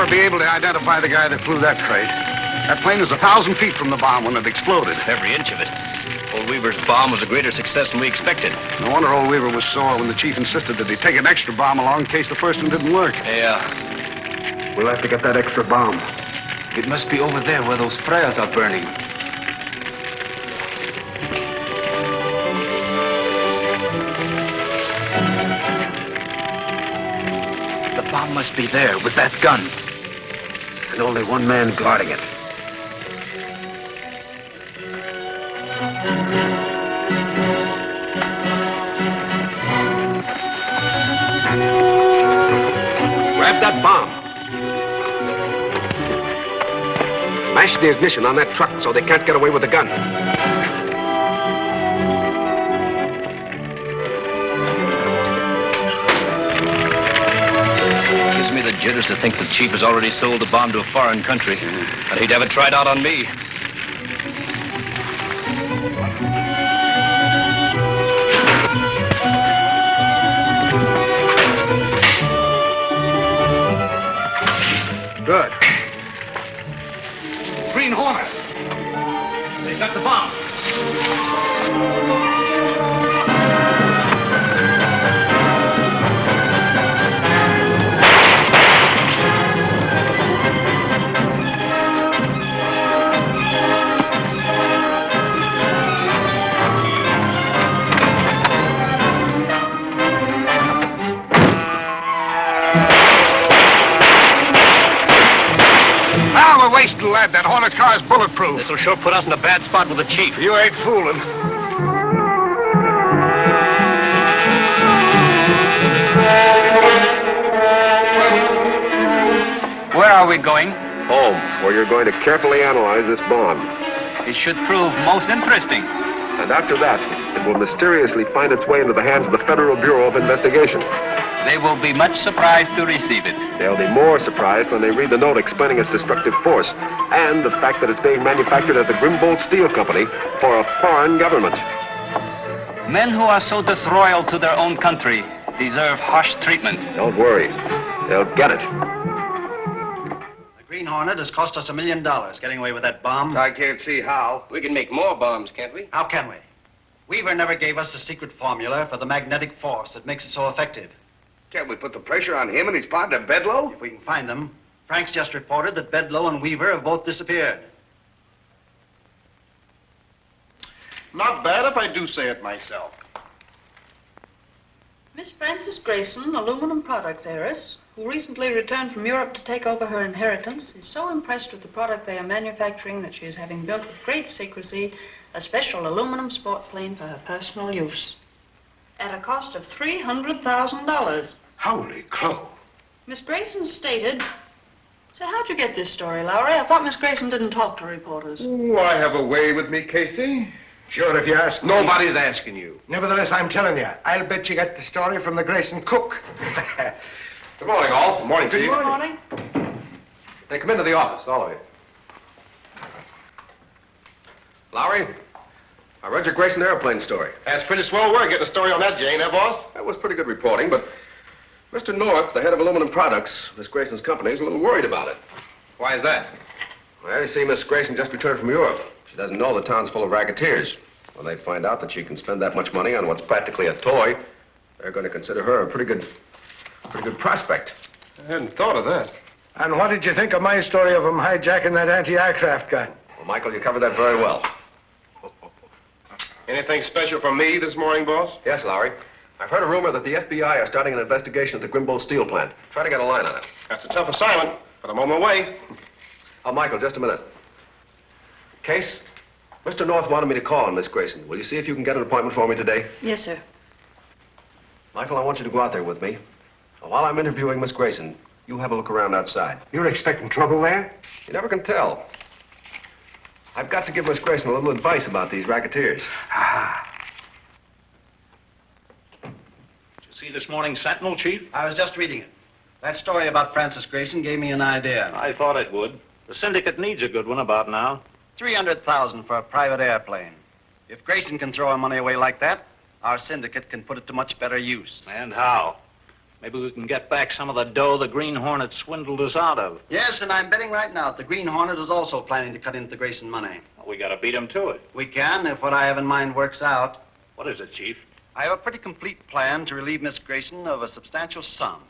Be able to identify the guy that flew that crate. That plane was 1,000 feet from the bomb when it exploded. Every inch of it. Old Weaver's bomb was a greater success than we expected. No wonder old Weaver was sore when the chief insisted that he take an extra bomb along in case the first one didn't work. Yeah. We'll have to get that extra bomb. It must be over there where those flares are burning. The bomb must be there with that gun. And only one man guarding it. Grab that bomb. Smash the ignition on that truck so they can't get away with the gun. Gives me the jitters to think the chief has already sold the bomb to a foreign country. I'd hate to have it tried out on me. Good. Green Hornet. They've got the bomb. We're wasting lead. That Hornet's car is bulletproof. This'll sure put us in a bad spot with the chief. You ain't fooling. Where are we going? Home, where you're going to carefully analyze this bomb. It should prove most interesting. And after that, it will mysteriously find its way into the hands of the Federal Bureau of Investigation. They will be much surprised to receive it. They'll be more surprised when they read the note explaining its destructive force and the fact that it's being manufactured at the Grimbold Steel Company for a foreign government. Men who are so disloyal to their own country deserve harsh treatment. Don't worry. They'll get it. The Green Hornet has cost us $1 million getting away with that bomb. I can't see how. We can make more bombs, can't we? How can we? Weaver never gave us the secret formula for the magnetic force that makes it so effective. Can't we put the pressure on him and his partner, Bedloe? If we can find them. Frank's just reported that Bedloe and Weaver have both disappeared. Not bad if I do say it myself. Miss Frances Grayson, aluminum products heiress, who recently returned from Europe to take over her inheritance, is so impressed with the product they are manufacturing that she is having built with great secrecy a special aluminum sport plane for her personal use. At a cost of $300,000. Holy crow. Miss Grayson stated... So how'd you get this story, Lowry? I thought Miss Grayson didn't talk to reporters. Oh, I have a way with me, Casey. Sure, if you ask me. Nobody's asking you. Nevertheless, I'm telling you, I'll bet you got the story from the Grayson cook. Good morning, all. Good morning, Chief. Good morning. Hey, come into the office, all of you. Lowry, I read your Grayson airplane story. That's pretty swell work getting a story on that, Jane, eh, boss? That was pretty good reporting, but Mr. North, the head of aluminum products, Miss Grayson's company, is a little worried about it. Why is that? Well, you see, Miss Grayson just returned from Europe. She doesn't know the town's full of racketeers. When they find out that she can spend that much money on what's practically a toy, they're going to consider her a pretty good prospect. I hadn't thought of that. And what did you think of my story of him hijacking that anti-aircraft gun? Well, Michael, you covered that very well. Anything special from me this morning, boss? Yes, Lowry. I've heard a rumor that the FBI are starting an investigation at the Grimble steel plant. Try to get a line on it. That's a tough assignment, but I'm on my way. Oh, Michael, just a minute. Case, Mr. North wanted me to call on Miss Grayson. Will you see if you can get an appointment for me today? Yes, sir. Michael, I want you to go out there with me. While I'm interviewing Miss Grayson, you have a look around outside. You're expecting trouble there? You never can tell. I've got to give Miss Grayson a little advice about these racketeers. Did you see this morning's Sentinel, Chief? I was just reading it. That story about Francis Grayson gave me an idea. I thought it would. The syndicate needs a good one about now. $300,000 for a private airplane. If Grayson can throw our money away like that, our syndicate can put it to much better use. And how? Maybe we can get back some of the dough the Green Hornet swindled us out of. Yes, and I'm betting right now that the Green Hornet is also planning to cut into the Grayson money. Well, we gotta beat him to it. We can, if what I have in mind works out. What is it, Chief? I have a pretty complete plan to relieve Miss Grayson of a substantial sum.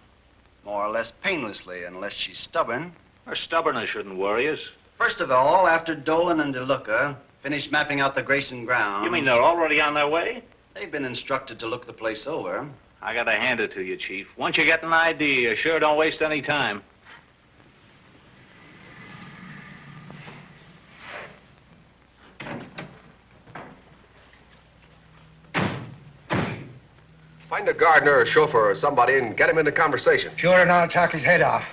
More or less painlessly, unless she's stubborn. Her stubbornness shouldn't worry us. First of all, after Dolan and DeLuca finish mapping out the Grayson grounds... You mean they're already on their way? They've been instructed to look the place over. I gotta hand it to you, Chief. Once you get an idea, you sure don't waste any time. Find a gardener or a chauffeur or somebody and get him into conversation. Sure, and I'll talk his head off.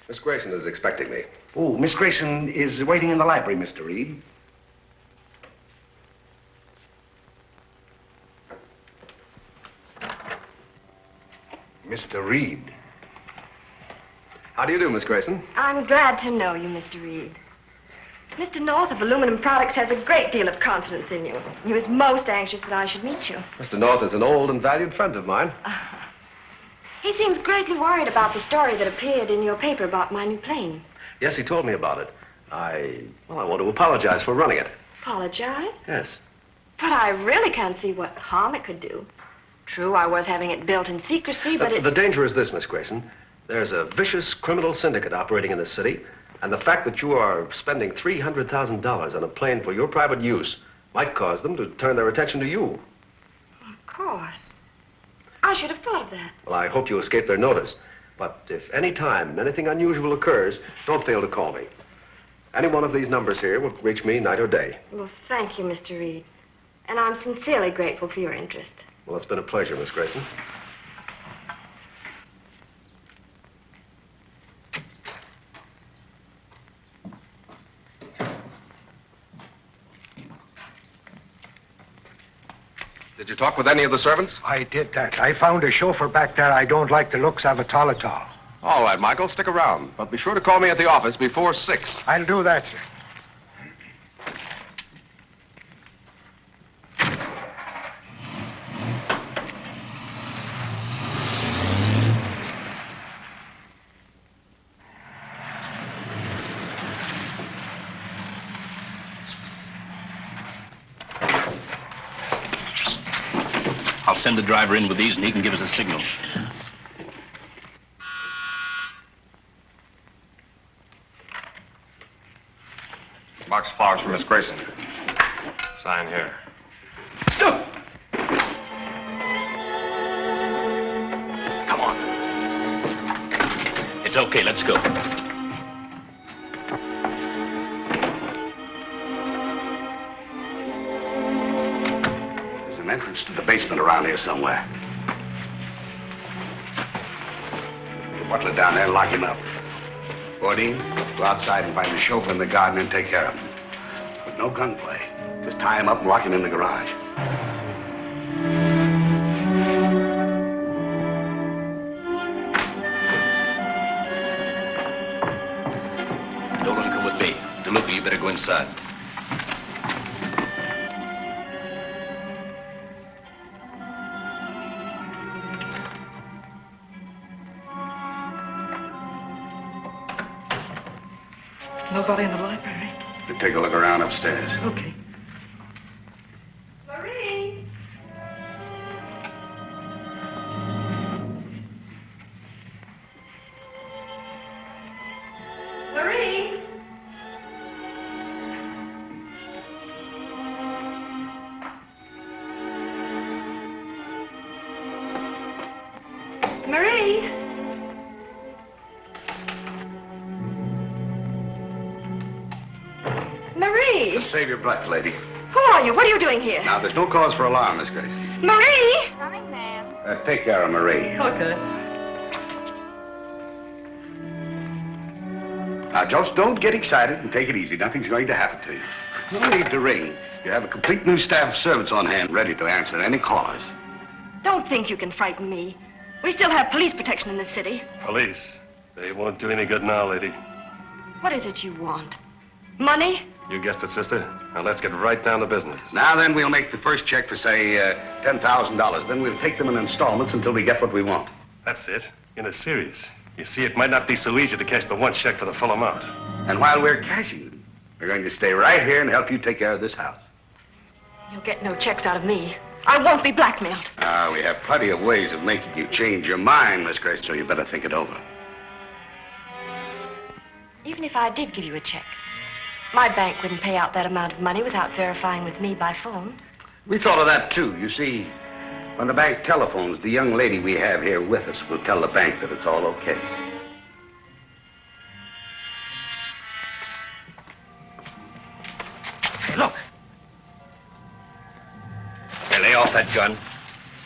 Miss Grayson is expecting me. Oh, Miss Grayson is waiting in the library, Mr. Reid. Mr. Reid. How do you do, Miss Grayson? I'm glad to know you, Mr. Reid. Mr. North of Aluminum Products has a great deal of confidence in you. He was most anxious that I should meet you. Mr. North is an old and valued friend of mine. He seems greatly worried about the story that appeared in your paper about my new plane. Yes, he told me about it. I want to apologize for running it. Apologize? Yes. But I really can't see what harm it could do. True, I was having it built in secrecy, but The danger is this, Miss Grayson. There's a vicious criminal syndicate operating in this city, and the fact that you are spending $300,000 on a plane for your private use might cause them to turn their attention to you. Of course. I should have thought of that. Well, I hope you escape their notice. But if any time anything unusual occurs, don't fail to call me. Any one of these numbers here will reach me night or day. Well, thank you, Mr. Reid. And I'm sincerely grateful for your interest. Well, it's been a pleasure, Miss Grayson. Did you talk with any of the servants? I did that. I found a chauffeur back there I don't like the looks of at all. All right, Michael, stick around. But be sure to call me at the office before 6. I'll do that, sir. I'll send the driver in with these and he can give us a signal. Box of flowers for Miss Grayson. Sign here. Come on. It's okay, let's go. entrance to the basement around here somewhere. Get Boteler down there and lock him up. Bourdin, go outside and find the chauffeur in the garden and take care of him. But no gunplay. Just tie him up and lock him in the garage. Dolan, come with me. DeLuca, you better go inside. Nobody in the library. You take a look around upstairs. Okay. Marie! Marie! Marie! Marie! Just save your breath, lady. Who are you? What are you doing here? Now, there's no cause for alarm, Miss Gracie. Marie! Take care of Marie. Okay. Now, just don't get excited and take it easy. Nothing's going to happen to you. No need to ring. You have a complete new staff of servants on hand ready to answer any callers. Don't think you can frighten me. We still have police protection in this city. Police? They won't do any good now, lady. What is it you want? Money? You guessed it, sister. Now let's get right down to business. Now then, we'll make the first check for, say, $10,000. Then we'll take them in installments until we get what we want. That's it. In a series. You see, it might not be so easy to cash the one check for the full amount. And while we're cashing them, we're going to stay right here and help you take care of this house. You'll get no checks out of me. I won't be blackmailed. We have plenty of ways of making you change your mind, Miss Grace, so you better think it over. Even if I did give you a check, my bank wouldn't pay out that amount of money without verifying with me by phone. We thought of that, too. You see, when the bank telephones, the young lady we have here with us will tell the bank that it's all okay. Hey, look. Hey, lay off that gun.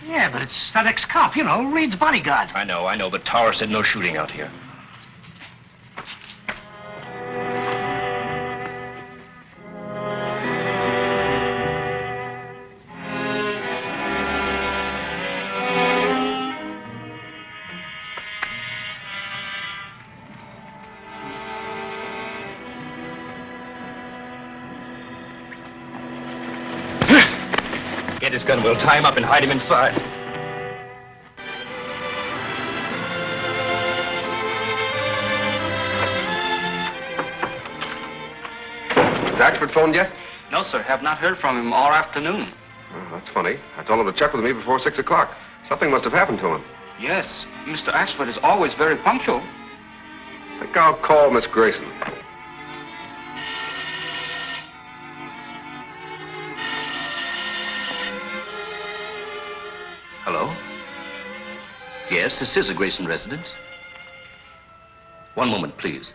Yeah, but it's that ex-cop, you know, Reid's bodyguard. I know, but Tower said no shooting out here. Get his gun. We'll tie him up and hide him inside. Has Axford phoned yet? No, sir. Have not heard from him all afternoon. Oh, that's funny. I told him to check with me before 6 o'clock. Something must have happened to him. Yes, Mr. Axford is always very punctual. I think I'll call Miss Grayson. Hello? Yes, this is a Grayson residence. One moment, please.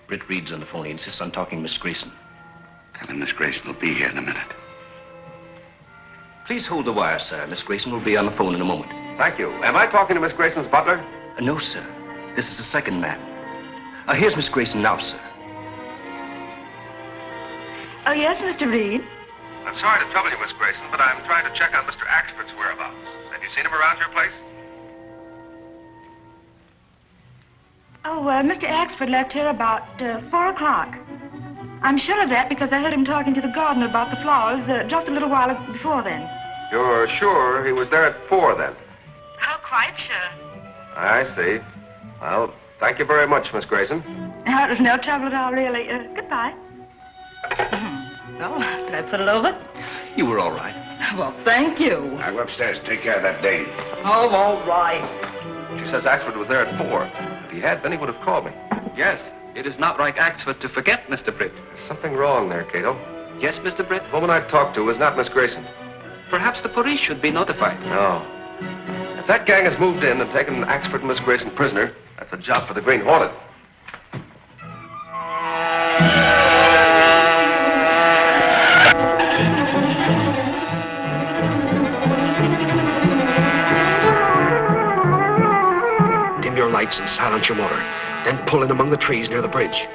Britt Reid's on the phone. He insists on talking to Miss Grayson. Tell him Miss Grayson will be here in a minute. Please hold the wire, sir. Miss Grayson will be on the phone in a moment. Thank you. Am I talking to Miss Grayson's butler? No, sir. This is the second man. Here's Miss Grayson now, sir. Oh, yes, Mr. Reid. I'm sorry to trouble you, Miss Grayson, but I'm trying to check on Mr. Axford's whereabouts. Have you seen him around your place? Oh, Mr. Axford left here about 4 o'clock. I'm sure of that because I heard him talking to the gardener about the flowers just a little while before then. You're sure he was there at 4 then? Oh, quite sure. I see. Well, thank you very much, Miss Grayson. Oh, it was no trouble at all, really. Goodbye. Oh, did I put it over? You were all right. Well, thank you. Now go upstairs and take care of that dame. Oh, all right. She says Axford was there at 4. If he had been, he would have called me. Yes, it is not like Axford to forget, Mr. Britt. There's something wrong there, Kato. Yes, Mr. Britt? The woman I talked to was not Miss Grayson. Perhaps the police should be notified. No. If that gang has moved in and taken Axford and Miss Grayson prisoner, that's a job for the Green Hornet. lights and silence your motor. Then pull in among the trees near the bridge.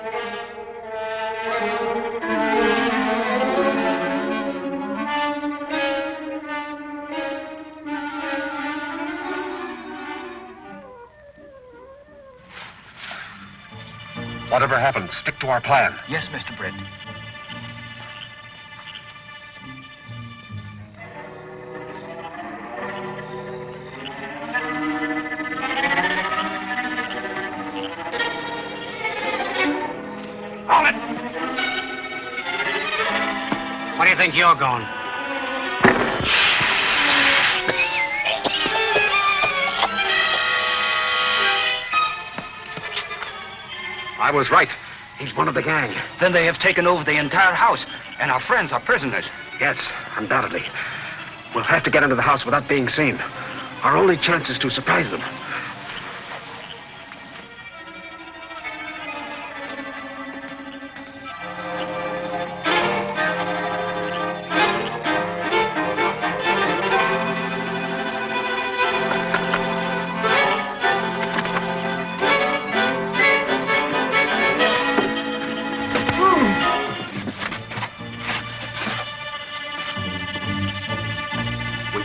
Whatever happens, stick to our plan. Yes, Mr. Britt. Hold it! Where do you think you're going? I was right. He's one of the gang. Then they have taken over the entire house, and our friends are prisoners. Yes, undoubtedly. We'll have to get into the house without being seen. Our only chance is to surprise them.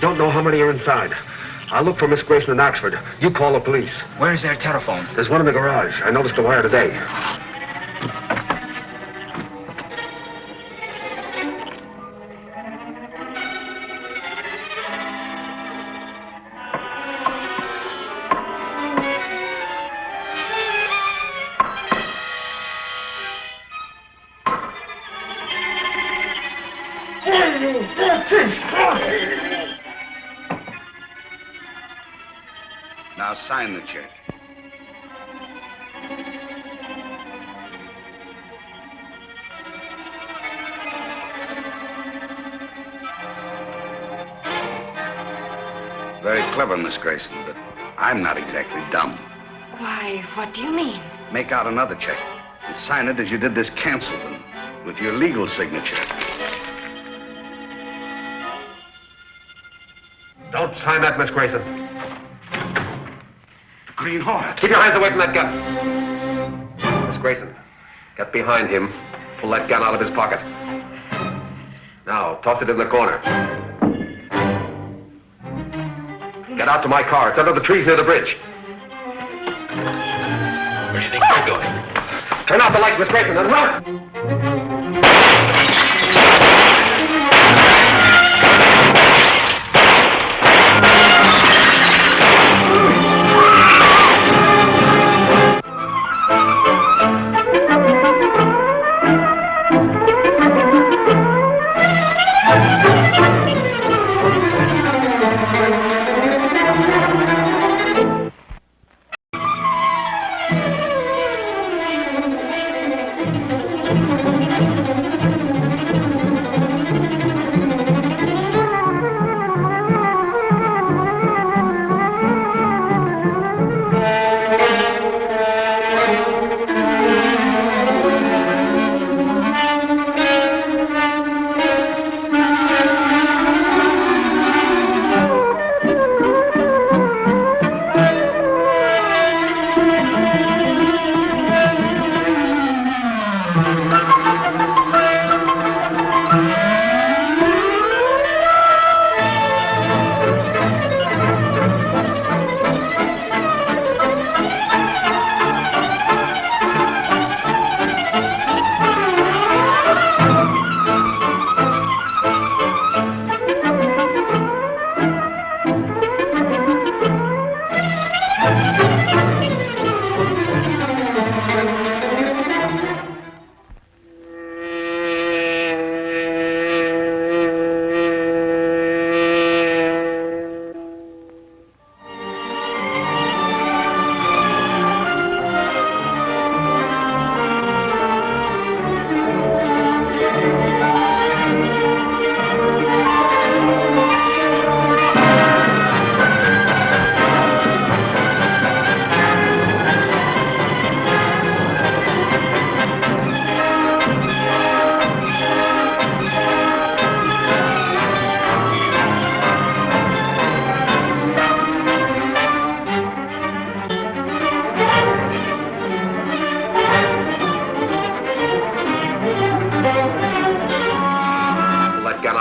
Don't know how many are inside. I'll look for Miss Grayson in Oxford. You call the police. Where's their telephone? There's one in the garage. I noticed a wire today. Now sign the check. Very clever, Miss Grayson, but I'm not exactly dumb. Why, what do you mean? Make out another check and sign it as you did this cancel one, with your legal signature. Don't sign that, Miss Grayson. Green Hornet. Keep your hands away from that gun. Miss Grayson, get behind him. Pull that gun out of his pocket. Now, toss it in the corner. Get out to my car. It's under the trees near the bridge. Where do you think you're going? Turn out the lights, Miss Grayson, and run!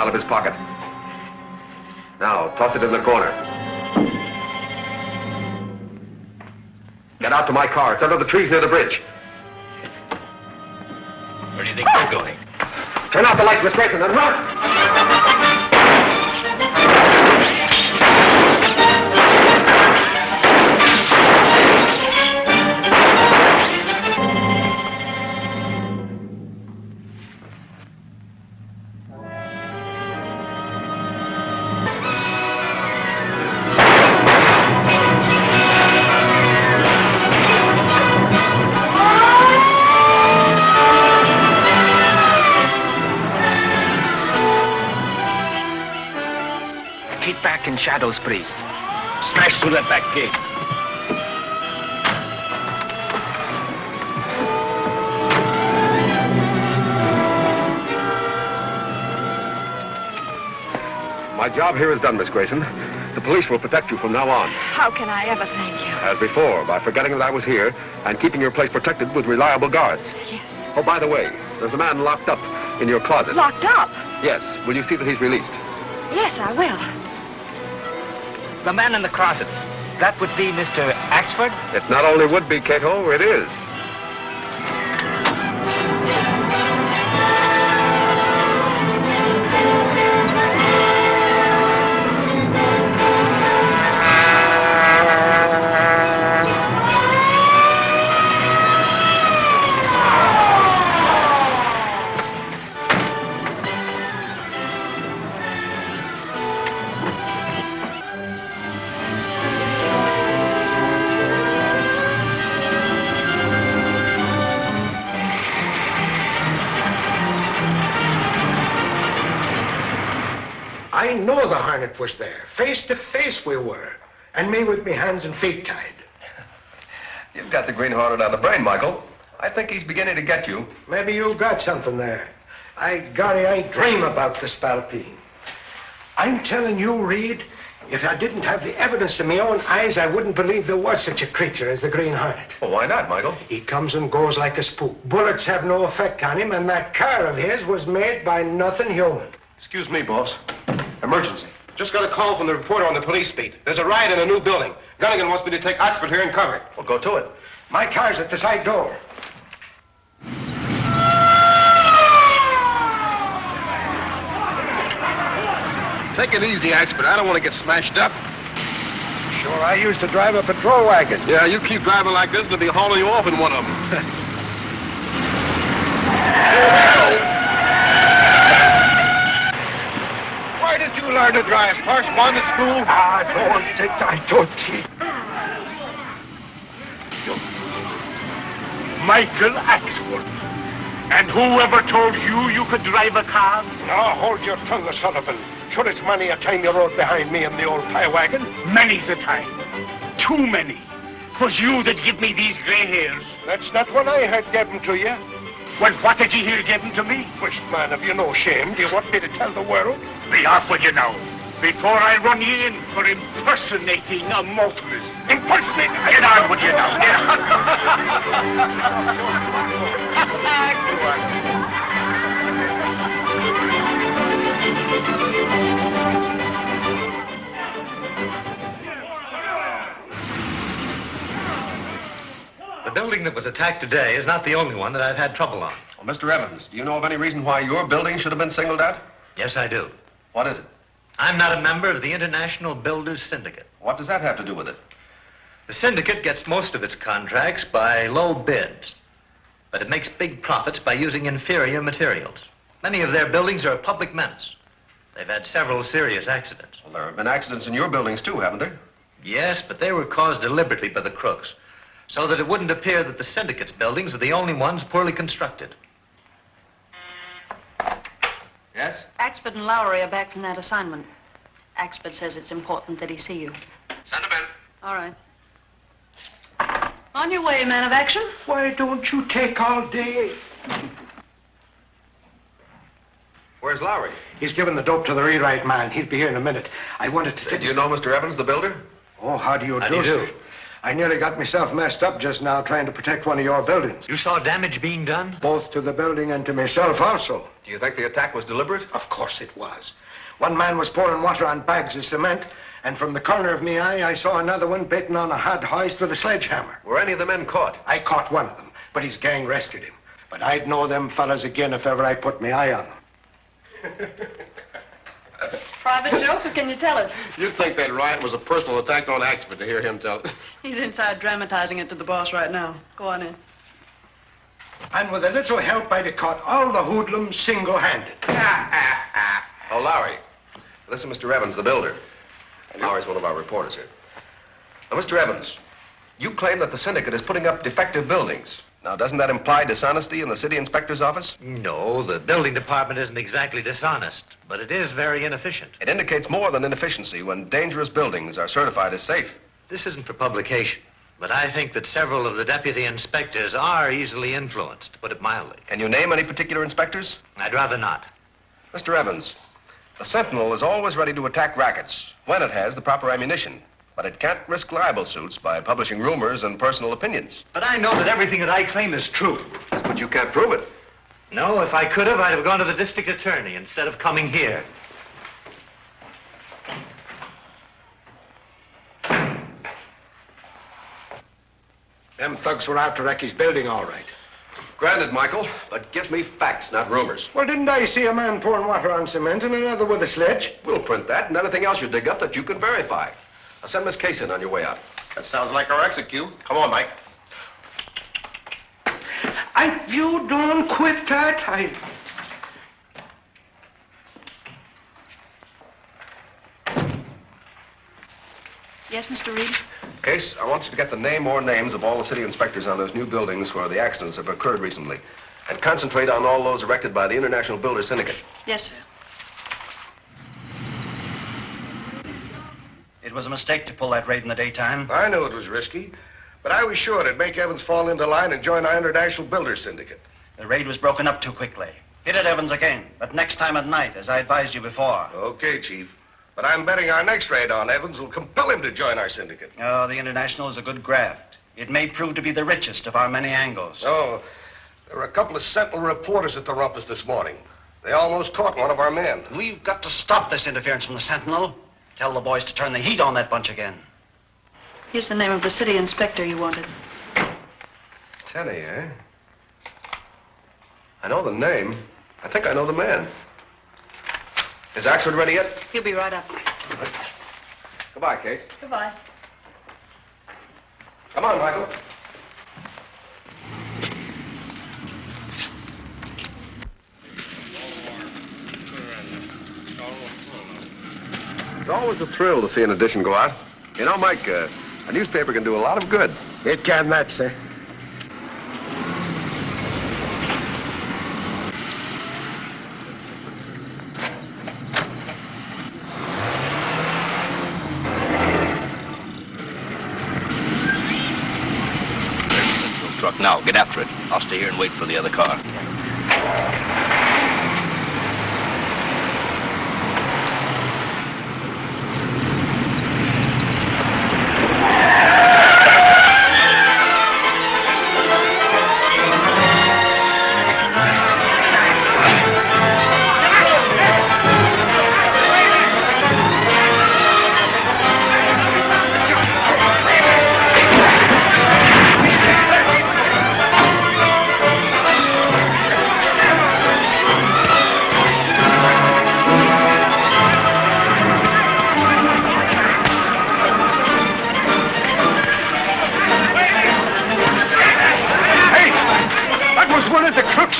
out of his pocket. Now, toss it in the corner. Get out to my car. It's under the trees near the bridge. Where do you think you're going? Turn out the lights, Miss Grayson, and run! In shadows, priest. Smash through that back gate. My job here is done, Miss Grayson. The police will protect you from now on. How can I ever thank you? As before, by forgetting that I was here and keeping your place protected with reliable guards. Yes. Oh, by the way, there's a man locked up in your closet. Locked up? Yes. Will you see that he's released? Yes, I will. The man in the closet. That would be Mr. Axford? It not only would be, Kato, it is. I know the Hornet was there. Face to face we were. And me with me hands and feet tied. You've got the Green Hornet on the brain, Michael. I think he's beginning to get you. Maybe you got something there. Golly, I dream about the Spalpeen. I'm telling you, Reid, if I didn't have the evidence in my own eyes, I wouldn't believe there was such a creature as the Green Hornet. Well, why not, Michael? He comes and goes like a spook. Bullets have no effect on him, and that car of his was made by nothing human. Excuse me, boss. Emergency. Just got a call from the reporter on the police beat. There's a riot in a new building. Gunnigan wants me to take Oxford here and cover it. Well, go to it. My car's at the side door. Take it easy, Oxford. I don't want to get smashed up. Sure, I used to drive a patrol wagon. Yeah, you keep driving like this, and they'll be hauling you off in one of them. Why did you learn to drive? Correspondence school? I don't think. Michael Axford. And whoever told you you could drive a car? Now, hold your tongue, Sullivan. Sure, it's many a time you rode behind me in the old pie wagon. Many's the time. Too many. 'Twas you that give me these gray hairs. That's not what I heard given to you. Well, what did you hear given to me? First man, have you no shame? Do you want me to tell the world? Be off with you now, before I run you in for impersonating a motorist. Impersonate? Get on with you now. The building that was attacked today is not the only one that I've had trouble on. Well, Mr. Evans, do you know of any reason why your building should have been singled out? Yes, I do. What is it? I'm not a member of the International Builders Syndicate. What does that have to do with it? The syndicate gets most of its contracts by low bids, but it makes big profits by using inferior materials. Many of their buildings are a public menace. They've had several serious accidents. Well, there have been accidents in your buildings, too, haven't there? Yes, but they were caused deliberately by the crooks, so that it wouldn't appear that the syndicate's buildings are the only ones poorly constructed. Yes? Axford and Lowry are back from that assignment. Axford says it's important that he see you. Send him in. All right. On your way, man of action. Why don't you take all day? Where's Lowry? He's given the dope to the rewrite man. He'll be here in a minute. I wanted to... Do you know Mr. Evans, the builder? Oh, how do you do, How do you do? sir? I nearly got myself messed up just now trying to protect one of your buildings. You saw damage being done? Both to the building and to myself also. Do you think the attack was deliberate? Of course it was. One man was pouring water on bags of cement, and from the corner of my eye, I saw another one bitten on a hot hoist with a sledgehammer. Were any of the men caught? I caught one of them, but his gang rescued him. But I'd know them fellas again if ever I put my eye on them. Private joke, or can you tell it? You'd think that riot was a personal attack on Axford to hear him tell it. He's inside dramatizing it to the boss right now. Go on in. And with a little help, I'd have caught all the hoodlums single-handed. Oh, Lowry. This is Mr. Evans, the builder. Lowry's one of our reporters here. Now, Mr. Evans, you claim that the syndicate is putting up defective buildings. Now, doesn't that imply dishonesty in the city inspector's office? No, the building department isn't exactly dishonest, but it is very inefficient. It indicates more than inefficiency when dangerous buildings are certified as safe. This isn't for publication, but I think that several of the deputy inspectors are easily influenced, to put it mildly. Can you name any particular inspectors? I'd rather not. Mr. Evans, the Sentinel is always ready to attack rackets when it has the proper ammunition. But it can't risk libel suits by publishing rumors and personal opinions. But I know that everything that I claim is true. Yes, but you can't prove it. No, if I could have, I'd have gone to the district attorney instead of coming here. Them thugs were after Recky's building, all right. Granted, Michael, but give me facts, not rumors. Well, didn't I see a man pouring water on cement and another with a sledge? We'll print that and anything else you dig up that you can verify. I'll send Miss Case in on your way out. That sounds like our execute. Come on, Mike. You don't quit that. Yes, Mr. Reid? Case, I want you to get the name or names of all the city inspectors on those new buildings where the accidents have occurred recently. And concentrate on all those erected by the International Builder Syndicate. Yes, sir. It was a mistake to pull that raid in the daytime. I knew it was risky, but I was sure it'd make Evans fall into line and join our International Builder Syndicate. The raid was broken up too quickly. Hit at Evans again, but next time at night, as I advised you before. Okay, Chief. But I'm betting our next raid on Evans will compel him to join our syndicate. Oh, the International is a good graft. It may prove to be the richest of our many angles. Oh, there were a couple of Sentinel reporters at the rumpus this morning. They almost caught one of our men. We've got to stop this interference from the Sentinel. Tell the boys to turn the heat on that bunch again. Here's the name of the city inspector you wanted. Tenney, eh? I know the name. I think I know the man. Is Axford ready yet? He'll be right up. Goodbye, Case. Goodbye. Come on, Michael. It's always a thrill to see an edition go out. You know, Mike, a newspaper can do a lot of good. It can that, sir. There's the Central truck. Now, get after it. I'll stay here and wait for the other car.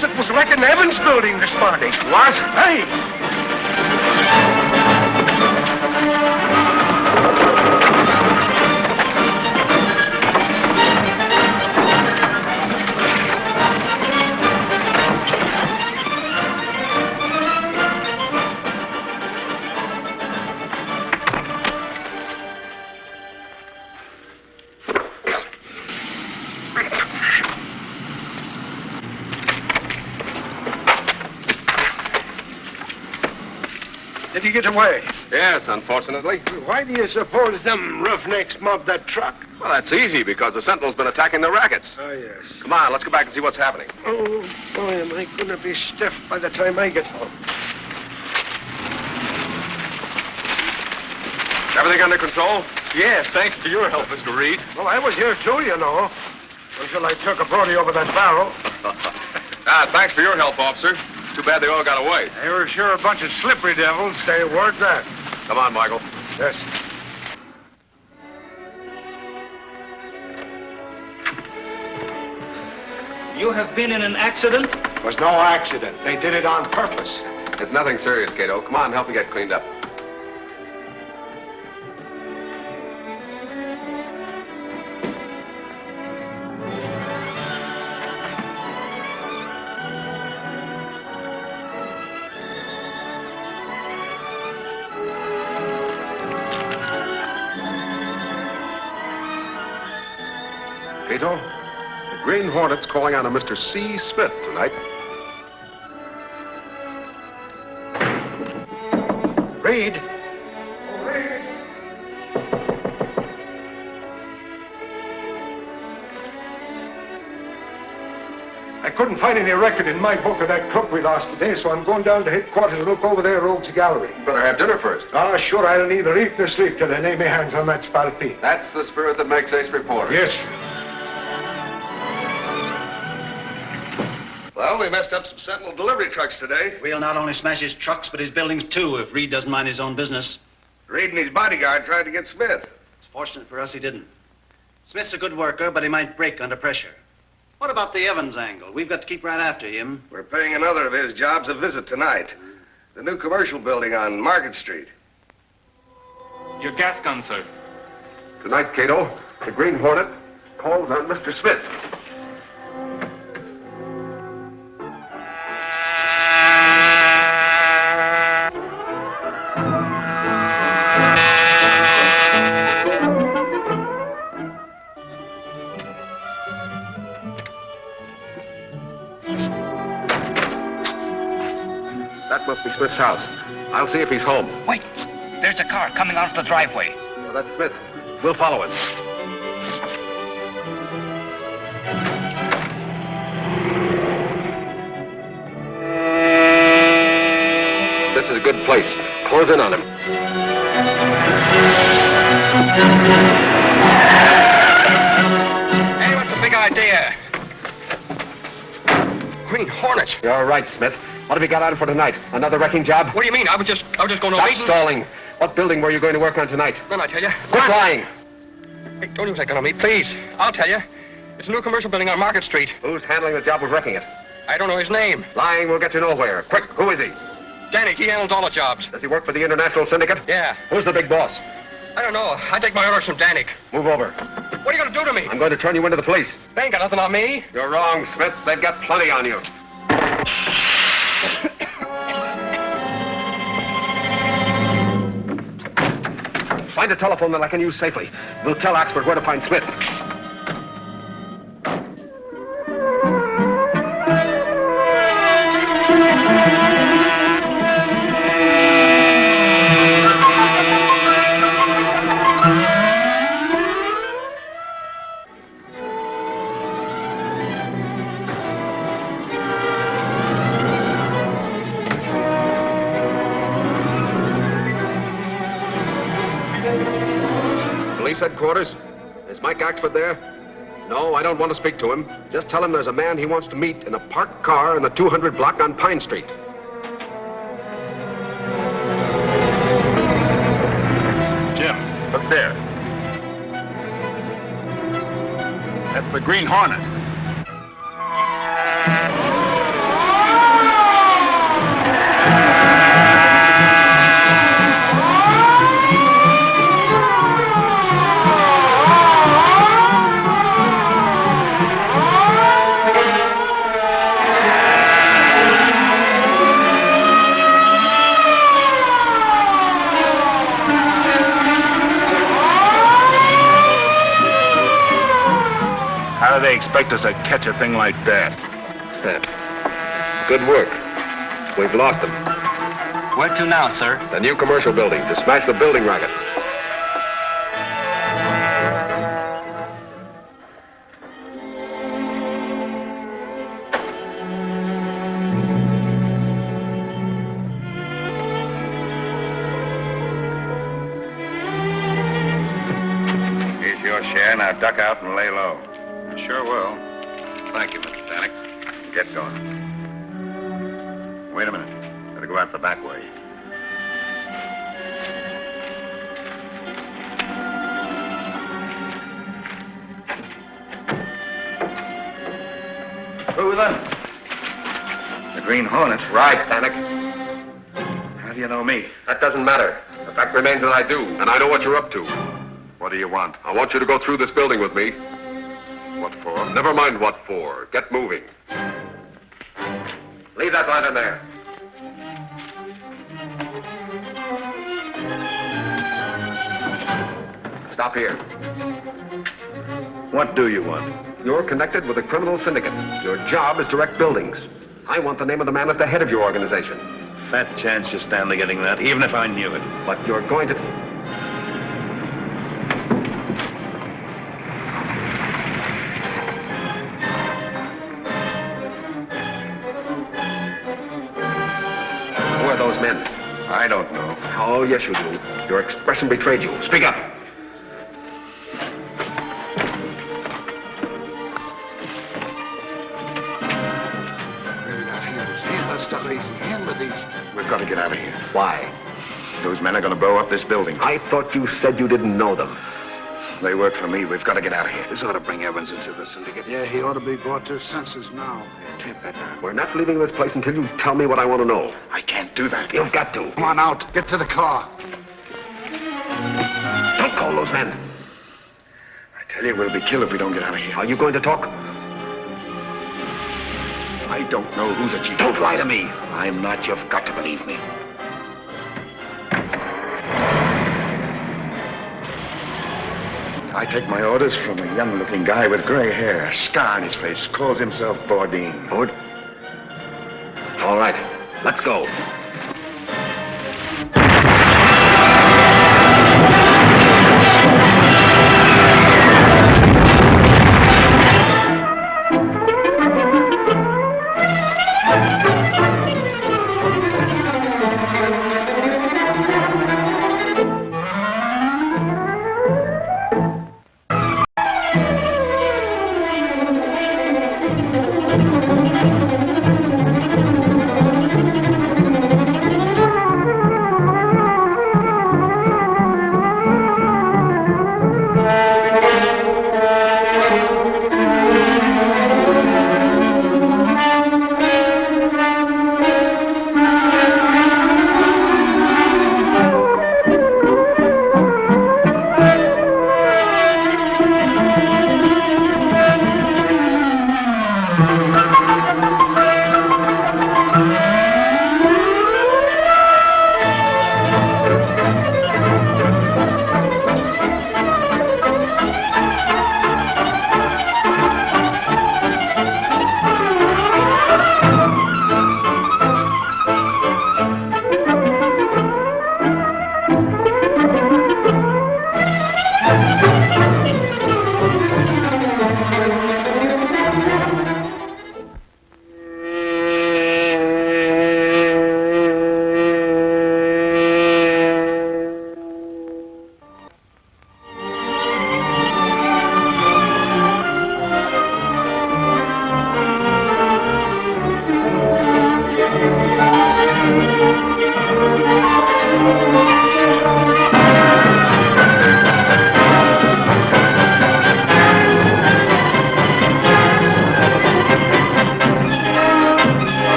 That was wrecking Evans' building this morning. What? Hey! Did he get away? Yes, unfortunately. Why do you suppose them roughnecks mobbed that truck? Well, that's easy because the Sentinel's been attacking the Rackets. Oh, yes. Come on, let's go back and see what's happening. Oh, boy, am I going to be stiff by the time I get home. Everything under control? Yes, thanks to your help, Mr. Reid. Well, I was here, too, you know. Until I took a brody over that barrel. Thanks for your help, officer. Too bad they all got away. They were sure a bunch of slippery devils. Stay word that. Come on, Michael. Yes. You have been in an accident? It was no accident. They did it on purpose. It's nothing serious, Kato. Come on, help me get cleaned up. Kato, the Green Hornet's calling on a Mr. C. Smith tonight. Reid. I couldn't find any record in my book of that crook we lost today, so I'm going down to headquarters and look over there, Rogues Gallery. Better have dinner first. Ah, sure, I'll neither eat nor sleep till I lay my hands on that spalpeen. That's the spirit that makes ace reporter. Yes. Well, we messed up some Sentinel delivery trucks today. We'll not only smash his trucks, but his buildings, too, if Reid doesn't mind his own business. Reid and his bodyguard tried to get Smith. It's fortunate for us he didn't. Smith's a good worker, but he might break under pressure. What about the Evans angle? We've got to keep right after him. We're paying another of his jobs a visit tonight. The new commercial building on Market Street. Your gas gun, sir. Tonight, Kato, the Green Hornet calls on Mr. Smith. That must be Smith's house. I'll see if he's home. Wait. There's a car coming out of the driveway. Well, that's Smith. We'll follow him. This is a good place. Close in on him. Hey, what's the big idea? Green Hornet. You're right, Smith. What have you got on for tonight? Another wrecking job? What do you mean? I was just going to Stop meeting. stalling. What building were you going to work on tonight? Then I tell you. Quit lying. Hey, don't even take it on me, please. I'll tell you. It's a new commercial building on Market Street. Who's handling the job of wrecking it? I don't know his name. Lying will get you nowhere. Quick, who is he? Danny, he handles all the jobs. Does he work for the International Syndicate? Yeah. Who's the big boss? I don't know. I take my orders from Danik. Move over. What are you going to do to me? I'm going to turn you into the police. They ain't got nothing on me. You're wrong, Smith. They've got plenty on you. Find a telephone that I can use safely. We'll tell Oxford where to find Smith. Headquarters? Is Mike Oxford there? No, I don't want to speak to him. Just tell him there's a man he wants to meet in a parked car in the 200 block on Pine Street. Jim, look there. That's the Green Hornet. How do they expect us to catch a thing like that? Good work. We've lost them. Where to now, sir? The new commercial building to smash the building racket. your share. Now duck out and lay low. I sure will. Thank you, Mr. Danik. Get going. Wait a minute. Better go out the back way. Who then? The Green Hornet. Right, Danik. How do you know me? That doesn't matter. The fact remains that I do, and I know what you're up to. What do you want? I want you to go through this building with me. What for? Never mind what for. Get moving. Leave that lantern there. Stop here. What do you want? You're connected with a criminal syndicate. Your job is to wreck buildings. I want the name of the man at the head of your organization. Fat chance you stand to getting that, even if I knew it. But you're going to... Who are those men? I don't know. Oh, yes, you do. Your expression betrayed you. Speak up. We've got to get out of here. Why? Those men are going to blow up this building. I thought you said you didn't know them. They work for me. We've got to get out of here. This ought to bring Evans into the syndicate. Yeah, he ought to be brought to his senses now. Take that down. We're not leaving this place until you tell me what I want to know. I can't do that. You've got to. Come on out. Get to the car. Don't call those men. I tell you, we'll be killed if we don't get out of here. Are you going to talk? I don't know who the chief is. Don't lie to me. I'm not. You've got to believe me. I take my orders from a young-looking guy with gray hair, a scar on his face, calls himself Bourdain. Bourdain? All right, let's go.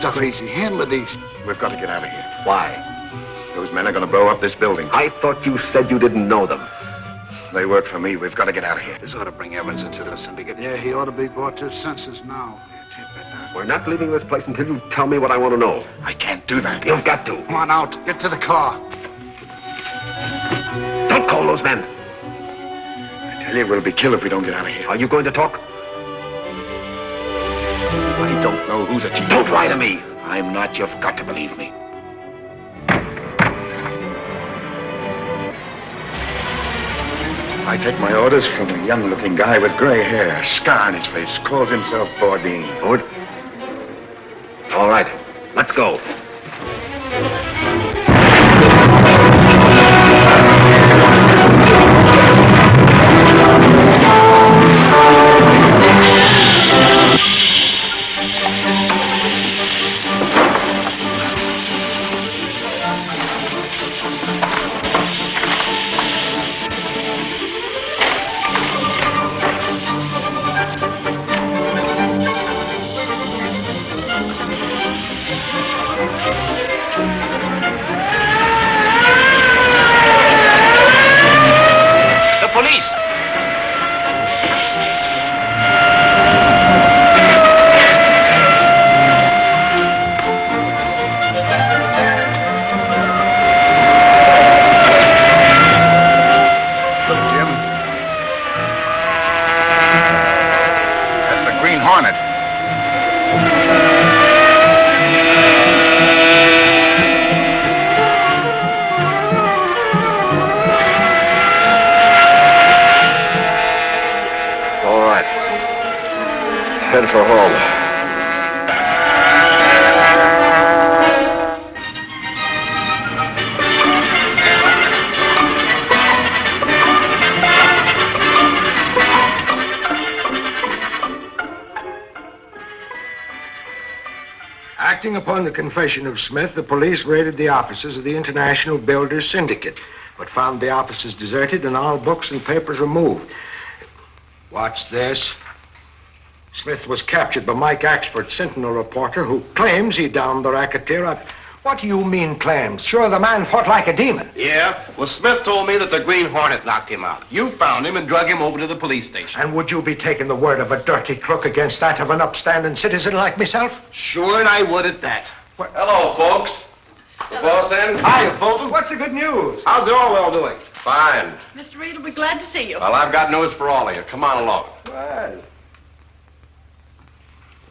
stuff easy. Handle it easy. We've got to get out of here. Why? Those men are going to blow up this building. I thought you said you didn't know them. They work for me. We've got to get out of here. This ought to bring Evans into the syndicate. Yeah, he ought to be brought to his senses now. We're not leaving this place until you tell me what I want to know. I can't do that. You've got to. Come on out. Get to the car. Don't call those men. I tell you, we'll be killed if we don't get out of here. Are you going to talk? I don't know who the chief is. Don't lie to me. I'm not. You've got to believe me. I take my orders from a young-looking guy with gray hair, scar on his face, calls himself Bourdain. All right, let's go. Green Hornet. All right. Head for home. Acting upon the confession of Smith, the police raided the offices of the International Builders Syndicate, but found the offices deserted and all books and papers removed. Watch this. Smith was captured by Mike Axford, Sentinel reporter, who claims he downed the racketeer. What do you mean, claims? Sure, the man fought like a demon. Yeah? Well, Smith told me that the Green Hornet knocked him out. You found him and drug him over to the police station. And would you be taking the word of a dirty crook against that of an upstanding citizen like myself? Sure, and I would at that. What? Hello, folks. The boss in? Hiya, Fulton. What's the good news? How's the Orwell doing? Fine. Mr. Reid will be glad to see you. Well, I've got news for all of you. Come on along. Well.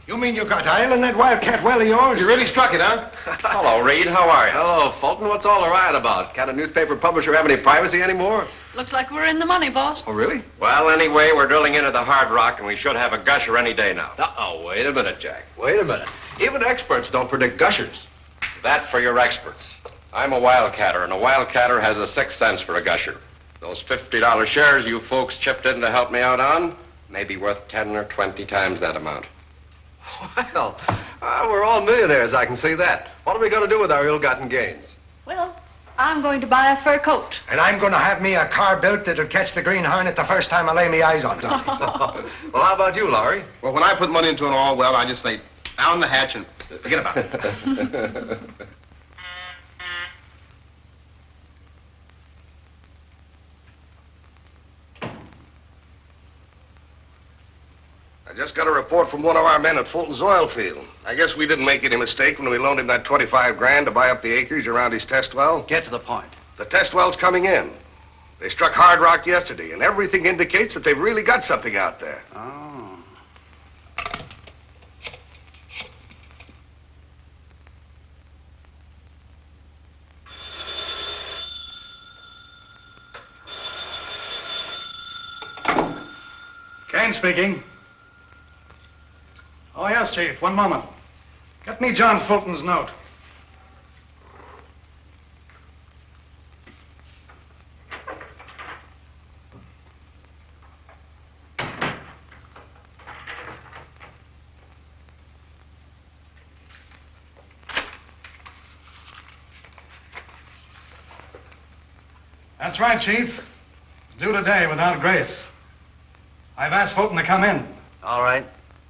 You mean you got oil in that wildcat well of yours? You really struck it, huh? Hello, Reid. How are you? Hello, Fulton. What's all the riot about? Can't a newspaper publisher have any privacy anymore? Looks like we're in the money, boss. Oh, really? Well, anyway, we're drilling into the hard rock, and we should have a gusher any day now. Uh-oh, wait a minute, Jack. Wait a minute. Even experts don't predict gushers. That for your experts. I'm a wildcatter, and a wildcatter has a sixth sense for a gusher. Those $50 shares you folks chipped in to help me out on may be worth 10 or 20 times that amount. Well, we're all millionaires, I can see that. What are we going to do with our ill-gotten gains? Well, I'm going to buy a fur coat. And I'm going to have me a car built that'll catch the Green Hornet the first time I lay me eyes on it. Well, how about you, Lowry? Well, when I put money into an Orwell, I just say, down the hatch and forget about it. I just got a report from one of our men at Fulton's oil field. I guess we didn't make any mistake when we loaned him that 25 grand to buy up the acreage around his test well. Get to the point. The test well's coming in. They struck hard rock yesterday, and everything indicates that they've really got something out there. Oh. Kane speaking. Oh, yes, Chief. One moment. Get me John Fulton's note. That's right, Chief. It's due today without grace. I've asked Fulton to come in. All right.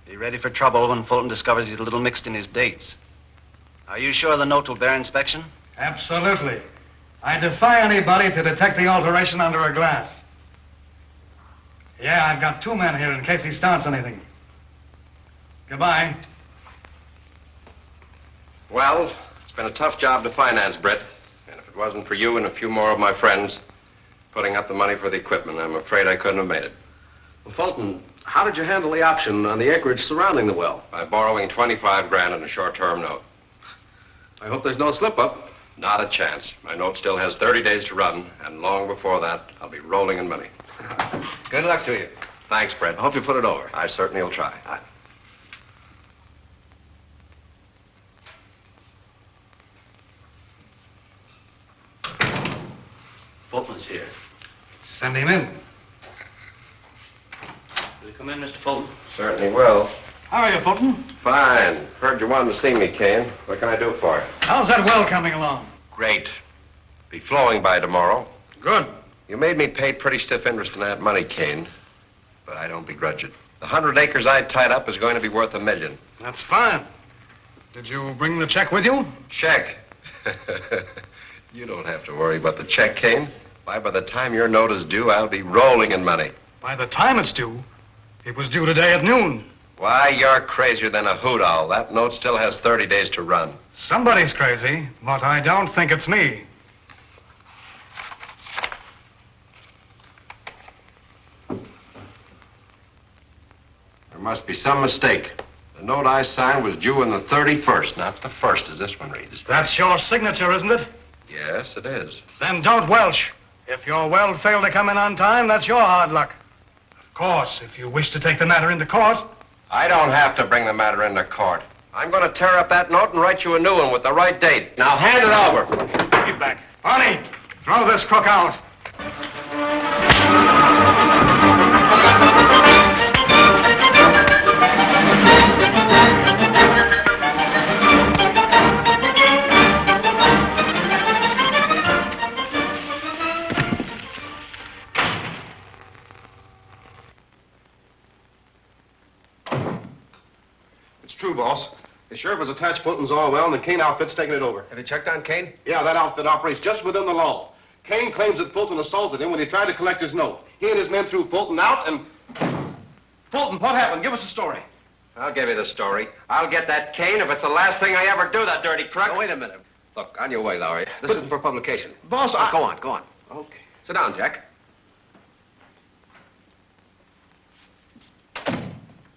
Be ready for trouble when Fulton discovers he's a little mixed in his dates. Are you sure the note will bear inspection? Absolutely. I defy anybody to detect the alteration under a glass. Yeah, I've got 2 men here in case he starts anything. Goodbye. Well, it's been a tough job to finance, Britt. And if it wasn't for you and a few more of my friends putting up the money for the equipment, I'm afraid I couldn't have made it. Well, Fulton, how did you handle the option on the acreage surrounding the well? By borrowing 25 grand on a short-term note. I hope there's no slip-up. Not a chance. My note still has 30 days to run, and long before that, I'll be rolling in money. Good luck to you. Thanks, Brett. I hope you put it over. I certainly will try. Fulton's here. Send him in. Will you come in, Mr. Fulton? Certainly will. How are you, Fulton? Fine. Heard you wanted to see me, Kane. What can I do for you? How's that well coming along? Great. Be flowing by tomorrow. Good. You made me pay pretty stiff interest in that money, Kane. But I don't begrudge it. The 100 acres I tied up is going to be worth $1 million. That's fine. Did you bring the check with you? Check? You don't have to worry about the check, Kane. Why, by the time your note is due, I'll be rolling in money. By the time it's due, it was due today at noon. Why, you're crazier than a hoot owl. That note still has 30 days to run. Somebody's crazy, but I don't think it's me. There must be some mistake. The note I signed was due on the 31st, not the 1st, as this one reads. That's your signature, isn't it? Yes, it is. Then don't welch. If your well failed to come in on time, that's your hard luck. Of course, if you wish to take the matter into court. I don't have to bring the matter into court. I'm going to tear up that note and write you a new one with the right date. Now hand it over. Get back. Barney, throw this crook out. It's true, boss. The sheriff has attached Fulton's oil well, and the Kane outfit's taking it over. Have you checked on Kane? Yeah, that outfit operates just within the law. Kane claims that Fulton assaulted him when he tried to collect his note. He and his men threw Fulton out, and... Fulton, what happened? Give us a story. I'll give you the story. I'll get that Kane if it's the last thing I ever do, that dirty crook. Now, wait a minute. Look, on your way, Lowry. This isn't for publication. Boss, Go on, go on. Okay. Sit down, Jack.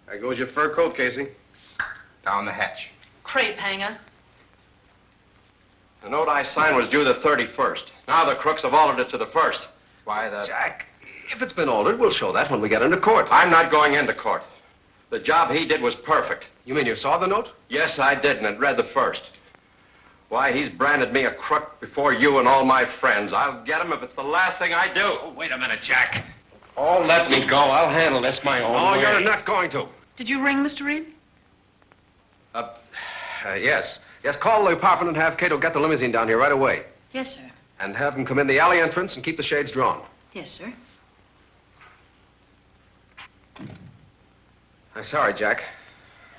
There goes your fur coat, Casey. Down the hatch. Crepe hanger. The note I signed was due the 31st. Now the crooks have altered it to the 1st. Why, Jack, if it's been altered, we'll show that when we get into court. I'm not going into court. The job he did was perfect. You mean you saw the note? Yes, I did, and it read the 1st. Why, he's branded me a crook before you and all my friends. I'll get him if it's the last thing I do. Oh, wait a minute, Jack. Oh, let me go. I'll handle this my own way. No, you're not going to. Did you ring, Mr. Reid? Yes. Yes, call the apartment and have Kato get the limousine down here right away. Yes, sir. And have him come in the alley entrance and keep the shades drawn. Yes, sir. I'm sorry, Jack.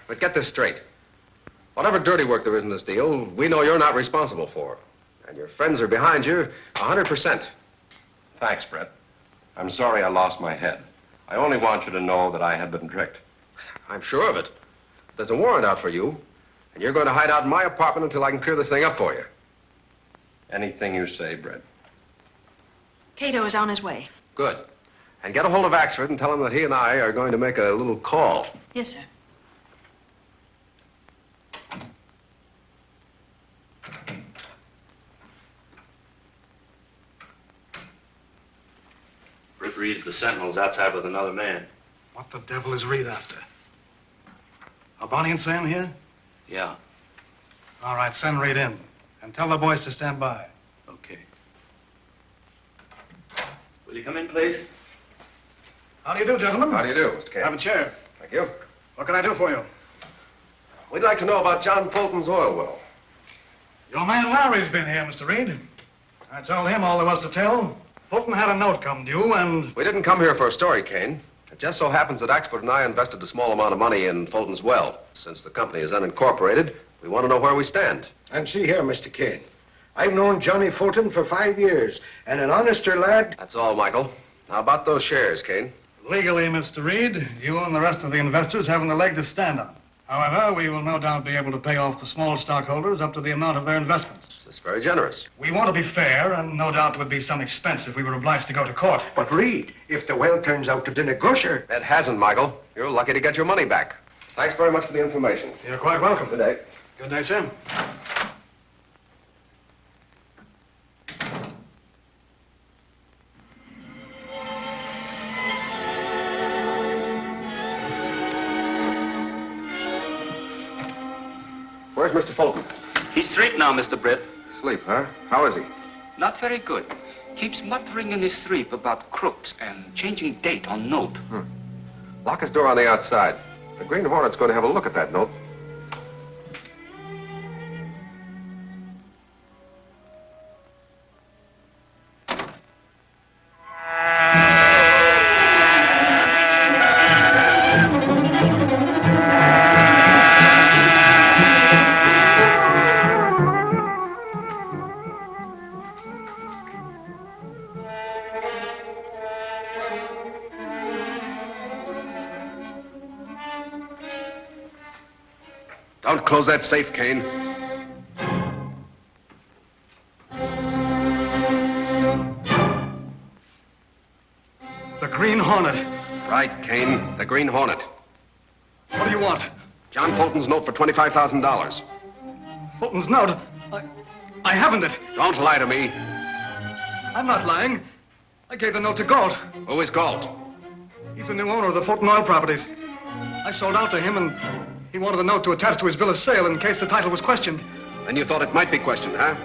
But get this straight. Whatever dirty work there is in this deal, we know you're not responsible for. And your friends are behind you 100%. Thanks, Brett. I'm sorry I lost my head. I only want you to know that I had been tricked. I'm sure of it. There's a warrant out for you, and you're going to hide out in my apartment until I can clear this thing up for you. Anything you say, Brett. Kato is on his way. Good. And get a hold of Axford and tell him that he and I are going to make a little call. Yes, sir. Britt Reid at the Sentinel's outside with another man. What the devil is Reid after? Are Bonnie and Sam here? Yeah. All right, send Reid in. And tell the boys to stand by. Okay. Will you come in, please? How do you do, gentlemen? How do you do, Mr. Kane? Have a chair. Thank you. What can I do for you? We'd like to know about John Fulton's oil well. Your man Larry's been here, Mr. Reid. I told him all there was to tell. Fulton had a note come due, and... We didn't come here for a story, Kane. It just so happens that Axford and I invested a small amount of money in Fulton's well. Since the company is unincorporated, we want to know where we stand. And see here, Mr. Kane. I've known Johnny Fulton for 5 years, and an honester lad... That's all, Michael. How about those shares, Kane? Legally, Mr. Reid, you and the rest of the investors haven't a leg to stand on. However, we will no doubt be able to pay off the small stockholders up to the amount of their investments. That's very generous. We want to be fair, and no doubt it would be some expense if we were obliged to go to court. But, Reid, if the well turns out to be a gusher... It hasn't, Michael. You're lucky to get your money back. Thanks very much for the information. You're quite welcome. Good day. Good day, sir. Where's Mr. Fulton? He's straight now, Mr. Britt. Sleep, huh? How is he? Not very good. Keeps muttering in his sleep about crooks and changing date on note. Lock his door on the outside. The Green Hornet's going to have a look at that note. Don't close that safe, Kane. The Green Hornet. Right, Kane. The Green Hornet. What do you want? John Fulton's note for $25,000. Fulton's note? I haven't it. Don't lie to me. I'm not lying. I gave the note to Galt. Who is Galt? He's the new owner of the Fulton oil properties. I sold out to him, and he wanted the note to attach to his bill of sale in case the title was questioned. Then you thought it might be questioned, huh?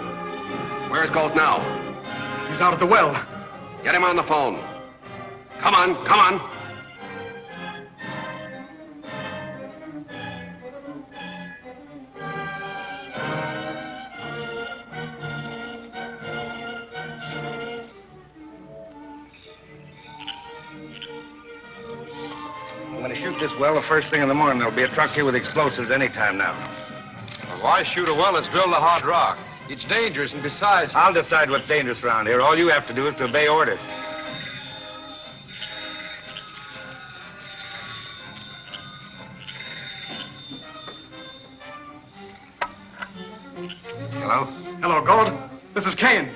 Where is Galt now? He's out at the well. Get him on the phone. Come on, come on. I'm going to shoot this well the first thing in the morning. There'll be a truck here with explosives any time now. Well, why shoot a well? Let's drill the hard rock. It's dangerous, and besides... I'll decide what's dangerous around here. All you have to do is to obey orders. Hello? Hello, Galt. This is Kane.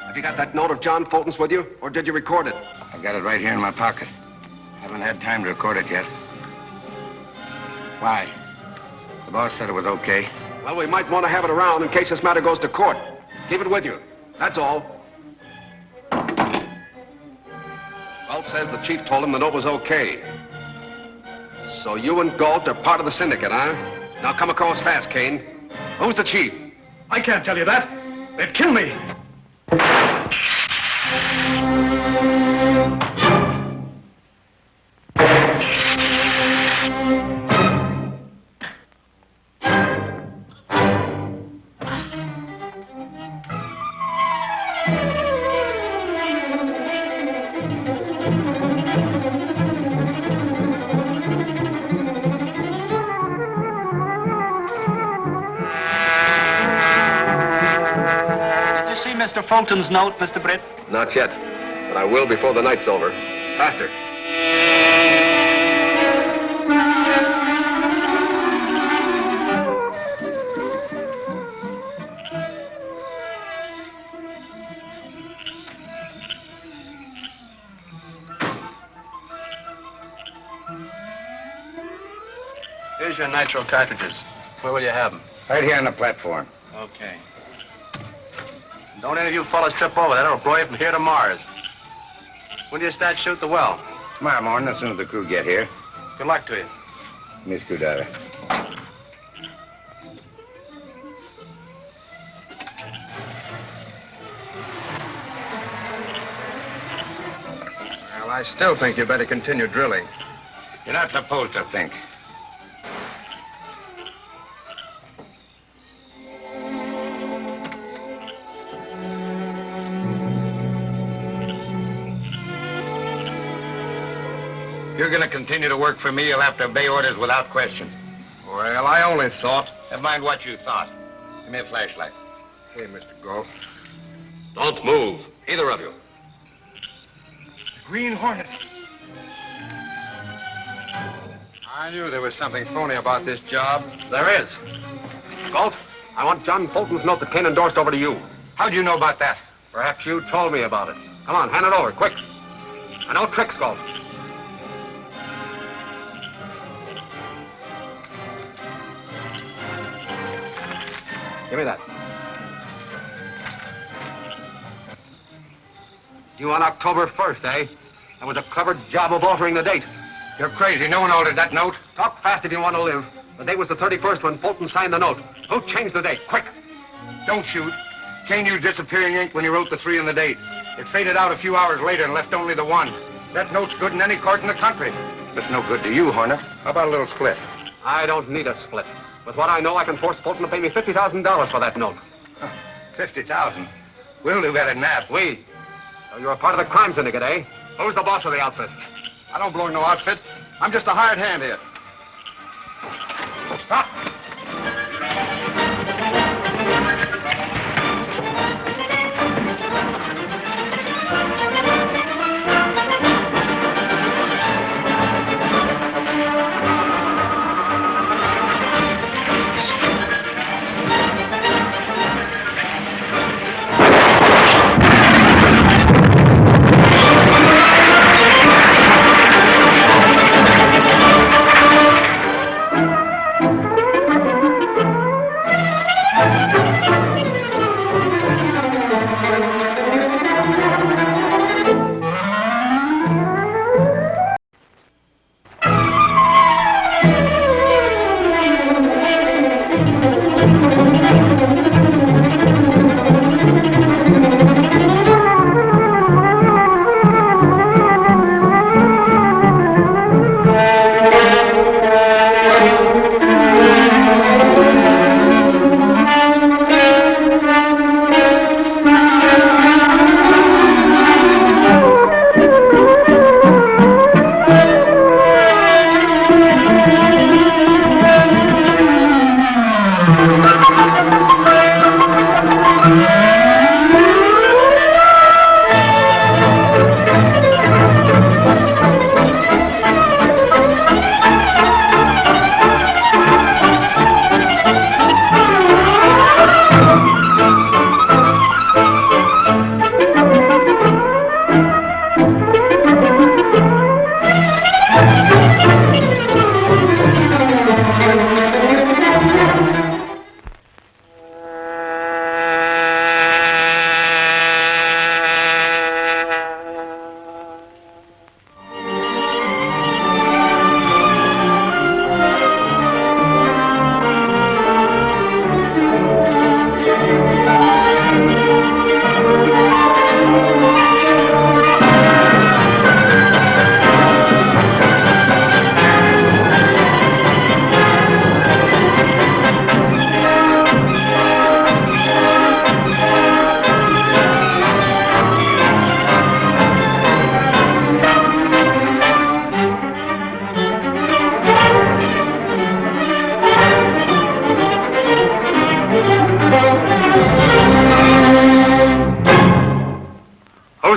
Have you got that note of John Fulton's with you, or did you record it? I've got it right here in my pocket. Haven't had time to record it yet. Why? The boss said it was okay. Well, we might want to have it around in case this matter goes to court. Keep it with you. That's all. Galt says the chief told him the note was okay. So you and Galt are part of the syndicate, huh? Now come across fast, Kane. Who's the chief? I can't tell you that. They'd kill me. Mr. Fulton's note, Mr. Britt? Not yet, but I will before the night's over. Faster. Here's your nitro cartridges. Where will you have them? Right here on the platform. Okay. Don't any of you fellas trip over that. It'll blow you from here to Mars. When do you start shoot the well? Tomorrow morning, as soon as the crew get here. Good luck to you. Give me a screwdriver. Well, I still think you better continue drilling. You're not supposed to think. You're going to continue to work for me. You'll have to obey orders without question. Well, I only thought... Never mind what you thought. Give me a flashlight. Hey, Mr. Galt. Don't move, either of you. Green Hornet. I knew there was something phony about this job. There is. Galt, I want John Fulton's note that Kane endorsed over to you. How'd you know about that? Perhaps you told me about it. Come on, hand it over, quick. And no tricks, Galt. Give me that. You on October 1st, eh? That was a clever job of altering the date. You're crazy. No one altered that note. Talk fast if you want to live. The day was the 31st when Fulton signed the note. Who changed the date? Quick! Don't shoot. Kane used disappearing ink when he wrote the 3 and the date. It faded out a few hours later and left only the 1. That note's good in any court in the country. It's no good to you, Hornet. How about a little split? I don't need a split. With what I know, I can force Fulton to pay me $50,000 for that note. $50,000. We'll do better than that. We? So you're a part of the crime syndicate, eh? Who's the boss of the outfit? I don't belong to no outfit. I'm just a hired hand here. Stop!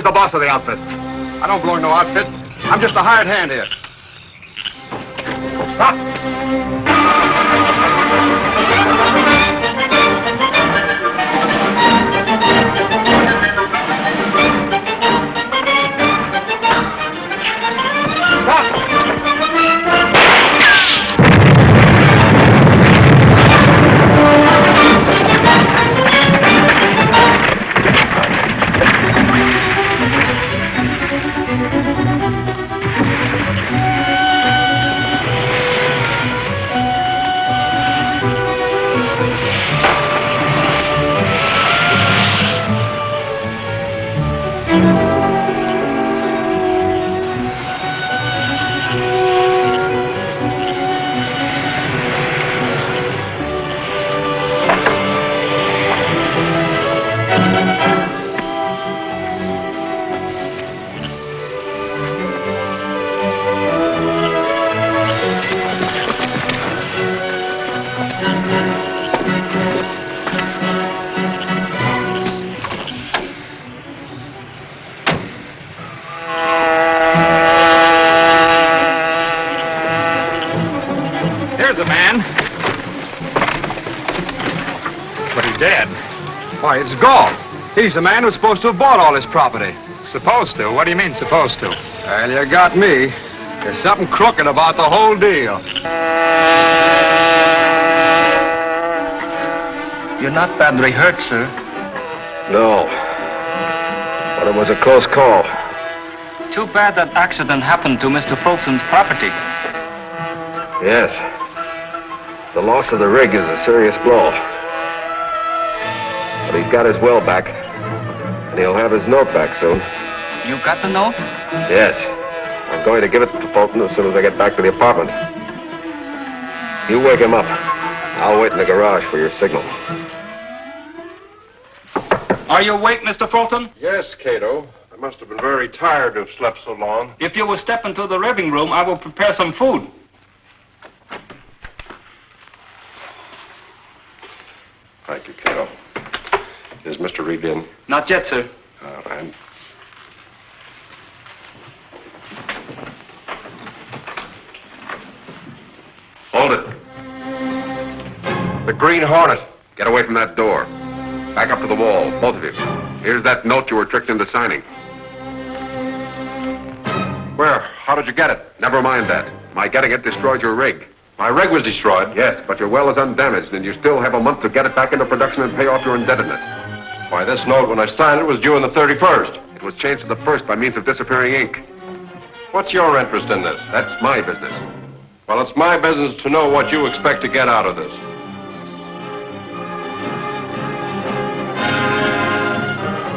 Who's the boss of the outfit? I don't belong to no outfit. I'm just a hired hand here. Stop! Why, it's gone. He's the man who's supposed to have bought all this property. Supposed to? What do you mean, supposed to? Well, you got me. There's something crooked about the whole deal. You're not badly hurt, sir. No. But it was a close call. Too bad that accident happened to Mr. Fulton's property. Yes. The loss of the rig is a serious blow. But he's got his well back. And he'll have his note back soon. You got the note? Yes. I'm going to give it to Fulton as soon as I get back to the apartment. You wake him up. I'll wait in the garage for your signal. Are you awake, Mr. Fulton? Yes, Kato. I must have been very tired to have slept so long. If you will step into the living room, I will prepare some food. Thank you, Kato. Is Mr. Reid in? Not yet, sir. All right. Hold it. The Green Hornet. Get away from that door. Back up to the wall, both of you. Here's that note you were tricked into signing. Where? How did you get it? Never mind that. My getting it destroyed your rig. My rig was destroyed. Yes, but your well is undamaged, and you still have a month to get it back into production and pay off your indebtedness. Why, this note, when I signed it, was due on the 31st. It was changed to the 1st by means of disappearing ink. What's your interest in this? That's my business. Well, it's my business to know what you expect to get out of this.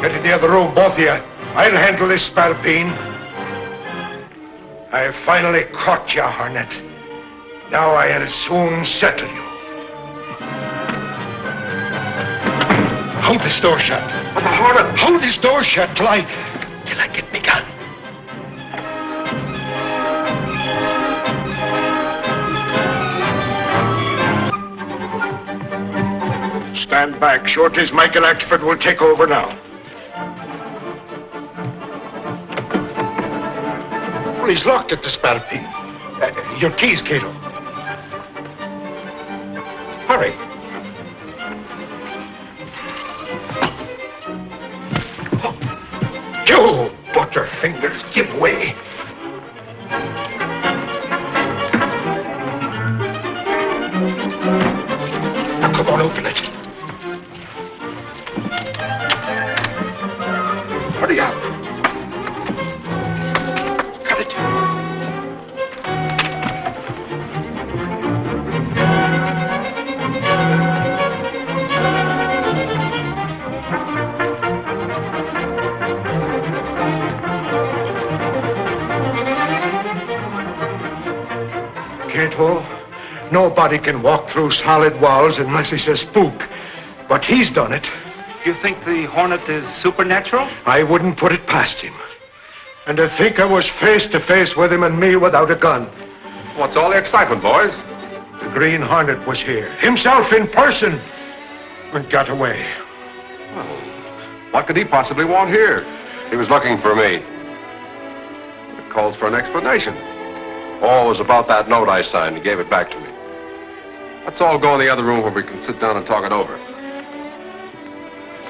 Get in the other room, both of you. I'll handle this spalpeen. I finally caught you, Hornet. Now I'll soon settle you. Hold this door shut. Hornet, hold this door shut till I get me gun. Stand back. Short as Michael Axford will take over now. Well, he's locked at the spalpeen. Your keys, Kato. Hurry. You butterfingers, give way. Now, come on, open it. Hurry up. Got it. Kato, nobody can walk through solid walls unless he's a spook. But he's done it. You think the Hornet is supernatural? I wouldn't put it past him. And to think I was face to face with him and me without a gun. What's all the excitement, boys? The Green Hornet was here, himself in person, and got away. Well, what could he possibly want here? He was looking for me. It calls for an explanation. Oh, it was about that note I signed. He gave it back to me. Let's all go in the other room where we can sit down and talk it over.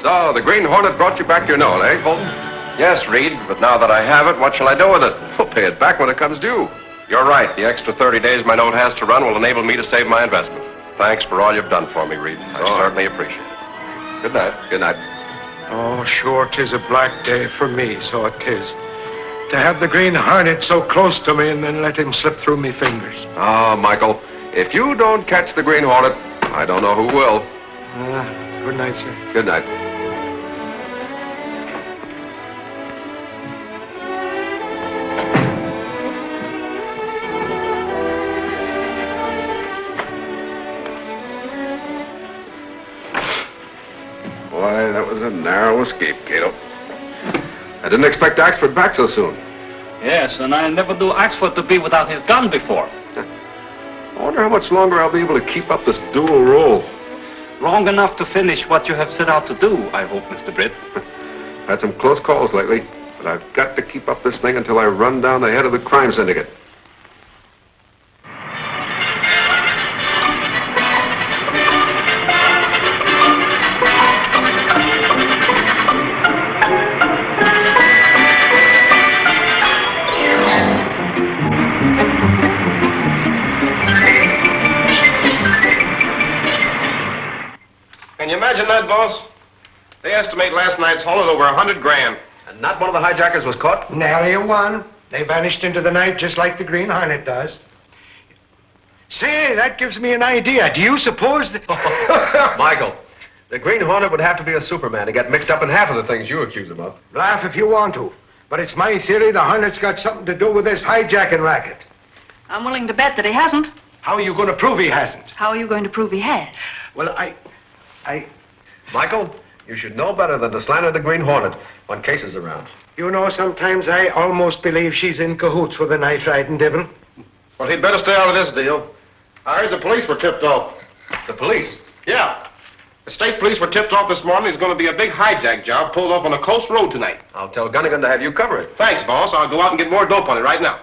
So, the Green Hornet brought you back your note, eh, Fulton? Yes, Reid, but now that I have it, what shall I do with it? We'll pay it back when it comes due. You're right. The extra 30 days my note has to run will enable me to save my investment. Thanks for all you've done for me, Reid. I certainly appreciate it. Good night. Good night. Oh, sure, 'tis a black day for me, so it is. To have the Green Hornet so close to me and then let him slip through me fingers. Oh, Michael, if you don't catch the Green Hornet, I don't know who will. Good night, sir. Good night. Why, that was a narrow escape, Kato. I didn't expect Axford back so soon. Yes, and I never knew Axford to be without his gun before. I wonder how much longer I'll be able to keep up this dual role. Long enough to finish what you have set out to do, I hope, Mr. Britt. Had some close calls lately, but I've got to keep up this thing until I run down the head of the crime syndicate. Can you imagine that, boss? They estimate last night's haul at over 100 grand. And not one of the hijackers was caught? Nary a one. They vanished into the night just like the Green Hornet does. Say, that gives me an idea. Do you suppose that... Michael, the Green Hornet would have to be a Superman to get mixed up in half of the things you accuse him of. Laugh if you want to. But it's my theory the Hornet's got something to do with this hijacking racket. I'm willing to bet that he hasn't. How are you going to prove he hasn't? How are you going to prove he has? Well, Michael, you should know better than to slander the Green Hornet when Case is around. You know, sometimes I almost believe she's in cahoots with the night-riding devil. Well, he'd better stay out of this deal. I heard the police were tipped off. The police? Yeah. The state police were tipped off this morning. There's going to be a big hijack job pulled up on a coast road tonight. I'll tell Gunnigan to have you cover it. Thanks, boss. I'll go out and get more dope on it right now.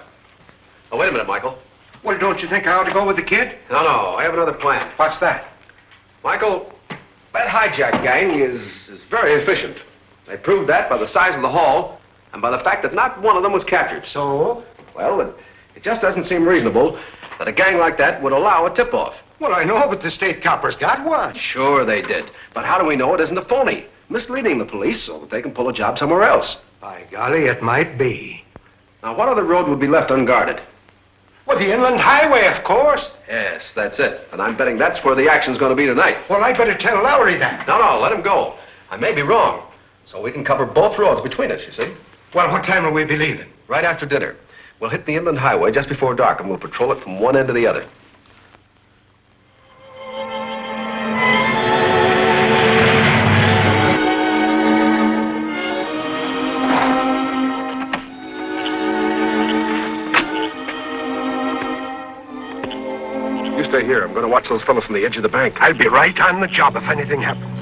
Oh, wait a minute, Michael. Well, don't you think I ought to go with the kid? No, I have another plan. What's that? Michael, that hijack gang is very efficient. They proved that by the size of the haul and by the fact that not one of them was captured. So? Well, it just doesn't seem reasonable that a gang like that would allow a tip-off. Well, I know, but the state coppers got one. Sure they did. But how do we know it isn't a phony? Misleading the police so that they can pull a job somewhere else. By golly, it might be. Now, what other road would be left unguarded? Well, the inland highway, of course. Yes, that's it. And I'm betting that's where the action's going to be tonight. Well, I better tell Lowry that. No, let him go. I may be wrong. So we can cover both roads between us, you see. Well, what time will we be leaving? Right after dinner. We'll hit the inland highway just before dark, and we'll patrol it from one end to the other. You stay here. I'm going to watch those fellows from the edge of the bank. I'll be right on the job if anything happens.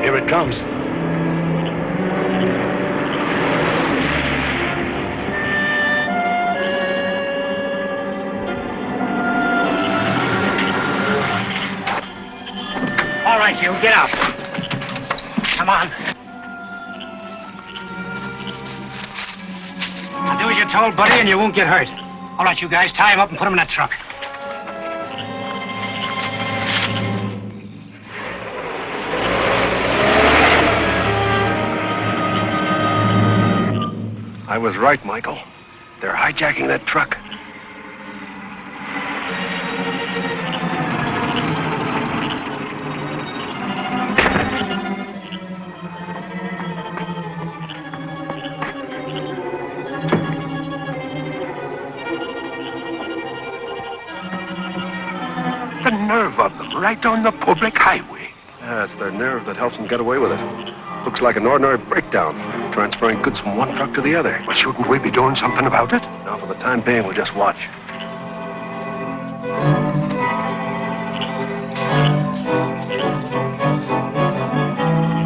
Here it comes. All right, you, get out. Come on. Now do as you're told, buddy, and you won't get hurt. All right, you guys, tie him up and put him in that truck. I was right, Michael. They're hijacking that truck. The nerve of them, right on the public highway. Yeah, it's their nerve that helps them get away with it. Looks like an ordinary breakdown, transferring goods from one truck to the other. Well, shouldn't we be doing something about it? Now, for the time being, we'll just watch.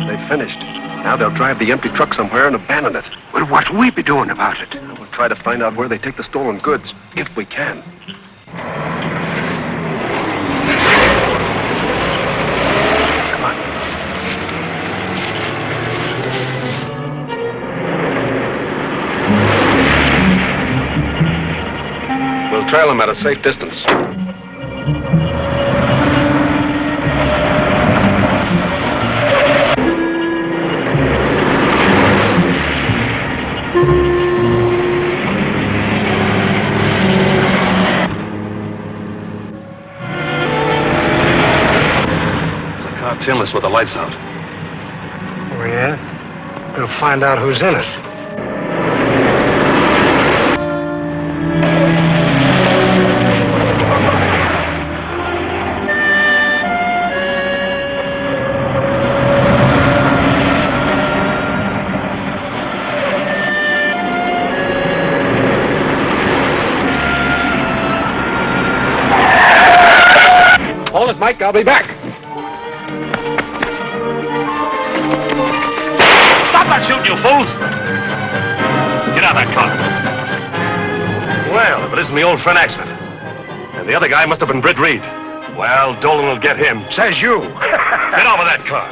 They finished. Now they'll drive the empty truck somewhere and abandon it. Well, what'll we be doing about it? We'll try to find out where they take the stolen goods, if we can. We'll trail them at a safe distance. There's a car tailless with the lights out. Oh, yeah? We'll find out who's in it. Hold it, Mike. I'll be back. Stop that shooting, you fools! Get out of that car. Well, if it isn't my old friend Axford. And the other guy must have been Britt Reid. Well, Dolan will get him. Says you. Get over that car.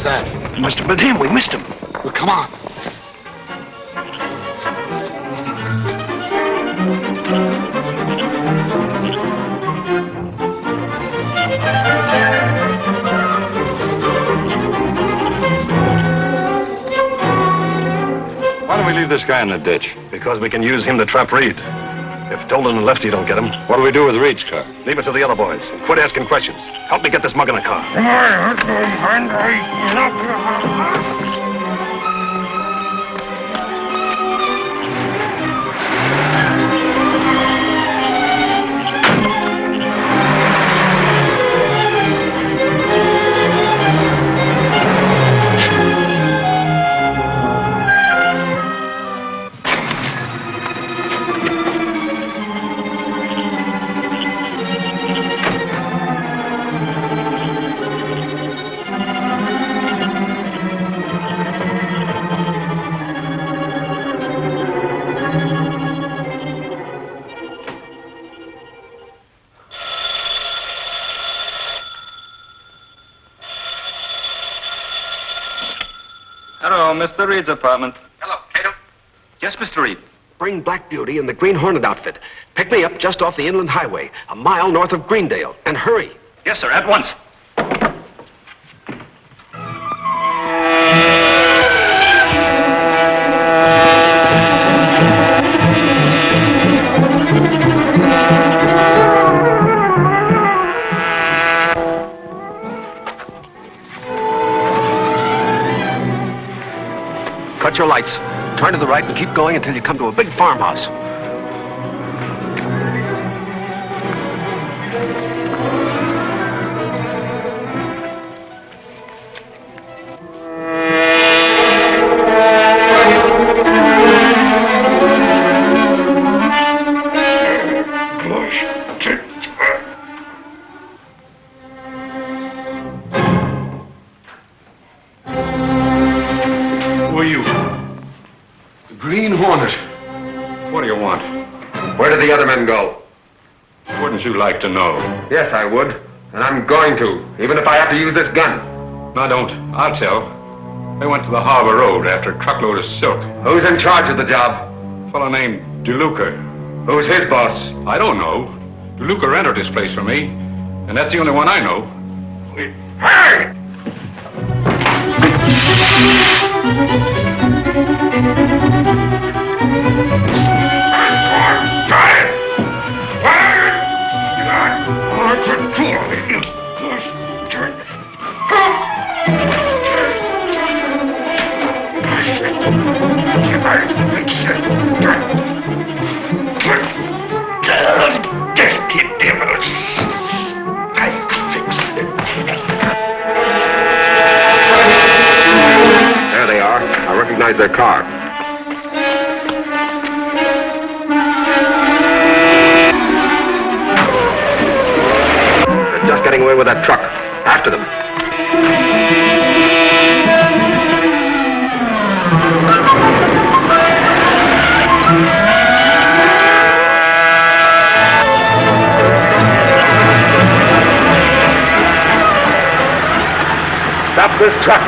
that? It must have been him. We missed him. Well, come on. Why don't we leave this guy in the ditch? Because we can use him to trap Reid. If Dolan and Lefty don't get him, what do we do with Reid's car? Leave it to the other boys. And quit asking questions. Help me get this mug in the car. Hello, Mr. Reid's apartment. Hello, Kato. Yes, Mr. Reid. Bring Black Beauty and the Green Hornet outfit. Pick me up just off the inland highway, a mile north of Greendale. And hurry. Yes, sir, at once. Cut your lights. Turn to the right and keep going until you come to a big farmhouse. Green Hornet. What do you want? Where did the other men go? Wouldn't you like to know? Yes, I would. And I'm going to, even if I have to use this gun. No, don't. I'll tell. They went to the Harbor Road after a truckload of silk. Who's in charge of the job? A fellow named DeLuca. Who's his boss? I don't know. DeLuca rented this place for me, and that's the only one I know. Hey! Dirty devils. I'll fix them. There they are. I recognize their car. They're just getting away with that truck. After them. Stop this truck.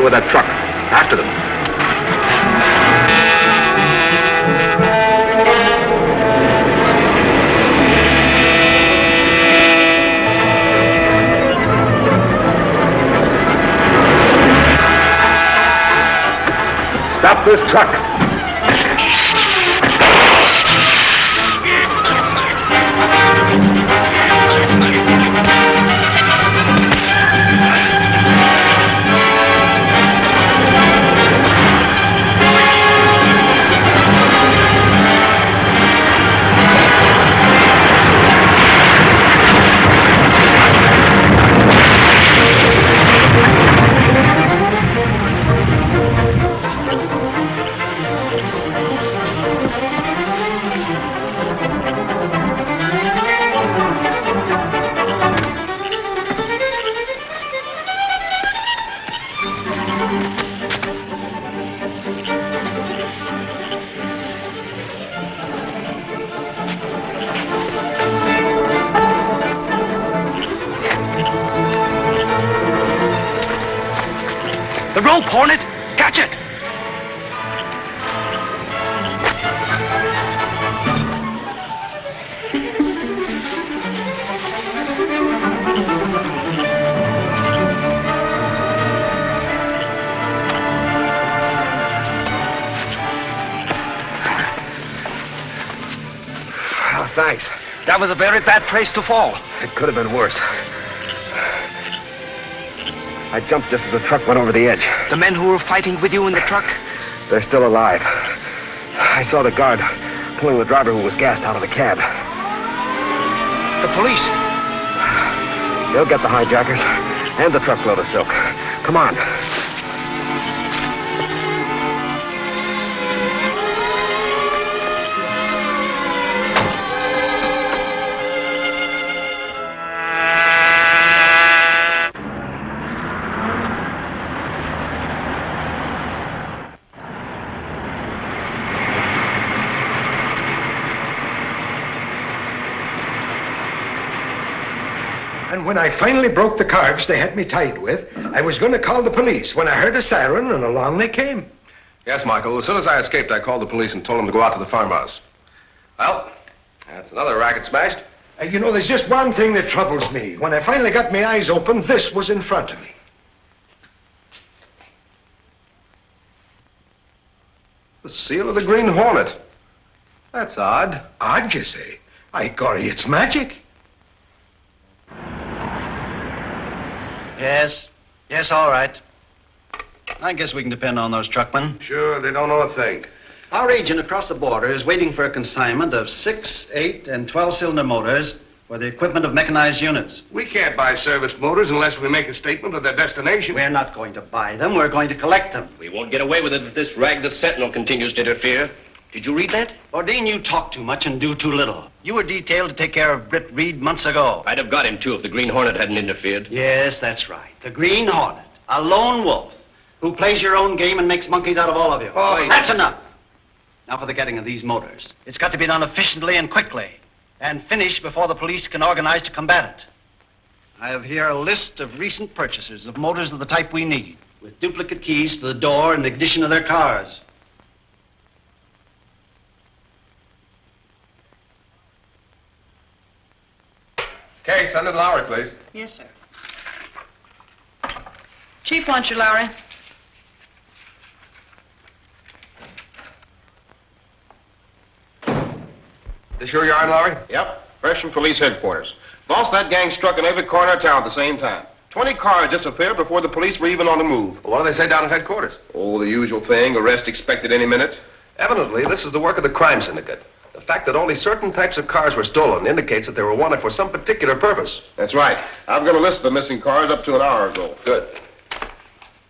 with that truck. After them. Stop this truck. The rope, Hornet! Catch it! Oh, thanks. That was a very bad place to fall. It could have been worse. I jumped just as the truck went over the edge. The men who were fighting with you in the truck? They're still alive. I saw the guard pulling the driver who was gassed out of the cab. The police? They'll get the hijackers and the truckload of silk. Come on. And when I finally broke the cords they had me tied with, I was going to call the police when I heard a siren, and along they came. Yes, Michael. As soon as I escaped, I called the police and told them to go out to the farmhouse. Well, that's another racket smashed. You know, there's just one thing that troubles me. When I finally got my eyes open, this was in front of me. The seal of the Green Hornet. That's odd. Odd, you say? Ay, Gory, it's magic. Yes. Yes, all right. I guess we can depend on those truckmen. Sure, they don't know a thing. Our agent across the border is waiting for a consignment of 6, 8, and 12-cylinder motors for the equipment of mechanized units. We can't buy service motors unless we make a statement of their destination. We're not going to buy them. We're going to collect them. We won't get away with it if this rag the Sentinel continues to interfere. Did you read that? Ordine, you talk too much and do too little. You were detailed to take care of Britt Reid months ago. I'd have got him, too, if the Green Hornet hadn't interfered. Yes, that's right. The Green Hornet, a lone wolf who plays your own game and makes monkeys out of all of you. Oh, that's enough. Now for the getting of these motors. It's got to be done efficiently and quickly, and finished before the police can organize to combat it. I have here a list of recent purchases of motors of the type we need, with duplicate keys to the door and ignition of their cars. Okay, send in Lowry, please. Yes, sir. Chief wants you, Lowry. This your yarn, Lowry? Yep, fresh from police headquarters. Boss, that gang struck in every corner of town at the same time. 20 cars disappeared before the police were even on the move. Well, what do they say down at headquarters? Oh, the usual thing. Arrest expected any minute. Evidently, this is the work of the crime syndicate. The fact that only certain types of cars were stolen indicates that they were wanted for some particular purpose. That's right. I've got a list of the missing cars up to an hour ago. Good.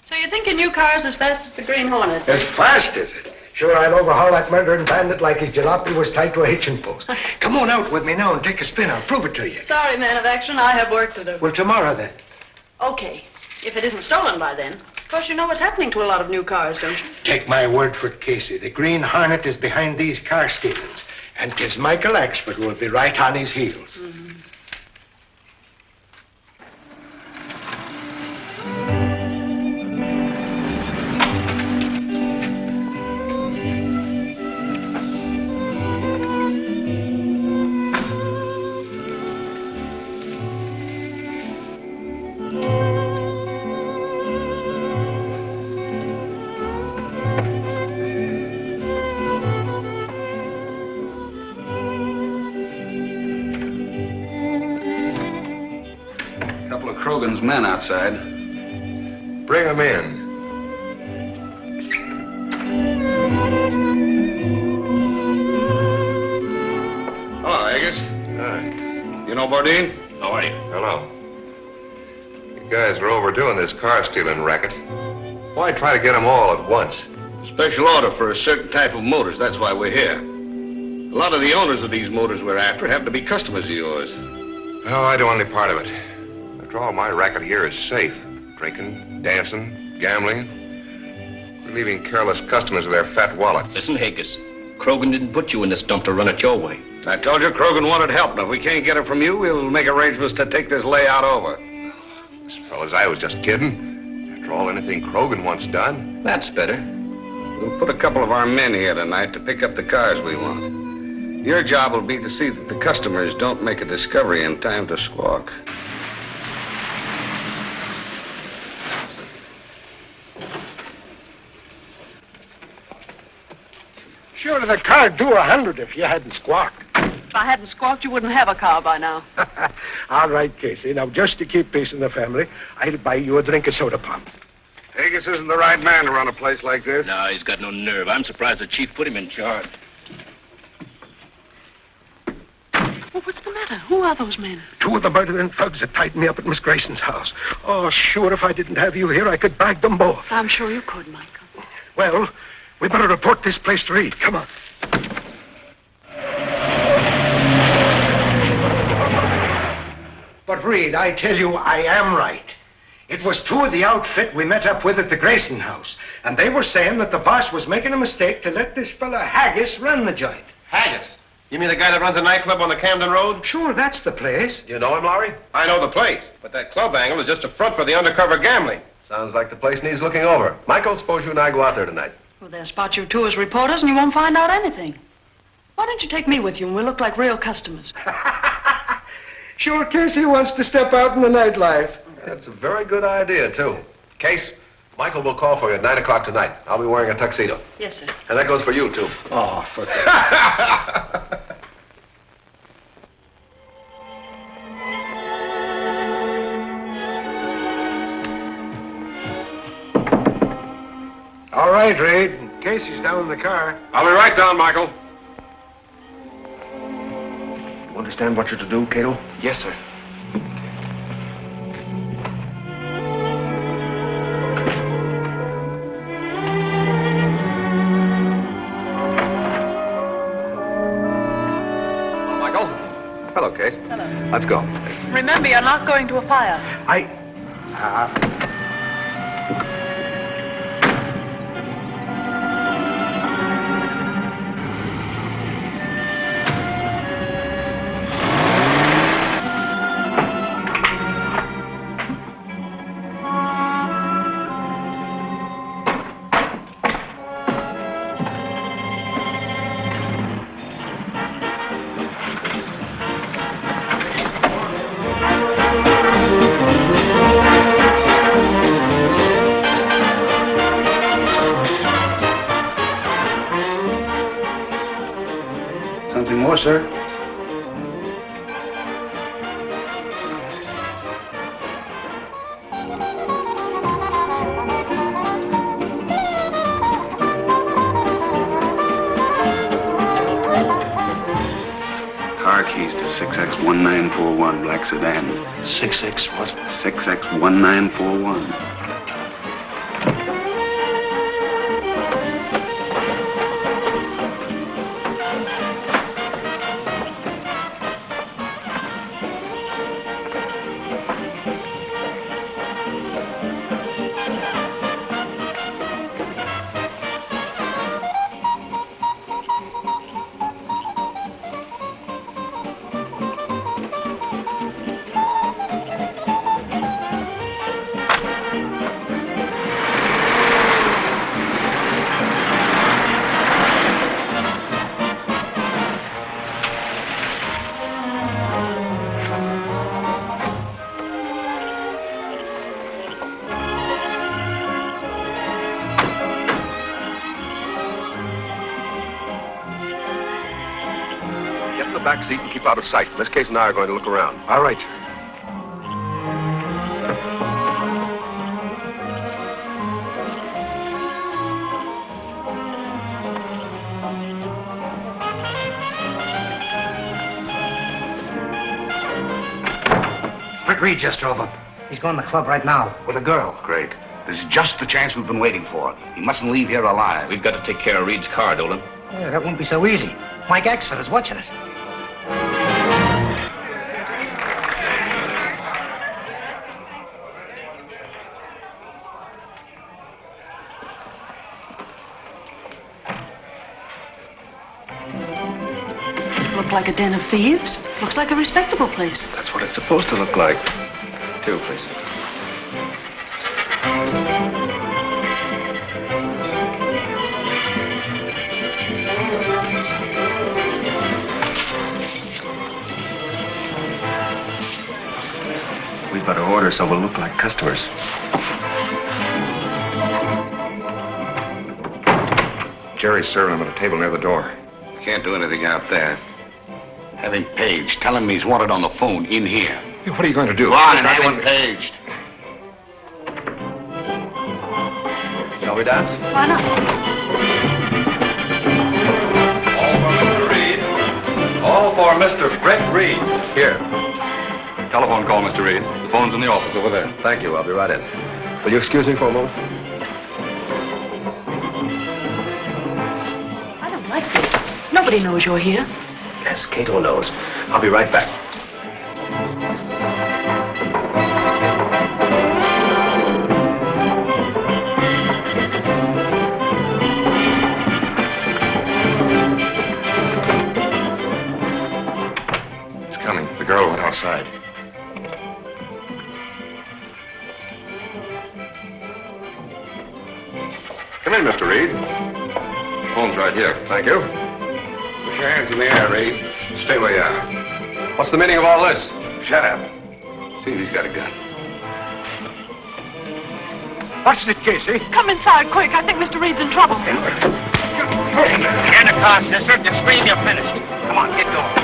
So you think a new car's as fast as the Green Hornet? As fast as it? Sure, I'll overhaul that murdering bandit like his jalopy was tied to a hitching post. Come on out with me now and take a spin. I'll prove it to you. Sorry, man of action. I have work to do. Well, tomorrow then. Okay. If it isn't stolen by then. Of course, you know what's happening to a lot of new cars, don't you? Take my word for it, Casey. The Green Hornet is behind these car stealings. And 'tis Michael Axford will be right on his heels. Mm-hmm. couple of Krogan's men outside. Bring them in. Hello, Haggis. Hi. You know Bourdain? How are you? Hello. You guys are overdoing this car stealing racket. Why try to get them all at once? Special order for a certain type of motors. That's why we're here. A lot of the owners of these motors we're after happen to be customers of yours. Oh, I do only part of it. After all, my racket here is safe. Drinking, dancing, gambling. We're leaving careless customers with their fat wallets. Listen, Haggis. Krogan didn't put you in this dump to run it your way. I told you Krogan wanted help, and if we can't get it from you, we'll make arrangements to take this layout over. Fellas, I was just kidding. After all, anything Krogan wants done. That's better. We'll put a couple of our men here tonight to pick up the cars we want. Your job will be to see that the customers don't make a discovery in time to squawk. Surely the car'd do 100 if you hadn't squawked. If I hadn't squawked, you wouldn't have a car by now. All right, Casey. Now, just to keep peace in the family, I'll buy you a drink of soda pop. Haggis isn't the right man to run a place like this. No, he's got no nerve. I'm surprised the chief put him in charge. Well, what's the matter? Who are those men? 2 of the murdering thugs that tied me up at Miss Grayson's house. Oh, sure, if I didn't have you here, I could bag them both. I'm sure you could, Michael. Well, we better report this place to Reid. Come on. But, Reid, I tell you, I am right. It was 2 of the outfit we met up with at the Grayson house. And they were saying that the boss was making a mistake to let this fella Haggis run the joint. Haggis? You mean the guy that runs a nightclub on the Camden Road? Sure, that's the place. Do you know him, Lowry? I know the place, but that club angle is just a front for the undercover gambling. Sounds like the place needs looking over. Michael, suppose you and I go out there tonight. Well, they'll spot you 2 as reporters and you won't find out anything. Why don't you take me with you and we'll look like real customers? Sure, Casey wants to step out in the nightlife. That's a very good idea, too. Case, Michael will call for you at 9 o'clock tonight. I'll be wearing a tuxedo. Yes, sir. And that goes for you, too. Oh, for that. All right, Reid. Casey's down in the car. I'll be right down, Michael. You understand what you're to do, Kato? Yes, sir. Michael. Hello, Case. Hello. Let's go. Remember, you're not going to a fire. Something more, sir? Car keys to 6X1941, black sedan. 6X what? 6X1941. Get in the back seat and keep out of sight. Miss Case and I are going to look around. All right, sir. Reid just drove up. He's going to the club right now with a girl. Great. This is just the chance we've been waiting for. He mustn't leave here alive. We've got to take care of Reid's car, Dolan. Yeah, that won't be so easy. Mike Axford is watching it. Look like a den of thieves. Looks like a respectable place. That's what it's supposed to look like. Two, please. We better order so we'll look like customers. Jerry's serving him at a table near the door. Can't do anything out there. Have him paged. Tell him he's wanted on the phone in here. What are you going to do? Go on and have him paged. Shall we dance? Why not? All for Mr. Britt Reid. Here. Telephone call, Mr. Reid. The phone's in the office over there. Thank you. I'll be right in. Will you excuse me for a moment? I don't like this. Nobody knows you're here. Yes, Kato knows. I'll be right back. It's coming. The girl went outside. Come in, Mr. Reid. Phone's right here. Thank you. Put your hands in the air, Reid. Stay where you are. What's the meaning of all this? Shut up. See if he's got a gun. What's it, Casey? Come inside, quick. I think Mr. Reid's in trouble. Get in the car, sister. If you scream, you're finished. Come on, get going.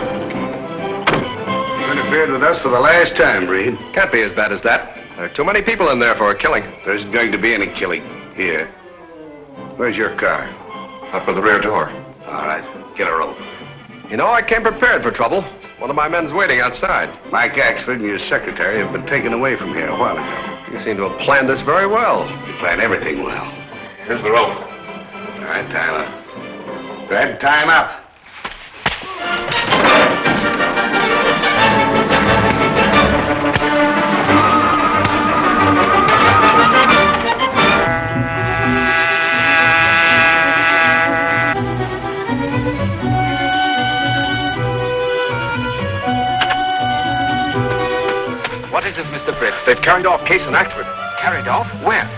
You interfered with us for the last time, Reid. Can't be as bad as that. There are too many people in there for a killing. There isn't going to be any killing here. Where's your car? Up for the rear door. All right, get a rope. You know, I came prepared for trouble. One of my men's waiting outside. Mike Axford and your secretary have been taken away from here a while ago. You seem to have planned this very well. You plan everything well. Here's the rope. All right, time up. Go ahead, time up. What is it, Mr. Britt? They've carried off Case and Axford. Carried off? Where?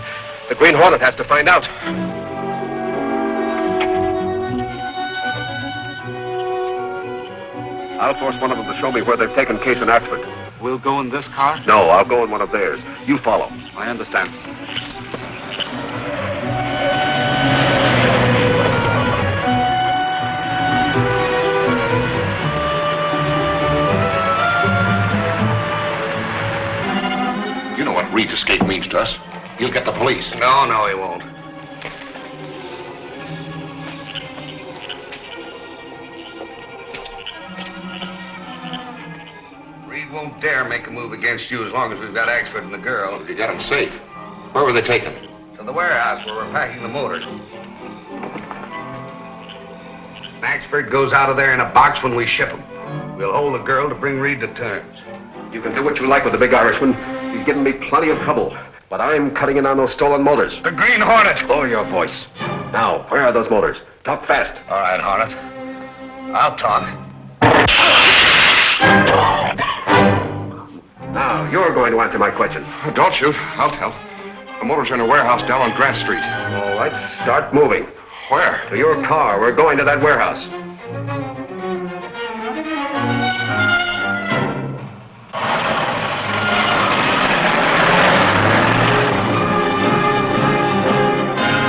The Green Hornet has to find out. I'll force one of them to show me where they've taken Case and Axford. We'll go in this car? No, I'll go in one of theirs. You follow. I understand. You know what Reid's escape means to us. He'll get the police. No, he won't. Reid won't dare make a move against you as long as we've got Axford and the girl. You got him safe. Where were they taken? To the warehouse where we're packing the motors. Axford goes out of there in a box when we ship him. We'll hold the girl to bring Reid to terms. You can do what you like with the big Irishman. He's given me plenty of trouble. But I'm cutting in on those stolen motors. The Green Hornet! Lower your voice. Now, where are those motors? Talk fast. All right, Hornet. I'll talk. Now, you're going to answer my questions. Don't shoot. I'll tell. The motors are in a warehouse down on Grant Street. All right, start moving. Where? To your car. We're going to that warehouse.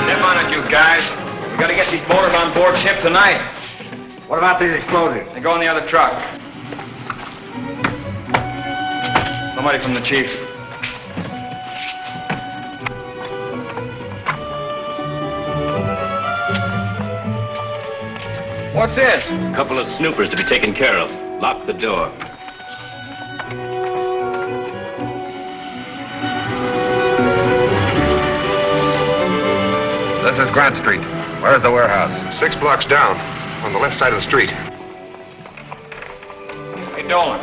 Step on it, you guys. We gotta get these motors on board ship tonight. What about these explosives? They go in the other truck. Somebody from the chief. What's this? A couple of snoopers to be taken care of. Lock the door. This is Grant Street. Where's the warehouse? 6 blocks down, on the left side of the street. Hey, Dolan.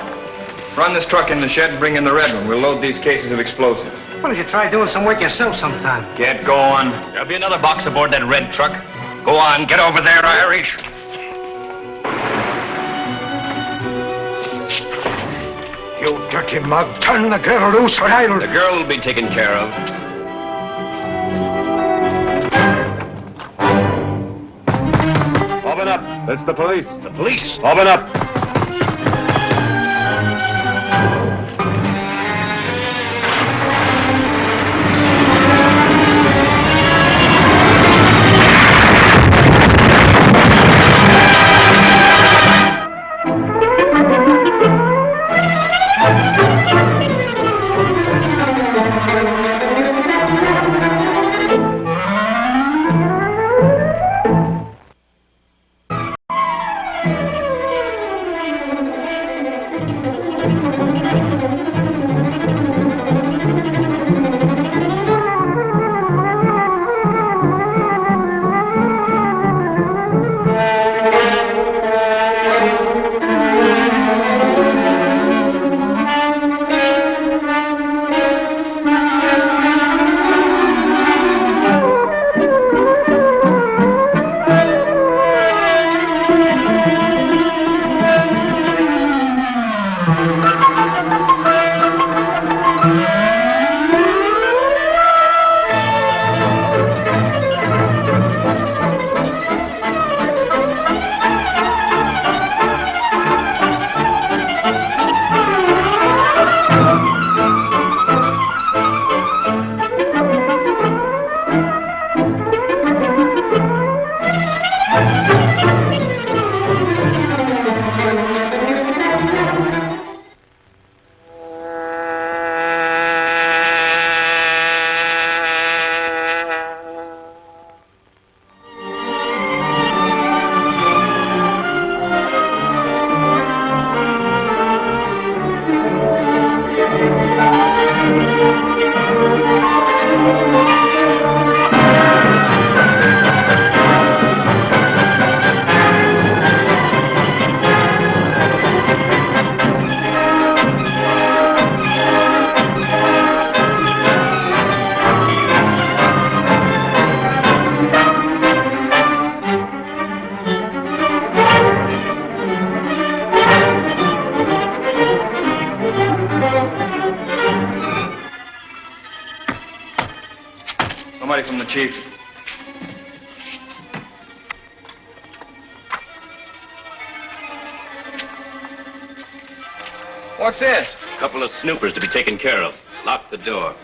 Run this truck in the shed and bring in the red one. We'll load these cases of explosives. Why don't you try doing some work yourself sometime? Get going. There'll be another box aboard that red truck. Go on, get over there, Irish. You dirty mug. Turn the girl loose or I'll... The girl will be taken care of. Open up. It's the police. The police? Open up. Somebody from the chief. What's this? A couple of snoopers to be taken care of. Lock the door.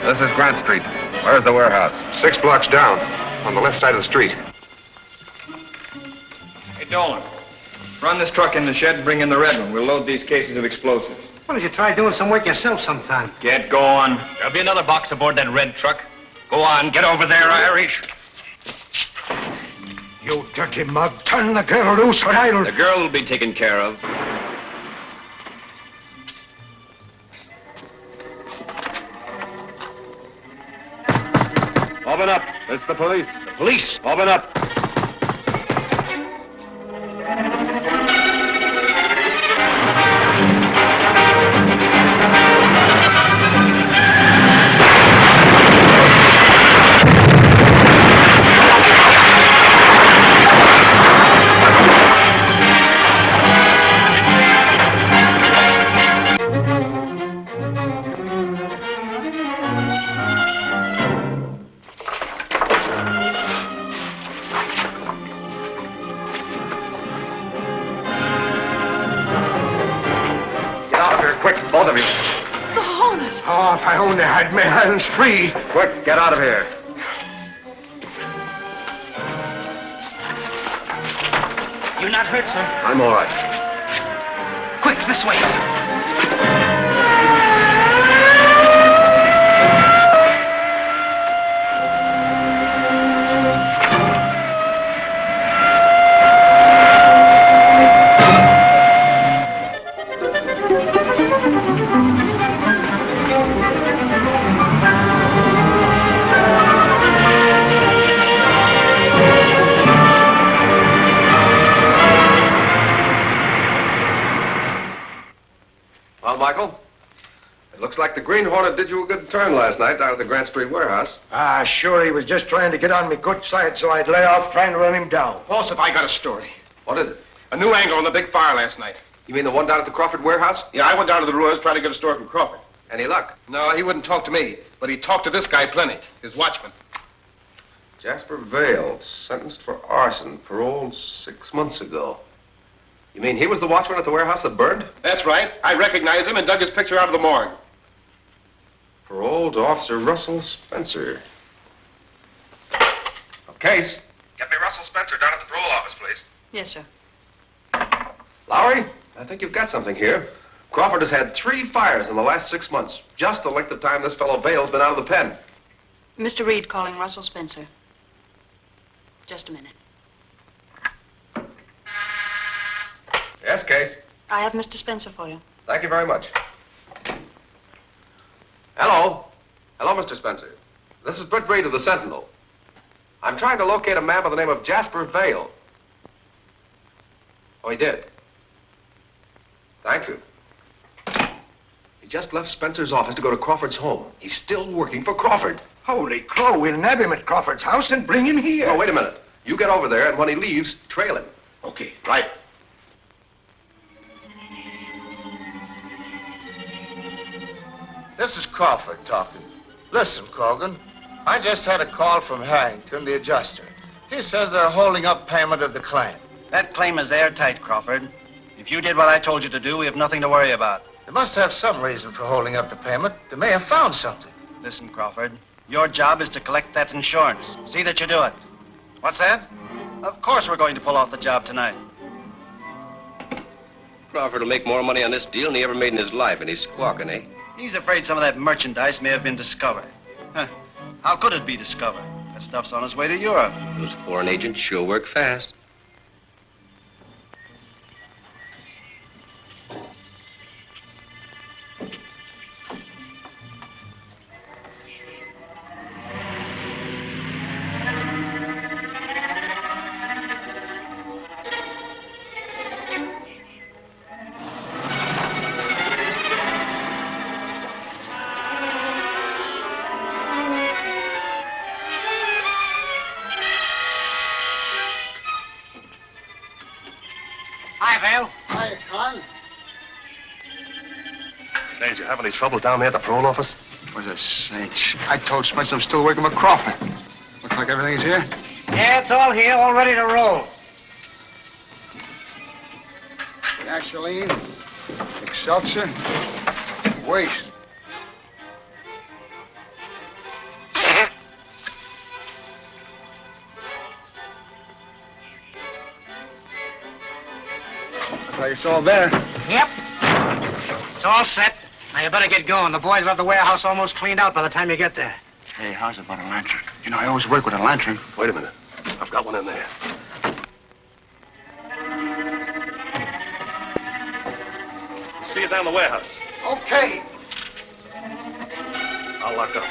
This is Grant Street. Where's the warehouse? 6 blocks down, on the left side of the street. Hey, Dolan. Run this truck in the shed and bring in the red one. We'll load these cases of explosives. Why don't you try doing some work yourself sometime? Get going. There'll be another box aboard that red truck. Go on, get over there, Irish. You dirty mug. Turn the girl loose or I'll... The girl will be taken care of. Open up. It's the police. The police? Open up. Both of you. The Hornet. Oh, if I only had my hands free. Quick, get out of here. You're not hurt, sir? I'm all right. Quick, this way. Michael. It looks like the Green Hornet did you a good turn last night down at the Grant Street warehouse. Ah, sure, he was just trying to get on me good side so I'd lay off trying to run him down. Boss, if I got a story. What is it? A new angle on the big fire last night. You mean the one down at the Crawford warehouse? Yeah, I went down to the Ruins trying to get a story from Crawford. Any luck? No, he wouldn't talk to me, but he talked to this guy plenty, his watchman. Jasper Vale, sentenced for arson, paroled 6 months ago. You mean he was the watchman at the warehouse that burned? That's right. I recognized him and dug his picture out of the morgue. Paroled Officer Russell Spencer. Case. Get me Russell Spencer down at the parole office, please. Yes, sir. Lowry, I think you've got something here. Crawford has had 3 fires in the last 6 months. Just the length of time this fellow Vale's been out of the pen. Mr. Reid calling Russell Spencer. Just a minute. Yes, Case. I have Mr. Spencer for you. Thank you very much. Hello. Hello, Mr. Spencer. This is Britt Reid of the Sentinel. I'm trying to locate a man by the name of Jasper Vale. Oh, he did? Thank you. He just left Spencer's office to go to Crawford's home. He's still working for Crawford. Holy crow, we'll nab him at Crawford's house and bring him here. No, wait a minute. You get over there, and when he leaves, trail him. Okay. Right. This is Crawford talking. Listen, Krogan, I just had a call from Harrington, the adjuster. He says they're holding up payment of the claim. That claim is airtight, Crawford. If you did what I told you to do, we have nothing to worry about. They must have some reason for holding up the payment. They may have found something. Listen, Crawford, your job is to collect that insurance. See that you do it. What's that? Of course we're going to pull off the job tonight. Crawford will make more money on this deal than he ever made in his life, and he's squawking, eh? He's afraid some of that merchandise may have been discovered. Huh. How could it be discovered? That stuff's on its way to Europe. Those foreign agents sure work fast. Say, did you have any trouble down there at the parole office? For the sakes. I told Spencer I'm still working with Crawford. Looks like everything's here. Yeah, it's all here, all ready to roll. Gasoline, Excelsior, waste. Looks like it's all there. Yep. It's all set. Now, you better get going. The boys will have the warehouse almost cleaned out by the time you get there. Hey, how's about a lantern? You know, I always work with a lantern. Wait a minute. I've got one in there. See you down the warehouse. Okay. I'll lock up.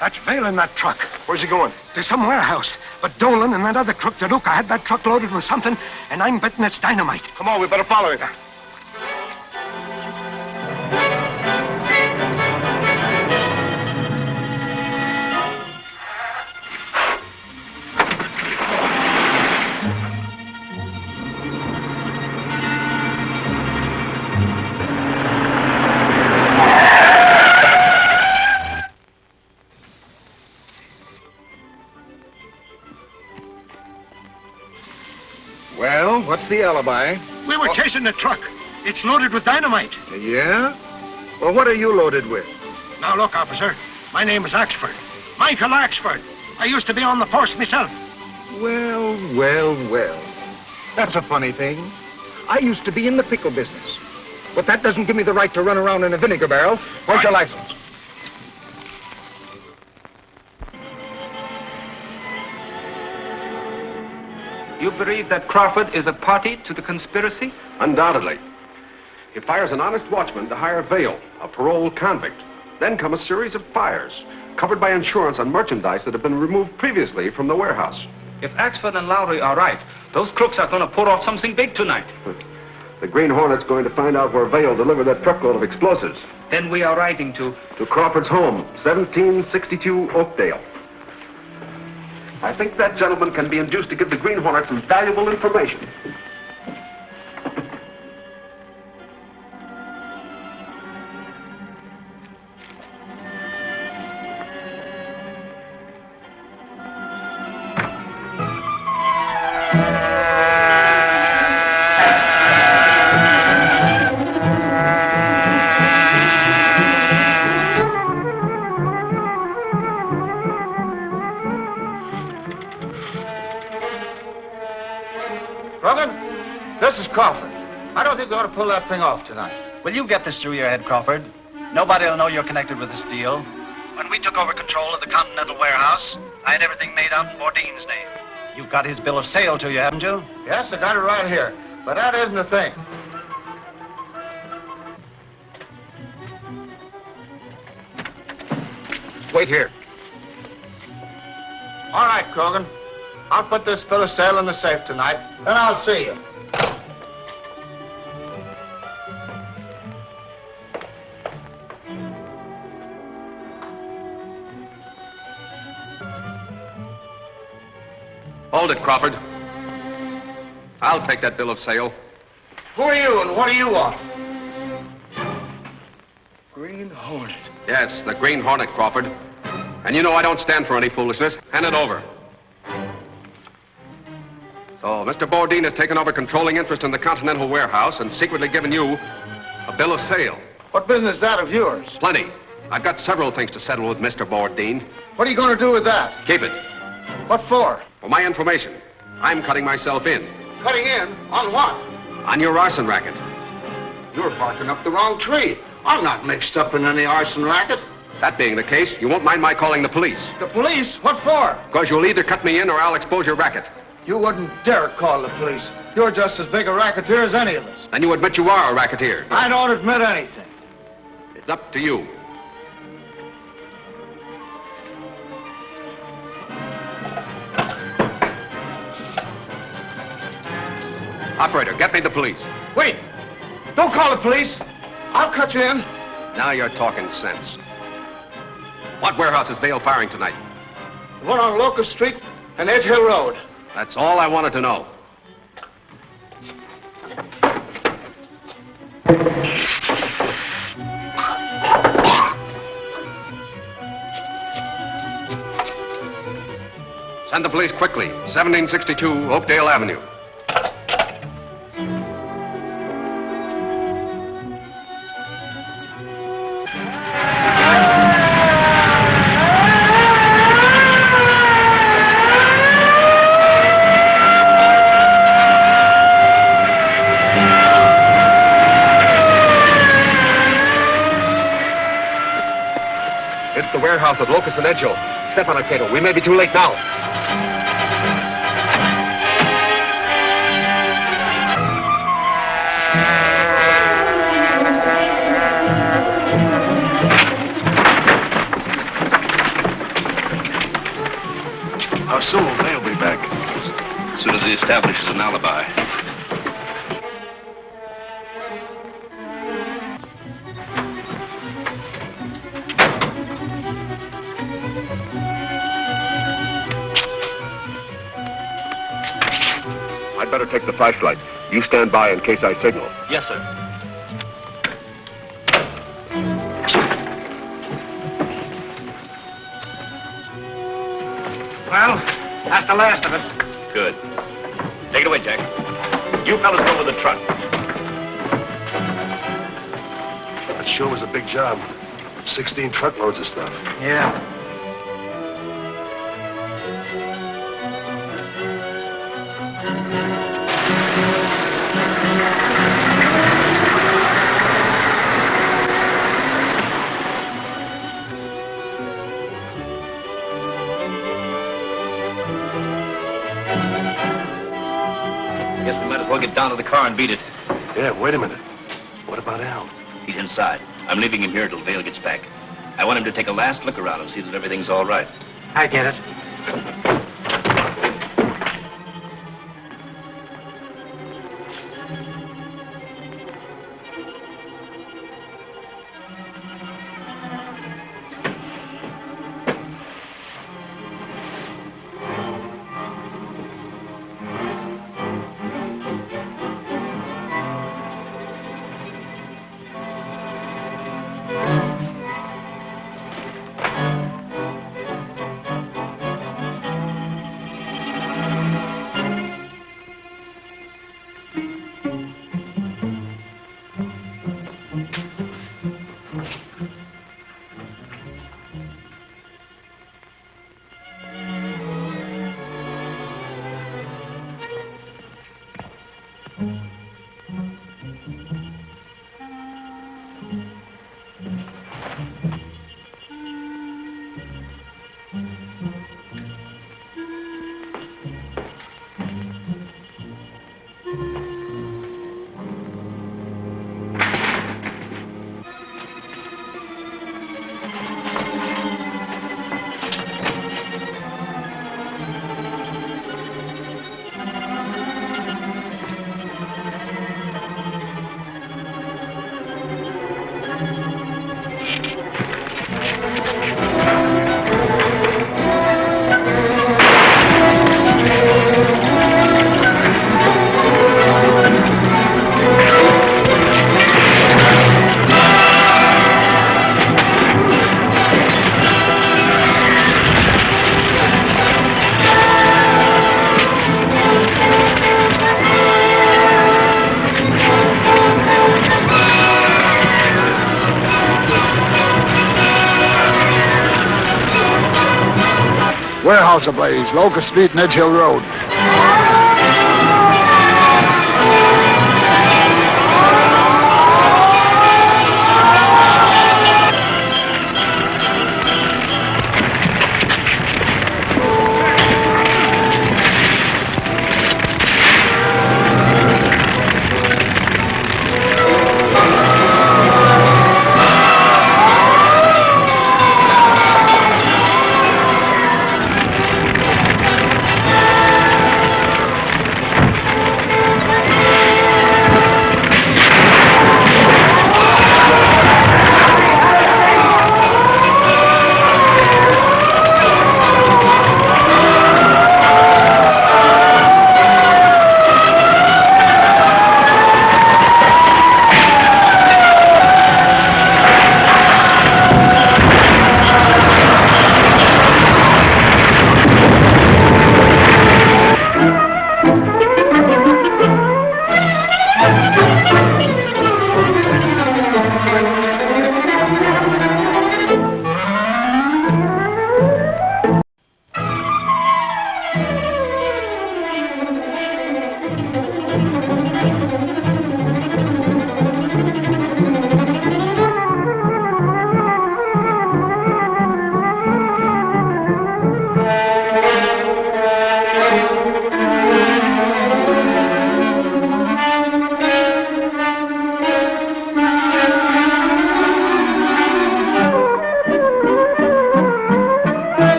That's Vale in that truck. Where's he going? To some warehouse. But Dolan and that other crook, Taluka, had that truck loaded with something, and I'm betting it's dynamite. Come on, we better follow him. Well, what's the alibi? We were chasing the truck. It's loaded with dynamite. Yeah? Well, what are you loaded with? Now, look, officer. My name is Axford. Michael Axford. I used to be on the force myself. Well. That's a funny thing. I used to be in the pickle business. But that doesn't give me the right to run around in a vinegar barrel. Where's your license? You believe that Crawford is a party to the conspiracy? Undoubtedly. He fires an honest watchman to hire Vale, a paroled convict. Then come a series of fires, covered by insurance on merchandise that have been removed previously from the warehouse. If Axford and Lowry are right, those crooks are going to pull off something big tonight. The Green Hornet's going to find out where Vale delivered that truckload of explosives. Then we are riding to Crawford's home, 1762 Oakdale. I think that gentleman can be induced to give the Green Hornet some valuable information. Krogan, this is Crawford. I don't think we ought to pull that thing off tonight. Will you get this through your head, Crawford? Nobody will know you're connected with this deal. When we took over control of the Continental Warehouse, I had everything made out in Bourdain's name. You've got his bill of sale to you, haven't you? Yes, I got it right here. But that isn't the thing. Wait here. All right, Krogan. I'll put this bill of sale in the safe tonight, then I'll see you. Hold it, Crawford. I'll take that bill of sale. Who are you and what do you want? Green Hornet. Yes, the Green Hornet, Crawford. And you know I don't stand for any foolishness. Hand it over. So, Mr. Bourdain has taken over controlling interest in the Continental Warehouse and secretly given you a bill of sale. What business is that of yours? Plenty. I've got several things to settle with Mr. Bourdain. What are you going to do with that? Keep it. What for? For my information. I'm cutting myself in. Cutting in? On what? On your arson racket. You're barking up the wrong tree. I'm not mixed up in any arson racket. That being the case, you won't mind my calling the police. The police? What for? Because you'll either cut me in or I'll expose your racket. You wouldn't dare call the police. You're just as big a racketeer as any of us. Then you admit you are a racketeer. I don't admit anything. It's up to you. Operator, get me the police. Wait! Don't call the police. I'll cut you in. Now you're talking sense. What warehouse is Vale firing tonight? The one on Locust Street and Edge Hill Road. That's all I wanted to know. Send the police quickly. 1762 Oakdale Avenue. It's the warehouse at Locust and Edgehill. Step on it, Kato. We may be too late now. How soon will Vale be back? As soon as he establishes an alibi. I'd better take the flashlight. You stand by in case I signal. Yes, sir. Well, that's the last of it. Good. Take it away, Jack. You fellas go with the truck. That sure was a big job. 16 truckloads of stuff. Yeah. get down to the car and beat it. Yeah, wait a minute. What about Al? He's inside. I'm leaving him here till Vale gets back. I want him to take a last look around and see that everything's all right. I get it. Warehouse ablaze, Locust Street and Edge Hill Road.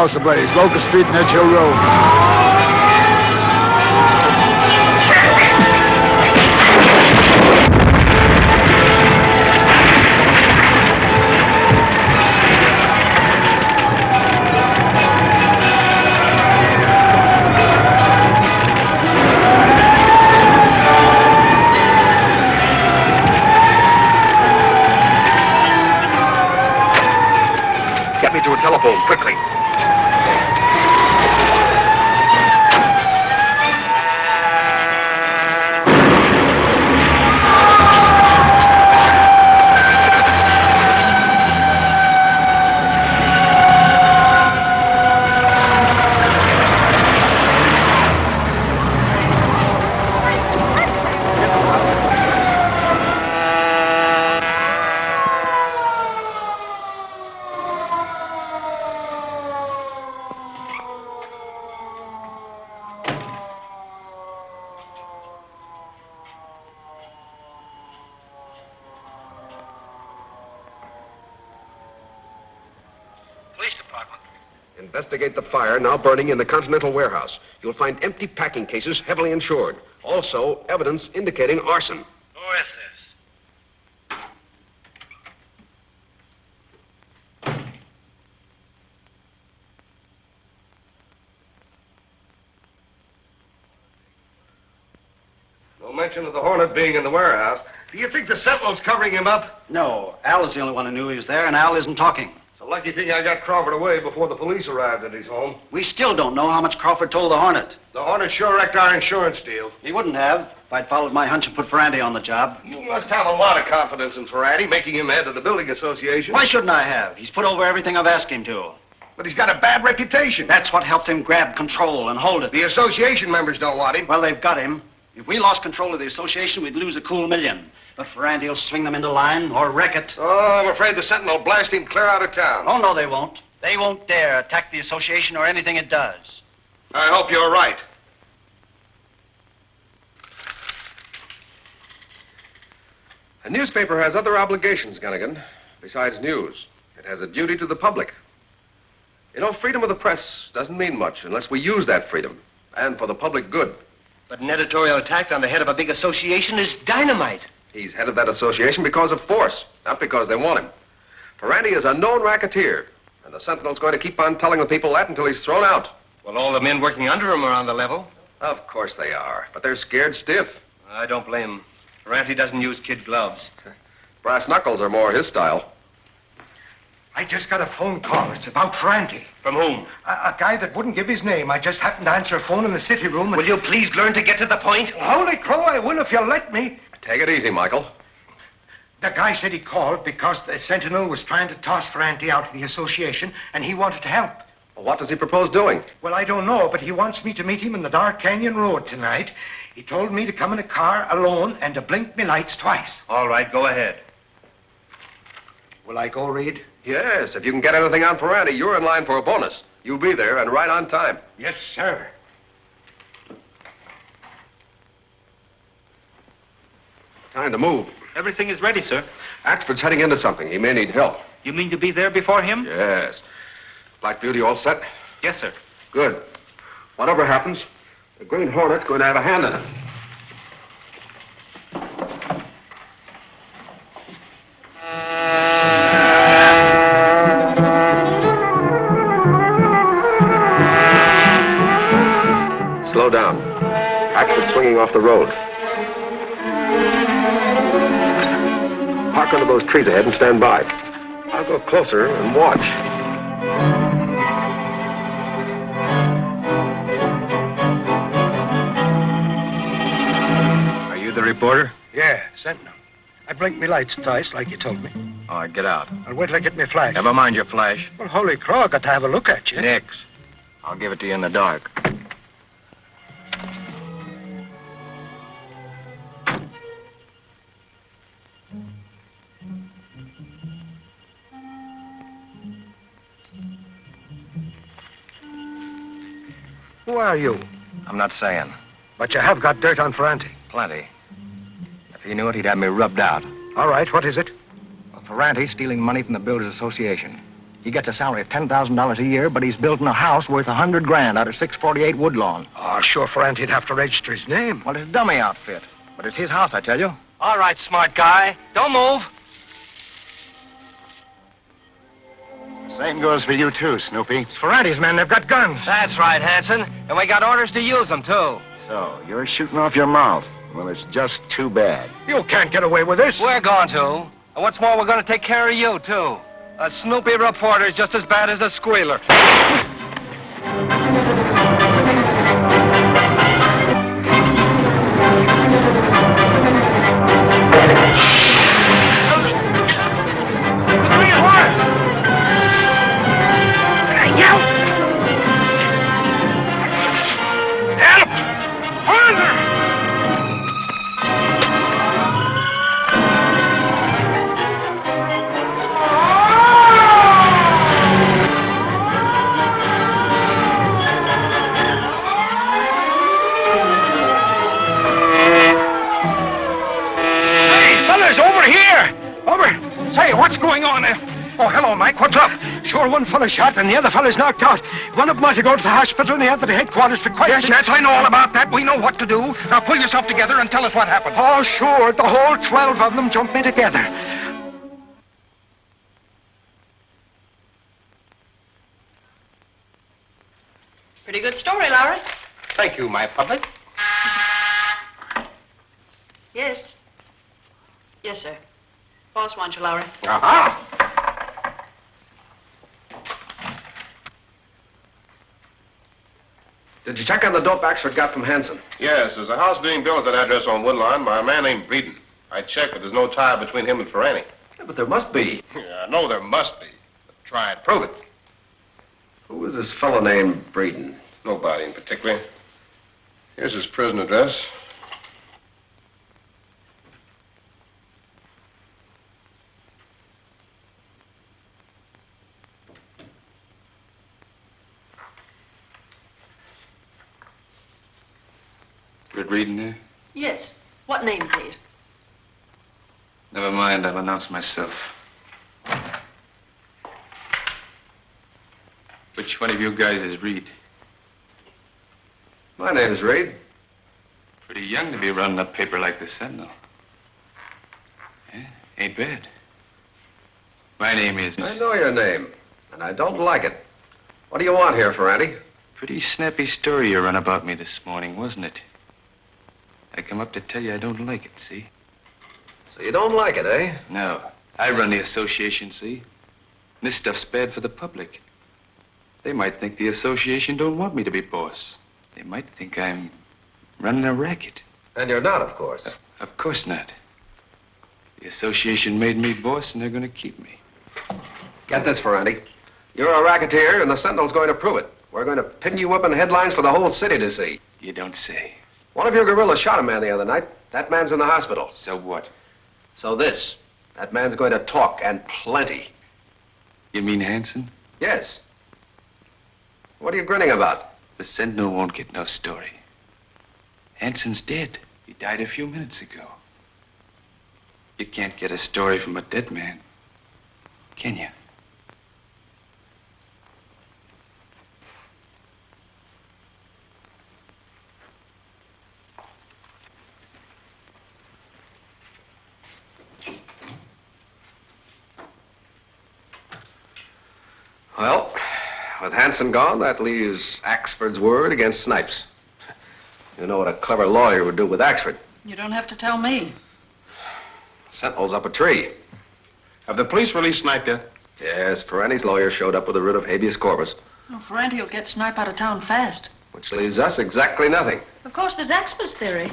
warehouse ablaze, Locust Street and Edge Hill Road. Get me to a telephone, quickly. Investigate the fire now burning in the Continental warehouse. You'll find empty packing cases heavily insured. Also, evidence indicating arson. Who is this? No mention of the Hornet being in the warehouse. Do you think the Sentinel's covering him up? No, Al is the only one who knew he was there, and Al isn't talking. It's a lucky thing I got Crawford away before the police arrived at his home. We still don't know how much Crawford told the Hornet. The Hornet sure wrecked our insurance deal. He wouldn't have if I'd followed my hunch and put Fanti on the job. You must have a lot of confidence in Fanti, making him head of the building association. Why shouldn't I have? He's put over everything I've asked him to. But he's got a bad reputation. That's what helps him grab control and hold it. The association members don't want him. Well, they've got him. If we lost control of the association, we'd lose a cool $1,000,000. But Fanti will swing them into line or wreck it. Oh, I'm afraid the Sentinel will blast him clear out of town. Oh, no, they won't. They won't dare attack the association or anything it does. I hope you're right. A newspaper has other obligations, Gunnigan, besides news. It has a duty to the public. You know, freedom of the press doesn't mean much unless we use that freedom, and for the public good. But an editorial attack on the head of a big association is dynamite. He's head of that association because of force, not because they want him. Fanti is a known racketeer, and the Sentinel's going to keep on telling the people that until he's thrown out. Well, all the men working under him are on the level. Of course they are, but they're scared stiff. I don't blame him. Fanti doesn't use kid gloves. Brass knuckles are more his style. I just got a phone call. It's about Fanti. From whom? A guy that wouldn't give his name. I just happened to answer a phone in the city room. And... Will you please learn to get to the point? Holy crow, I will if you'll let me. Take it easy, Michael. The guy said he called because the Sentinel was trying to toss Fanti out of the association, and he wanted to help. Well, what does he propose doing? Well, I don't know, but he wants me to meet him in the Dark Canyon Road tonight. He told me to come in a car alone and to blink me lights twice. All right, go ahead. Will I go, Reid? Yes, if you can get anything on Fanti, you're in line for a bonus. You'll be there and right on time. Yes, sir. Time to move. Everything is ready, sir. Axford's heading into something. He may need help. You mean to be there before him? Yes. Black Beauty all set? Yes, sir. Good. Whatever happens, the Green Hornet's going to have a hand in it. Slow down. Axford's swinging off the road. Park under those trees ahead and stand by. I'll go closer and watch. Are you the reporter? Yeah, Sentinel. I blinked me lights twice, like you told me. All right, get out. I'll wait till I get me flash. Never mind your flash. Well, holy crow, I got to have a look at you. Nix. I'll give it to you in the dark. Who are you? I'm not saying. But you have got dirt on Fanti. Plenty. If he knew it, he'd have me rubbed out. All right, what is it? Well, Fanti's stealing money from the Builders Association. He gets a salary of $10,000 a year, but he's building a house worth $100,000 out of 648 Woodlawn. Oh, sure, Fanti'd have to register his name. Well, it's a dummy outfit. But it's his house, I tell you. All right, smart guy. Don't move. Same goes for you, too, Snoopy. It's Ferranti's men. They've got guns. That's right, Hanson. And we got orders to use them, too. So, you're shooting off your mouth. Well, it's just too bad. You can't get away with this. We're going to. And what's more, we're going to take care of you, too. A Snoopy reporter is just as bad as a squealer. What's going on there? Oh, hello, Mike. What's up? Sure, one fellow shot and the other fellow's knocked out. One of them might go to the hospital and the other to headquarters for questions. Yes, I know all about that. We know what to do. Now pull yourself together and tell us what happened. Oh, sure. The whole 12 of them jumped me together. Pretty good story, Lowry. Thank you, my public. Yes. Yes, sir. Boss wants you, Lowry. Aha! Did you check on the dope Axford got from Hanson? Yes, there's a house being built at that address on Woodlawn by a man named Breeden. I checked, but there's no tie between him and Ferranti. Yeah, but there must be. Yeah, I know there must be. But try and prove it. Who is this fellow named Breeden? Nobody in particular. Here's his prison address. Britt Reid in there? Yes. What name, please? Never mind, I'll announce myself. Which one of you guys is Reid? My name is Reid. Pretty young to be running a paper like the Sentinel. Yeah, ain't bad. My name is... I know your name, and I don't like it. What do you want here, Ferranti? Pretty snappy story you run about me this morning, wasn't it? I come up to tell you I don't like it, see? So you don't like it, eh? No. I run the association, see? This stuff's bad for the public. They might think the association don't want me to be boss. They might think I'm running a racket. And you're not, of course. Of course not. The association made me boss, and they're going to keep me. Get this, Ferranti. You're a racketeer, and the Sentinel's going to prove it. We're going to pin you up in headlines for the whole city to see. You don't say. One of your guerrillas shot a man the other night. That man's in the hospital. So what? So this. That man's going to talk, and plenty. You mean Hanson? Yes. What are you grinning about? The Sentinel won't get no story. Hanson's dead. He died a few minutes ago. You can't get a story from a dead man, can you? Well, with Hanson gone, that leaves Axford's word against Snipes. You know what a clever lawyer would do with Axford. You don't have to tell me. Sentinel's up a tree. Have the police released Snipe yet? Yes, Ferranti's lawyer showed up with a writ of habeas corpus. Oh, Ferranti will get Snipe out of town fast. Which leaves us exactly nothing. Of course, there's Axford's theory.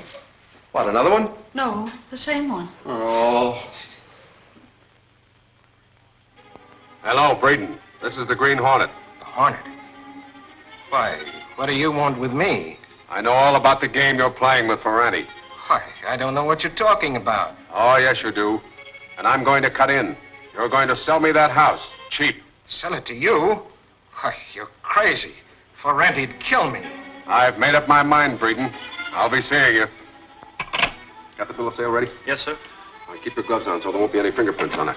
What, another one? No, the same one. Oh. Hello, Breeden. This is the Green Hornet. The Hornet? Why, what do you want with me? I know all about the game you're playing with Ferranti. Why, I don't know what you're talking about. Oh, yes, you do. And I'm going to cut in. You're going to sell me that house. Cheap. Sell it to you? Why, you're crazy. Ferranti'd kill me. I've made up my mind, Breeden. I'll be seeing you. Got the bill of sale ready? Yes, sir. All right, keep your gloves on so there won't be any fingerprints on it.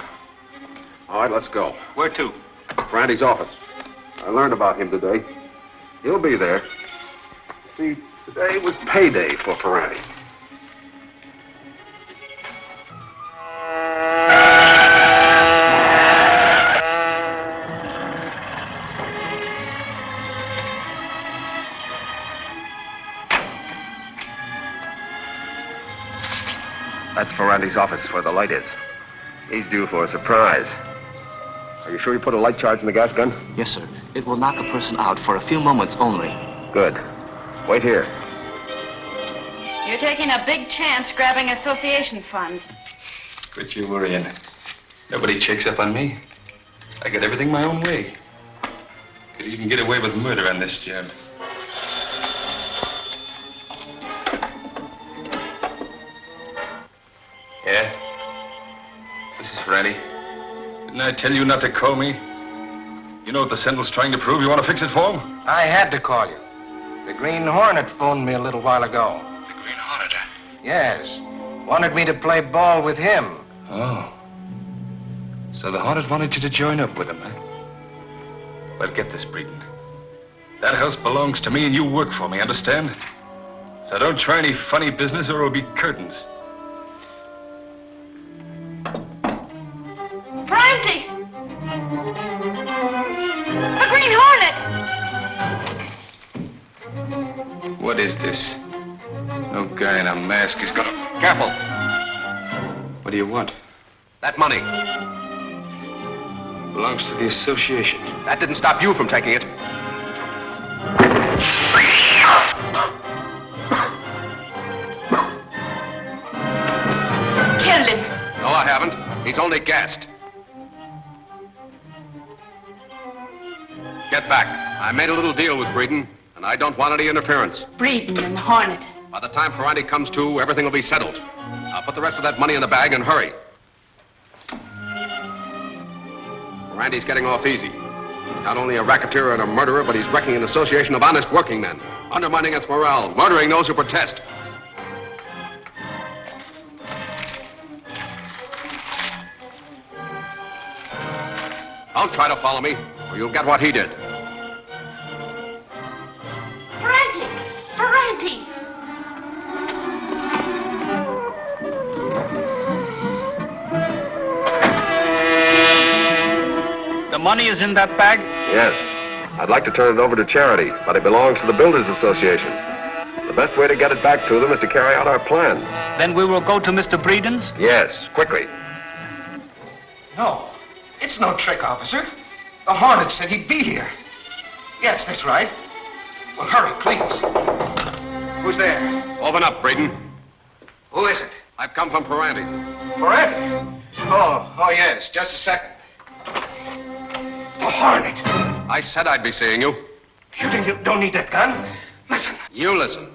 All right, let's go. Where to? Ferranti's office. I learned about him today. He'll be there. See, today was payday for Ferranti. That's Ferranti's office where the light is. He's due for a surprise. Are you sure you put a light charge in the gas gun? Yes, sir. It will knock a person out for a few moments only. Good. Wait here. You're taking a big chance grabbing association funds. Quit your worrying. Nobody checks up on me. I get everything my own way. Could even get away with murder on this job. Yeah? This is Ferranti. Didn't I tell you not to call me? You know what the Sentinel's trying to prove? You want to fix it for him? I had to call you. The Green Hornet phoned me a little while ago. The Green Hornet, huh? Yes. Wanted me to play ball with him. Oh. So the Hornet wanted you to join up with him, huh? Well, get this, Breeden. That house belongs to me and you work for me, understand? So don't try any funny business or it'll be curtains. Franti! A Green Hornet! What is this? No guy in a mask is gonna... Careful. What do you want? That money. Belongs to the association. That didn't stop you from taking it. Killed him. No, I haven't. He's only gassed. Get back. I made a little deal with Breeden, and I don't want any interference. Breeden and the Hornet. By the time Ferranti comes to, everything will be settled. I'll put the rest of that money in the bag and hurry. Ferranti's getting off easy. He's not only a racketeer and a murderer, but he's wrecking an association of honest working men, undermining its morale, murdering those who protest. Don't try to follow me, or you'll get what he did. Ferranti! Ferranti! The money is in that bag? Yes. I'd like to turn it over to charity, but it belongs to the Builders Association. The best way to get it back to them is to carry out our plan. Then we will go to Mr. Breeden's? Yes, quickly. No. It's no trick, officer. The Hornet said he'd be here. Yes, that's right. Well, hurry, please. Who's there? Open up, Breeden. Who is it? I've come from Ferranti. Ferranti? Oh, yes. Just a second. The Hornet. I said I'd be seeing you. You don't need that gun. Listen. You listen.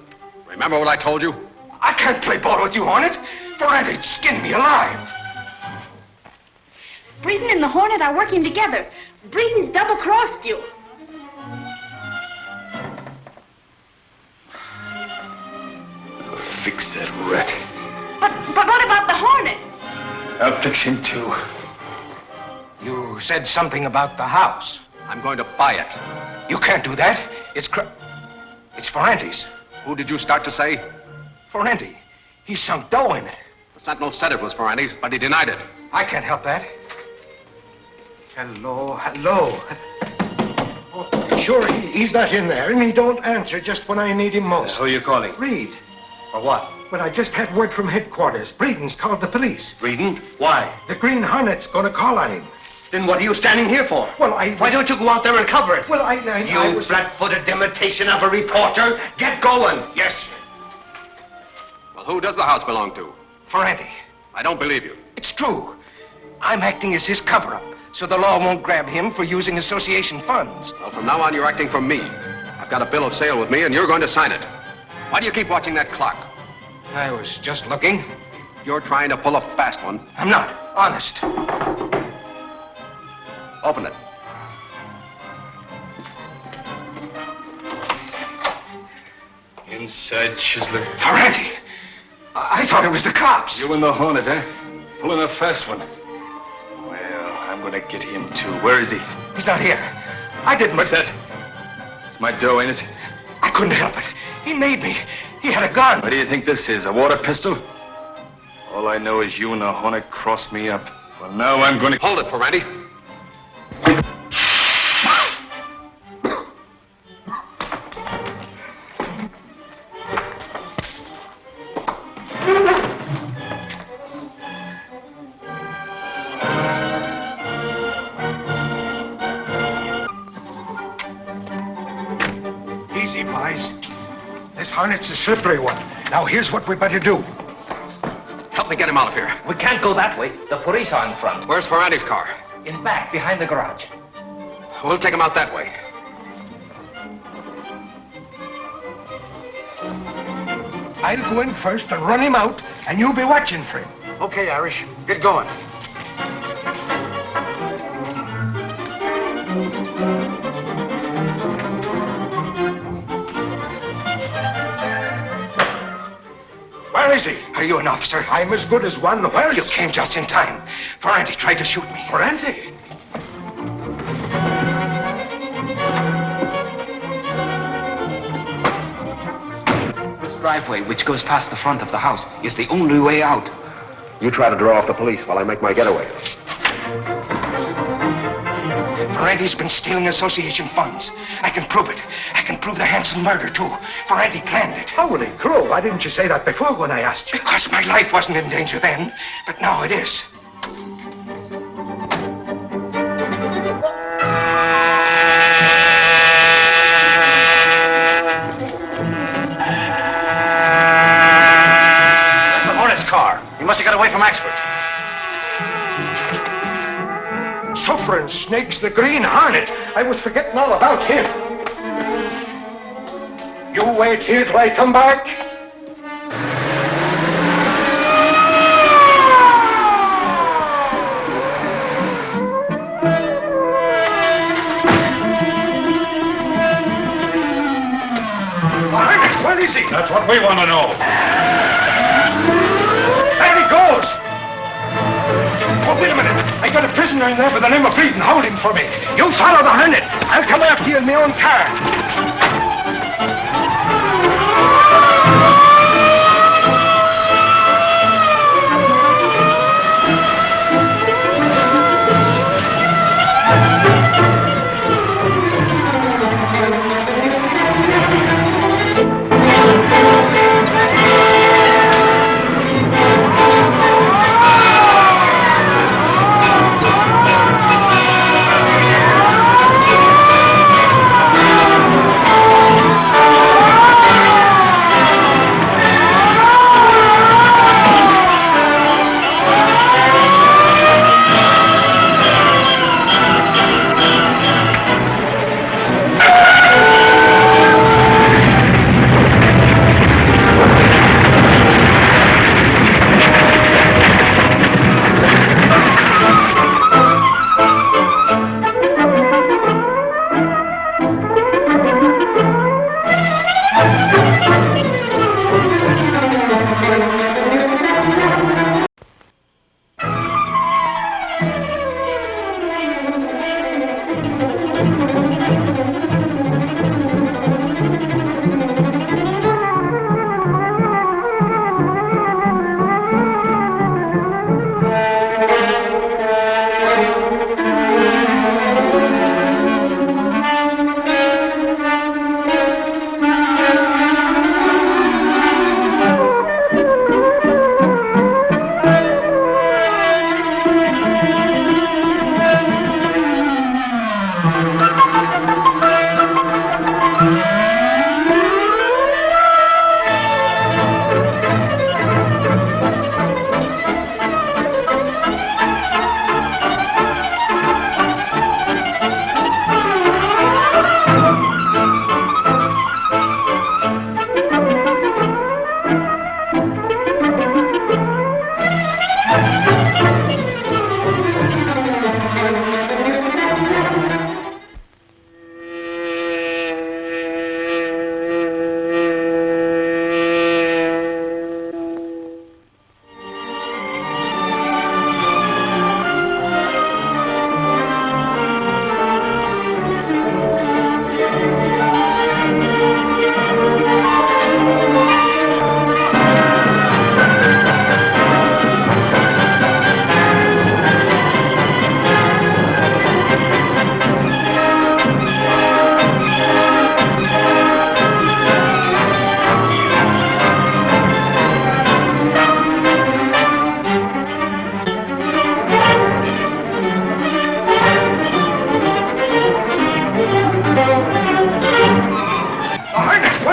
Remember what I told you? I can't play ball with you, Hornet. Ferranti'd skin me alive. Breeden and the Hornet are working together. Breeden's double-crossed you. Fix that rat. But what about the Hornet? I'll fix him too. You said something about the house. I'm going to buy it. You can't do that. It's Ferranti's. Who did you start to say? Ferranti. He sunk dough in it. The Sentinel said it was Ferranti's, but he denied it. I can't help that. Hello. Oh, sure, he's not in there, and he don't answer just when I need him most. Who are you calling? Reid. For what? Well, I just had word from headquarters. Breeden's called the police. Breeden? Why? The Green Hornet's gonna call on him. Then what are you standing here for? Well, Why don't you go out there and cover it? Well, I was... flat-footed imitation of a reporter. Get going. Yes. Well, who does the house belong to? Ferranti. I don't believe you. It's true. I'm acting as his cover-up, so the law won't grab him for using association funds. Well, from now on, you're acting for me. I've got a bill of sale with me, and you're going to sign it. Why do you keep watching that clock? I was just looking. You're trying to pull a fast one. I'm not. Honest. Open it. Inside Chisler. Ferranti! I thought it was the cops. You and the Hornet, eh? Pulling a fast one. Well, I'm I'm gonna get him, too. Where is he? He's not here. I didn't. What's that? It's my dough, ain't it? I couldn't help it. He made me. He had a gun. What do you think this is, a water pistol? All I know is you and the Hornet crossed me up. Well, now I'm gonna... Hold it, Ferranti. Easy, boys. This Hornet's a slippery one. Now, here's what we better do. Help me get him out of here. We can't go that way. The police are in front. Where's Ferranti's car? In back, behind the garage. We'll take him out that way. I'll go in first and run him out, and you'll be watching for him. Okay, Irish. Get going. Where is he? Are you an officer? I'm as good as one. Well, you came just in time. Ferranti tried to shoot me. Ferranti? This driveway, which goes past the front of the house, is the only way out. You try to draw off the police while I make my getaway. Ferranti's been stealing association funds. I can prove it. I can prove the Hanson murder, too. Ferranti planned it. Holy crow, why didn't you say that before when I asked you? Because my life wasn't in danger then, but now it is. The Hornet's car. He must have got away from Axford. Suffering snakes, the Green Hornet. I was forgetting all about him. You wait here till I come back. Hornet, where is he? That's what we want to know. There he goes. Oh, wait a minute. I got a prisoner in there by the name of Reid. Hold him for me. You follow the Hornet. I'll come after you in my own car.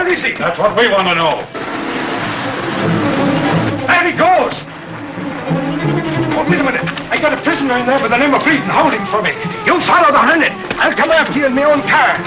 Where is he? That's what we want to know. There he goes! Oh, wait a minute. I got a prisoner in there by the name of Reid. Hold him for me. You follow the Hornet. I'll come after you in my own car.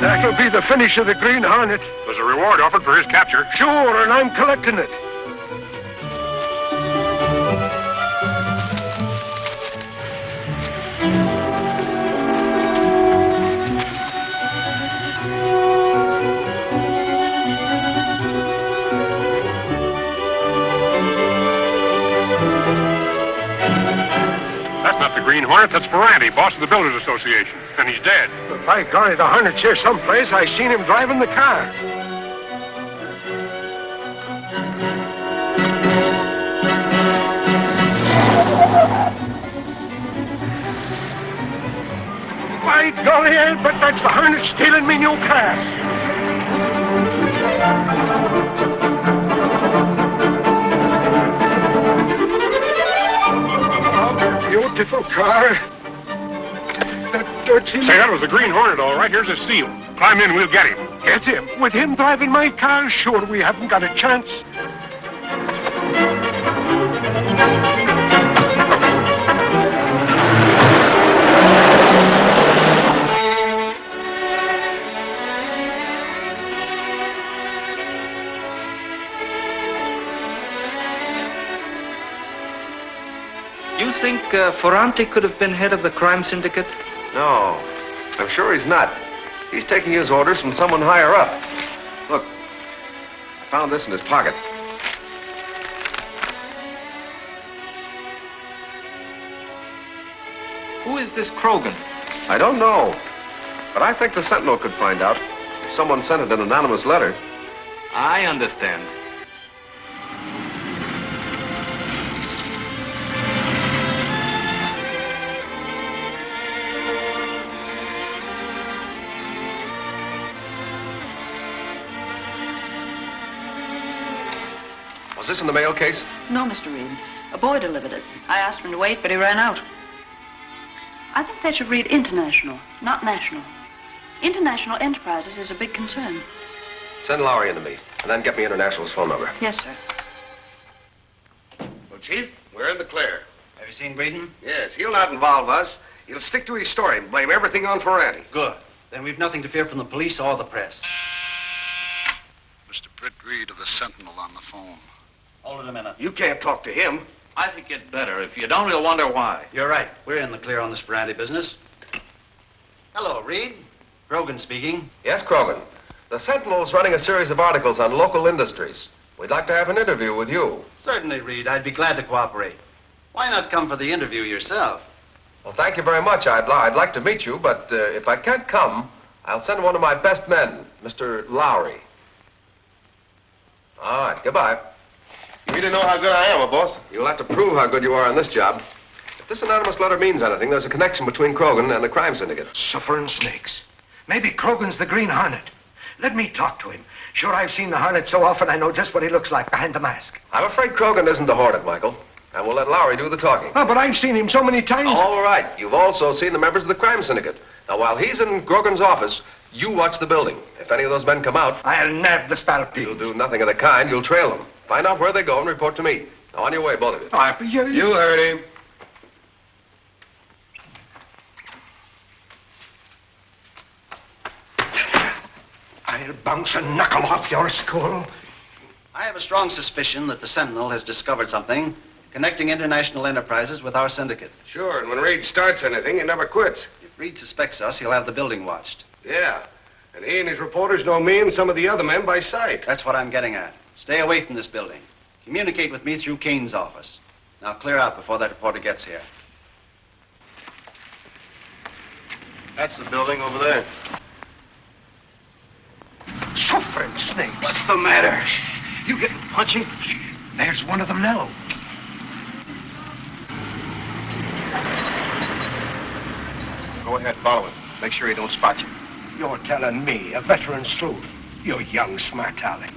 That'll be the finish of the Green Hornet. There's a reward offered for his capture. Sure, and I'm collecting it. That's not the Green Hornet, that's Fanti, boss of the Builders Association. And he's dead. But by golly, the Hornet's here someplace. I seen him driving the car. By golly, I'll bet that's the Hornet stealing me new car. Beautiful car. That dirty... Say, that was the Green Hornet, all right. Here's his seal. Climb in, we'll get him. Get him? With him driving my car? Sure, we haven't got a chance. You think Fanti could have been head of the crime syndicate? No, I'm sure he's not. He's taking his orders from someone higher up. Look, I found this in his pocket. Who is this Krogan? I don't know, but I think the Sentinel could find out. Someone sent it an anonymous letter. I understand. Was this in the mail case? No, Mr. Reid. A boy delivered it. I asked him to wait, but he ran out. I think they should read international, not national. International enterprises is a big concern. Send Lowry in to me, and then get me International's phone number. Yes, sir. Well, Chief, we're in the clear. Have you seen Braden? Yes, he'll not involve us. He'll stick to his story and blame everything on Fanti. Good. Then we've nothing to fear from the police or the press. Mr. Britt Reid of the Sentinel on the phone. Hold it a minute. You can't talk to him. I think you'd better. If you don't, you'll wonder why. You're right. We're in the clear on this Fanti business. Hello, Reid. Krogan speaking. Yes, Krogan. The Sentinel's running a series of articles on local industries. We'd like to have an interview with you. Certainly, Reid. I'd be glad to cooperate. Why not come for the interview yourself? Well, thank you very much. I'd like to meet you, but if I can't come, I'll send one of my best men, Mr. Lowry. All right, goodbye. You need to know how good I am, boss. You'll have to prove how good you are on this job. If this anonymous letter means anything, there's a connection between Krogan and the crime syndicate. Suffering snakes. Maybe Krogan's the Green Hornet. Let me talk to him. Sure, I've seen the Hornet so often I know just what he looks like behind the mask. I'm afraid Krogan isn't the Hornet, Michael. And we'll let Lowry do the talking. Oh, but I've seen him so many times. All right. You've also seen the members of the crime syndicate. Now, while he's in Krogan's office, you watch the building. If any of those men come out... I'll nab the spalpeens. You'll do nothing of the kind. You'll trail them. Find out where they go and report to me. Now, on your way, both of you. Harper, You heard him. I'll bounce a knuckle off your skull. I have a strong suspicion that the Sentinel has discovered something connecting international enterprises with our syndicate. Sure, and when Reid starts anything, he never quits. If Reid suspects us, he'll have the building watched. Yeah, and he and his reporters know me and some of the other men by sight. That's what I'm getting at. Stay away from this building. Communicate with me through Kane's office. Now clear out before that reporter gets here. That's the building over there. Suffering snakes. What's the matter? You getting punching? There's one of them now. Go ahead, follow him. Make sure he don't spot you. You're telling me, a veteran sleuth, you young smart aleck.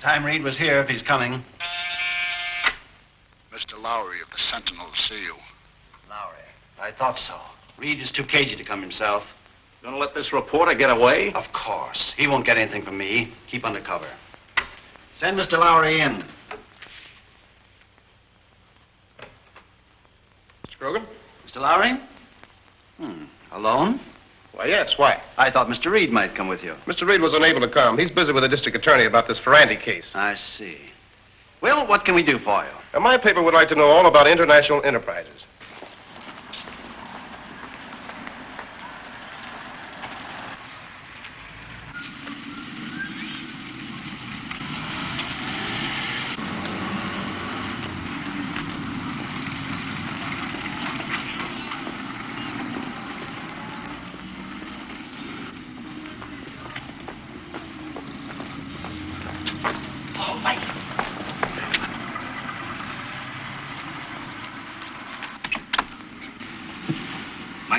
Time Reid was here if he's coming. Mr. Lowry of the Sentinel to see you. Lowry. I thought so. Reid is too cagey to come himself. Gonna let this reporter get away? Of course. He won't get anything from me. Keep under cover. Send Mr. Lowry in. Mr. Krogan? Mr. Lowry? Alone? Why, yes, why? I thought Mr. Reid might come with you. Mr. Reid was unable to come. He's busy with the district attorney about this Fanti case. I see. Well, what can we do for you? And my paper would like to know all about international enterprises.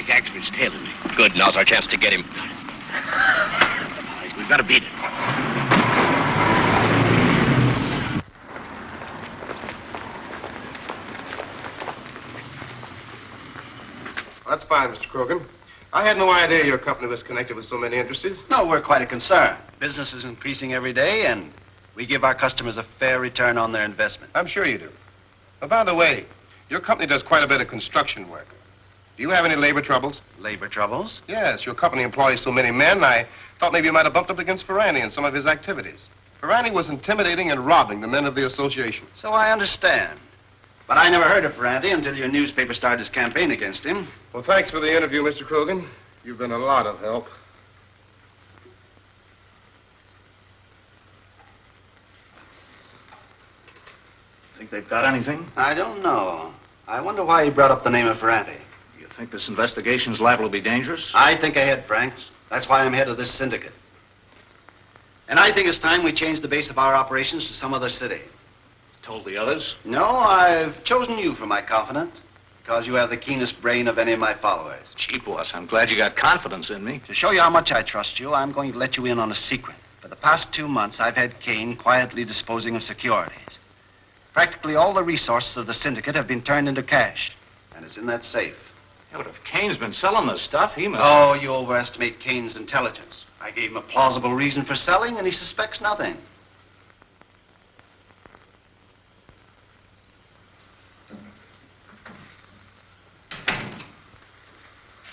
Axford's tailing me. Good, now's our chance to get him. We've got to beat it. That's fine, Mr. Krogan. I had no idea your company was connected with so many industries. No, we're quite a concern. Business is increasing every day, and we give our customers a fair return on their investment. I'm sure you do. Oh, by the way, your company does quite a bit of construction work. Do you have any labor troubles? Labor troubles? Yes, your company employs so many men, I thought maybe you might have bumped up against Fanti in some of his activities. Fanti was intimidating and robbing the men of the association. So I understand. But I never heard of Fanti until your newspaper started his campaign against him. Well, thanks for the interview, Mr. Krogan. You've been a lot of help. Think they've got anything? I don't know. I wonder why he brought up the name of Fanti. You think this investigation's liable to be dangerous? I think ahead, Franks. That's why I'm head of this syndicate. And I think it's time we change the base of our operations to some other city. Told the others? No, I've chosen you for my confidant because you have the keenest brain of any of my followers. Gee, boss, I'm glad you got confidence in me. To show you how much I trust you, I'm going to let you in on a secret. For the past 2 months, I've had Kane quietly disposing of securities. Practically all the resources of the syndicate have been turned into cash, and it's in that safe. Yeah, but if Kane's been selling this stuff, he must... Oh, you overestimate Kane's intelligence. I gave him a plausible reason for selling, and he suspects nothing.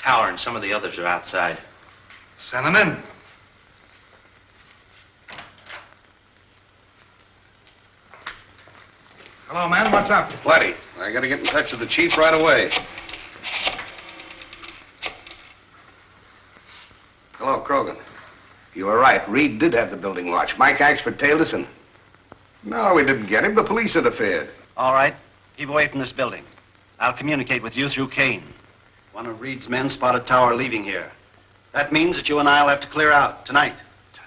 Tower and some of the others are outside. Send them in. Hello, man. What's up? Plenty. I gotta get in touch with the chief right away. Hello, Krogan. You were right. Reid did have the building watched. Mike Axford tailed us and... No, we didn't get him. The police interfered. All right. Keep away from this building. I'll communicate with you through Kane. One of Reid's men spotted Tower leaving here. That means that you and I'll have to clear out tonight.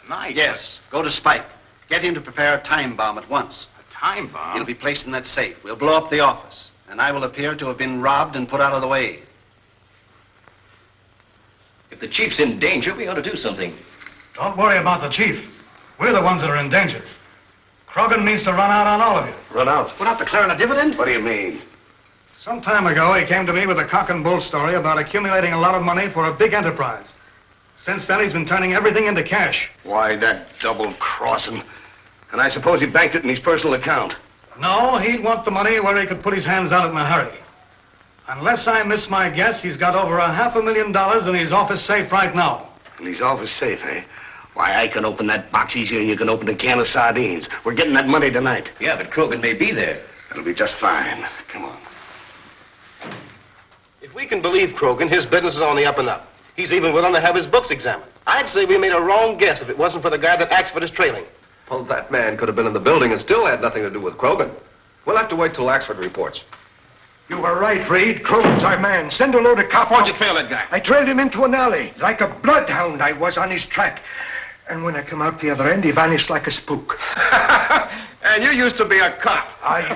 Tonight? Yes. Go to Spike. Get him to prepare a time bomb at once. A time bomb? It'll be placed in that safe. We'll blow up the office, and I will appear to have been robbed and put out of the way. If the chief's in danger, we ought to do something. Don't worry about the chief. We're the ones that are in danger. Krogan means to run out on all of you. Run out? Without declaring a dividend? What do you mean? Some time ago, he came to me with a cock and bull story about accumulating a lot of money for a big enterprise. Since then, he's been turning everything into cash. Why, that double-crossing. And I suppose he banked it in his personal account. No, he'd want the money where he could put his hands on it in a hurry. Unless I miss my guess, he's got over $500,000 in his office safe right now. In his office safe, eh? Why, I can open that box easier than you can open a can of sardines. We're getting that money tonight. Yeah, but Krogan may be there. It'll be just fine. Come on. If we can believe Krogan, his business is on the up and up. He's even willing to have his books examined. I'd say we made a wrong guess if it wasn't for the guy that Axford is trailing. Well, that man could have been in the building and still had nothing to do with Krogan. We'll have to wait till Axford reports. You were right, Reid. Krogan's our man. Send a load of cops. Why'd you trail that guy? I trailed him into an alley. Like a bloodhound, I was on his track. And when I come out the other end, he vanished like a spook. And you used to be a cop. Hey.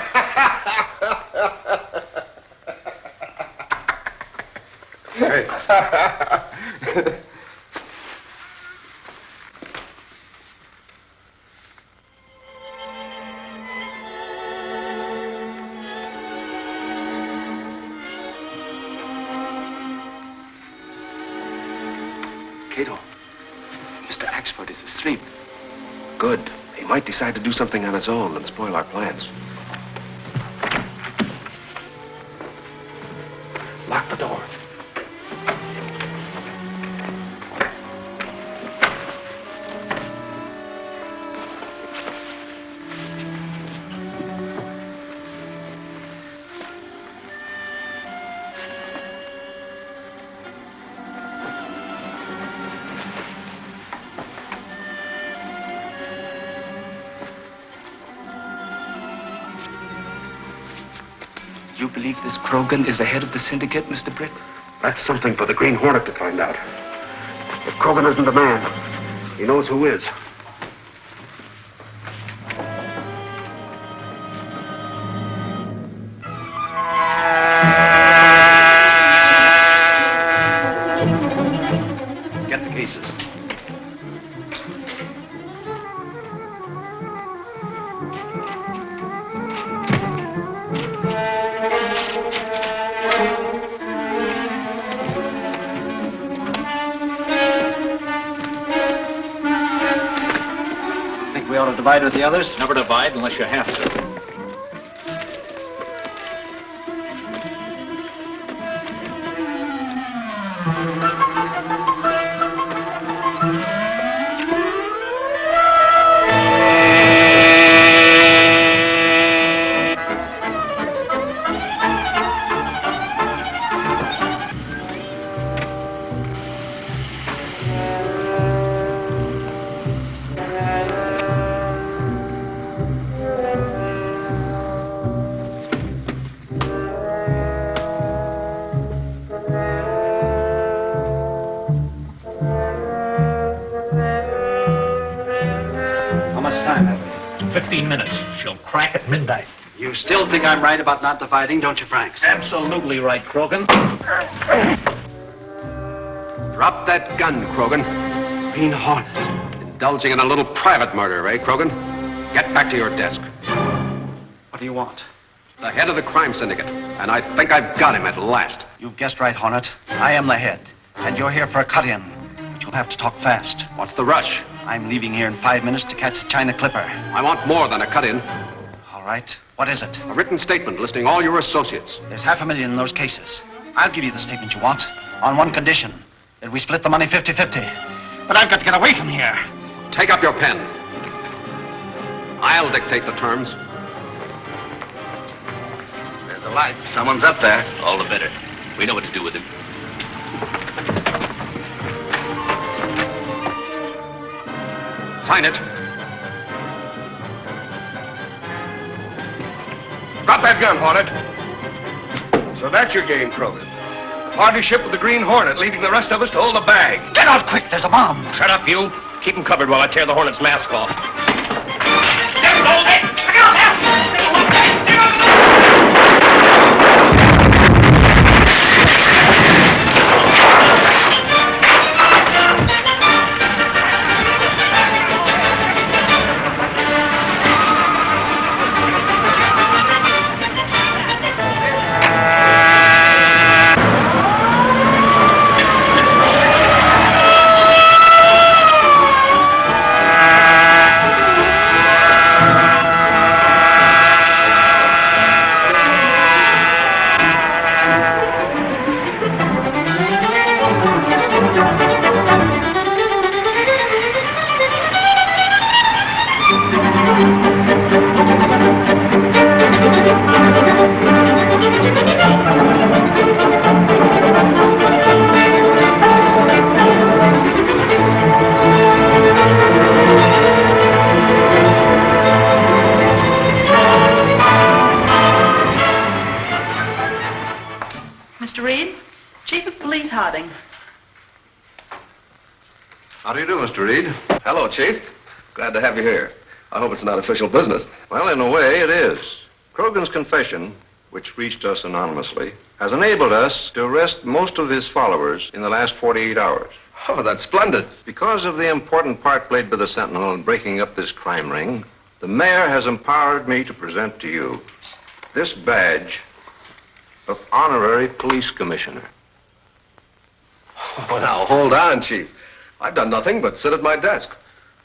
Kato, Mr. Axford is asleep. Good. He might decide to do something on his own and spoil our plans. Lock the door. You believe this Krogan is the head of the Syndicate, Mr. Britt? That's something for the Green Hornet to find out. If Krogan isn't the man, he knows who is. Get the cases. We ought to divide with the others? Never divide unless you have to. How much time have we? 15 minutes. She'll crack at midnight. You still think I'm right about not dividing, don't you, Franks? Absolutely right, Krogan. Drop that gun, Krogan. Green Hornet. Indulging in a little private murder, eh, Krogan? Get back to your desk. What do you want? The head of the crime syndicate. And I think I've got him at last. You've guessed right, Hornet. I am the head. And you're here for a cut-in. But you'll have to talk fast. What's the rush? I'm leaving here in 5 minutes to catch the China Clipper. I want more than a cut-in. All right. What is it? A written statement listing all your associates. There's $500,000 in those cases. I'll give you the statement you want. On one condition. That we split the money 50-50. But I've got to get away from here. Take up your pen. I'll dictate the terms. There's a light. Someone's up there. All the better. We know what to do with him. Sign it. Drop that gun, Hornet. So that's your game, Krogan. Partnership with the Green Hornet, leaving the rest of us to hold the bag. Get out quick, there's a bomb. Shut up, you. Keep him covered while I tear the Hornet's mask off. Harding. How do you do, Mr. Reid? Hello, Chief. Glad to have you here. I hope it's not official business. Well, in a way, it is. Krogan's confession, which reached us anonymously, has enabled us to arrest most of his followers in the last 48 hours. Oh, that's splendid. Because of the important part played by the Sentinel in breaking up this crime ring, the mayor has empowered me to present to you this badge of honorary police commissioner. Oh, now, hold on, Chief. I've done nothing but sit at my desk.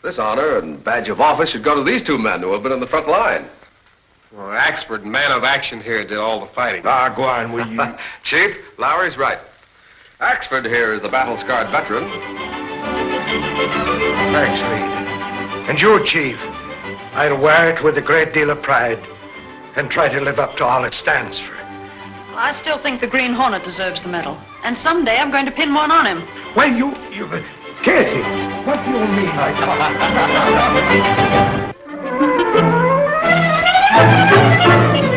This honor and badge of office should go to these two men who have been in the front line. Well, Axford, man of action here, did all the fighting. Ah, go on, will you? Chief, Lowry's right. Axford here is the battle-scarred veteran. Thanks, Reid. And you, Chief, I'll wear it with a great deal of pride and try to live up to all it stands for. I still think the Green Hornet deserves the medal. And someday I'm going to pin one on him. Well, you... Casey, what do you mean I talk?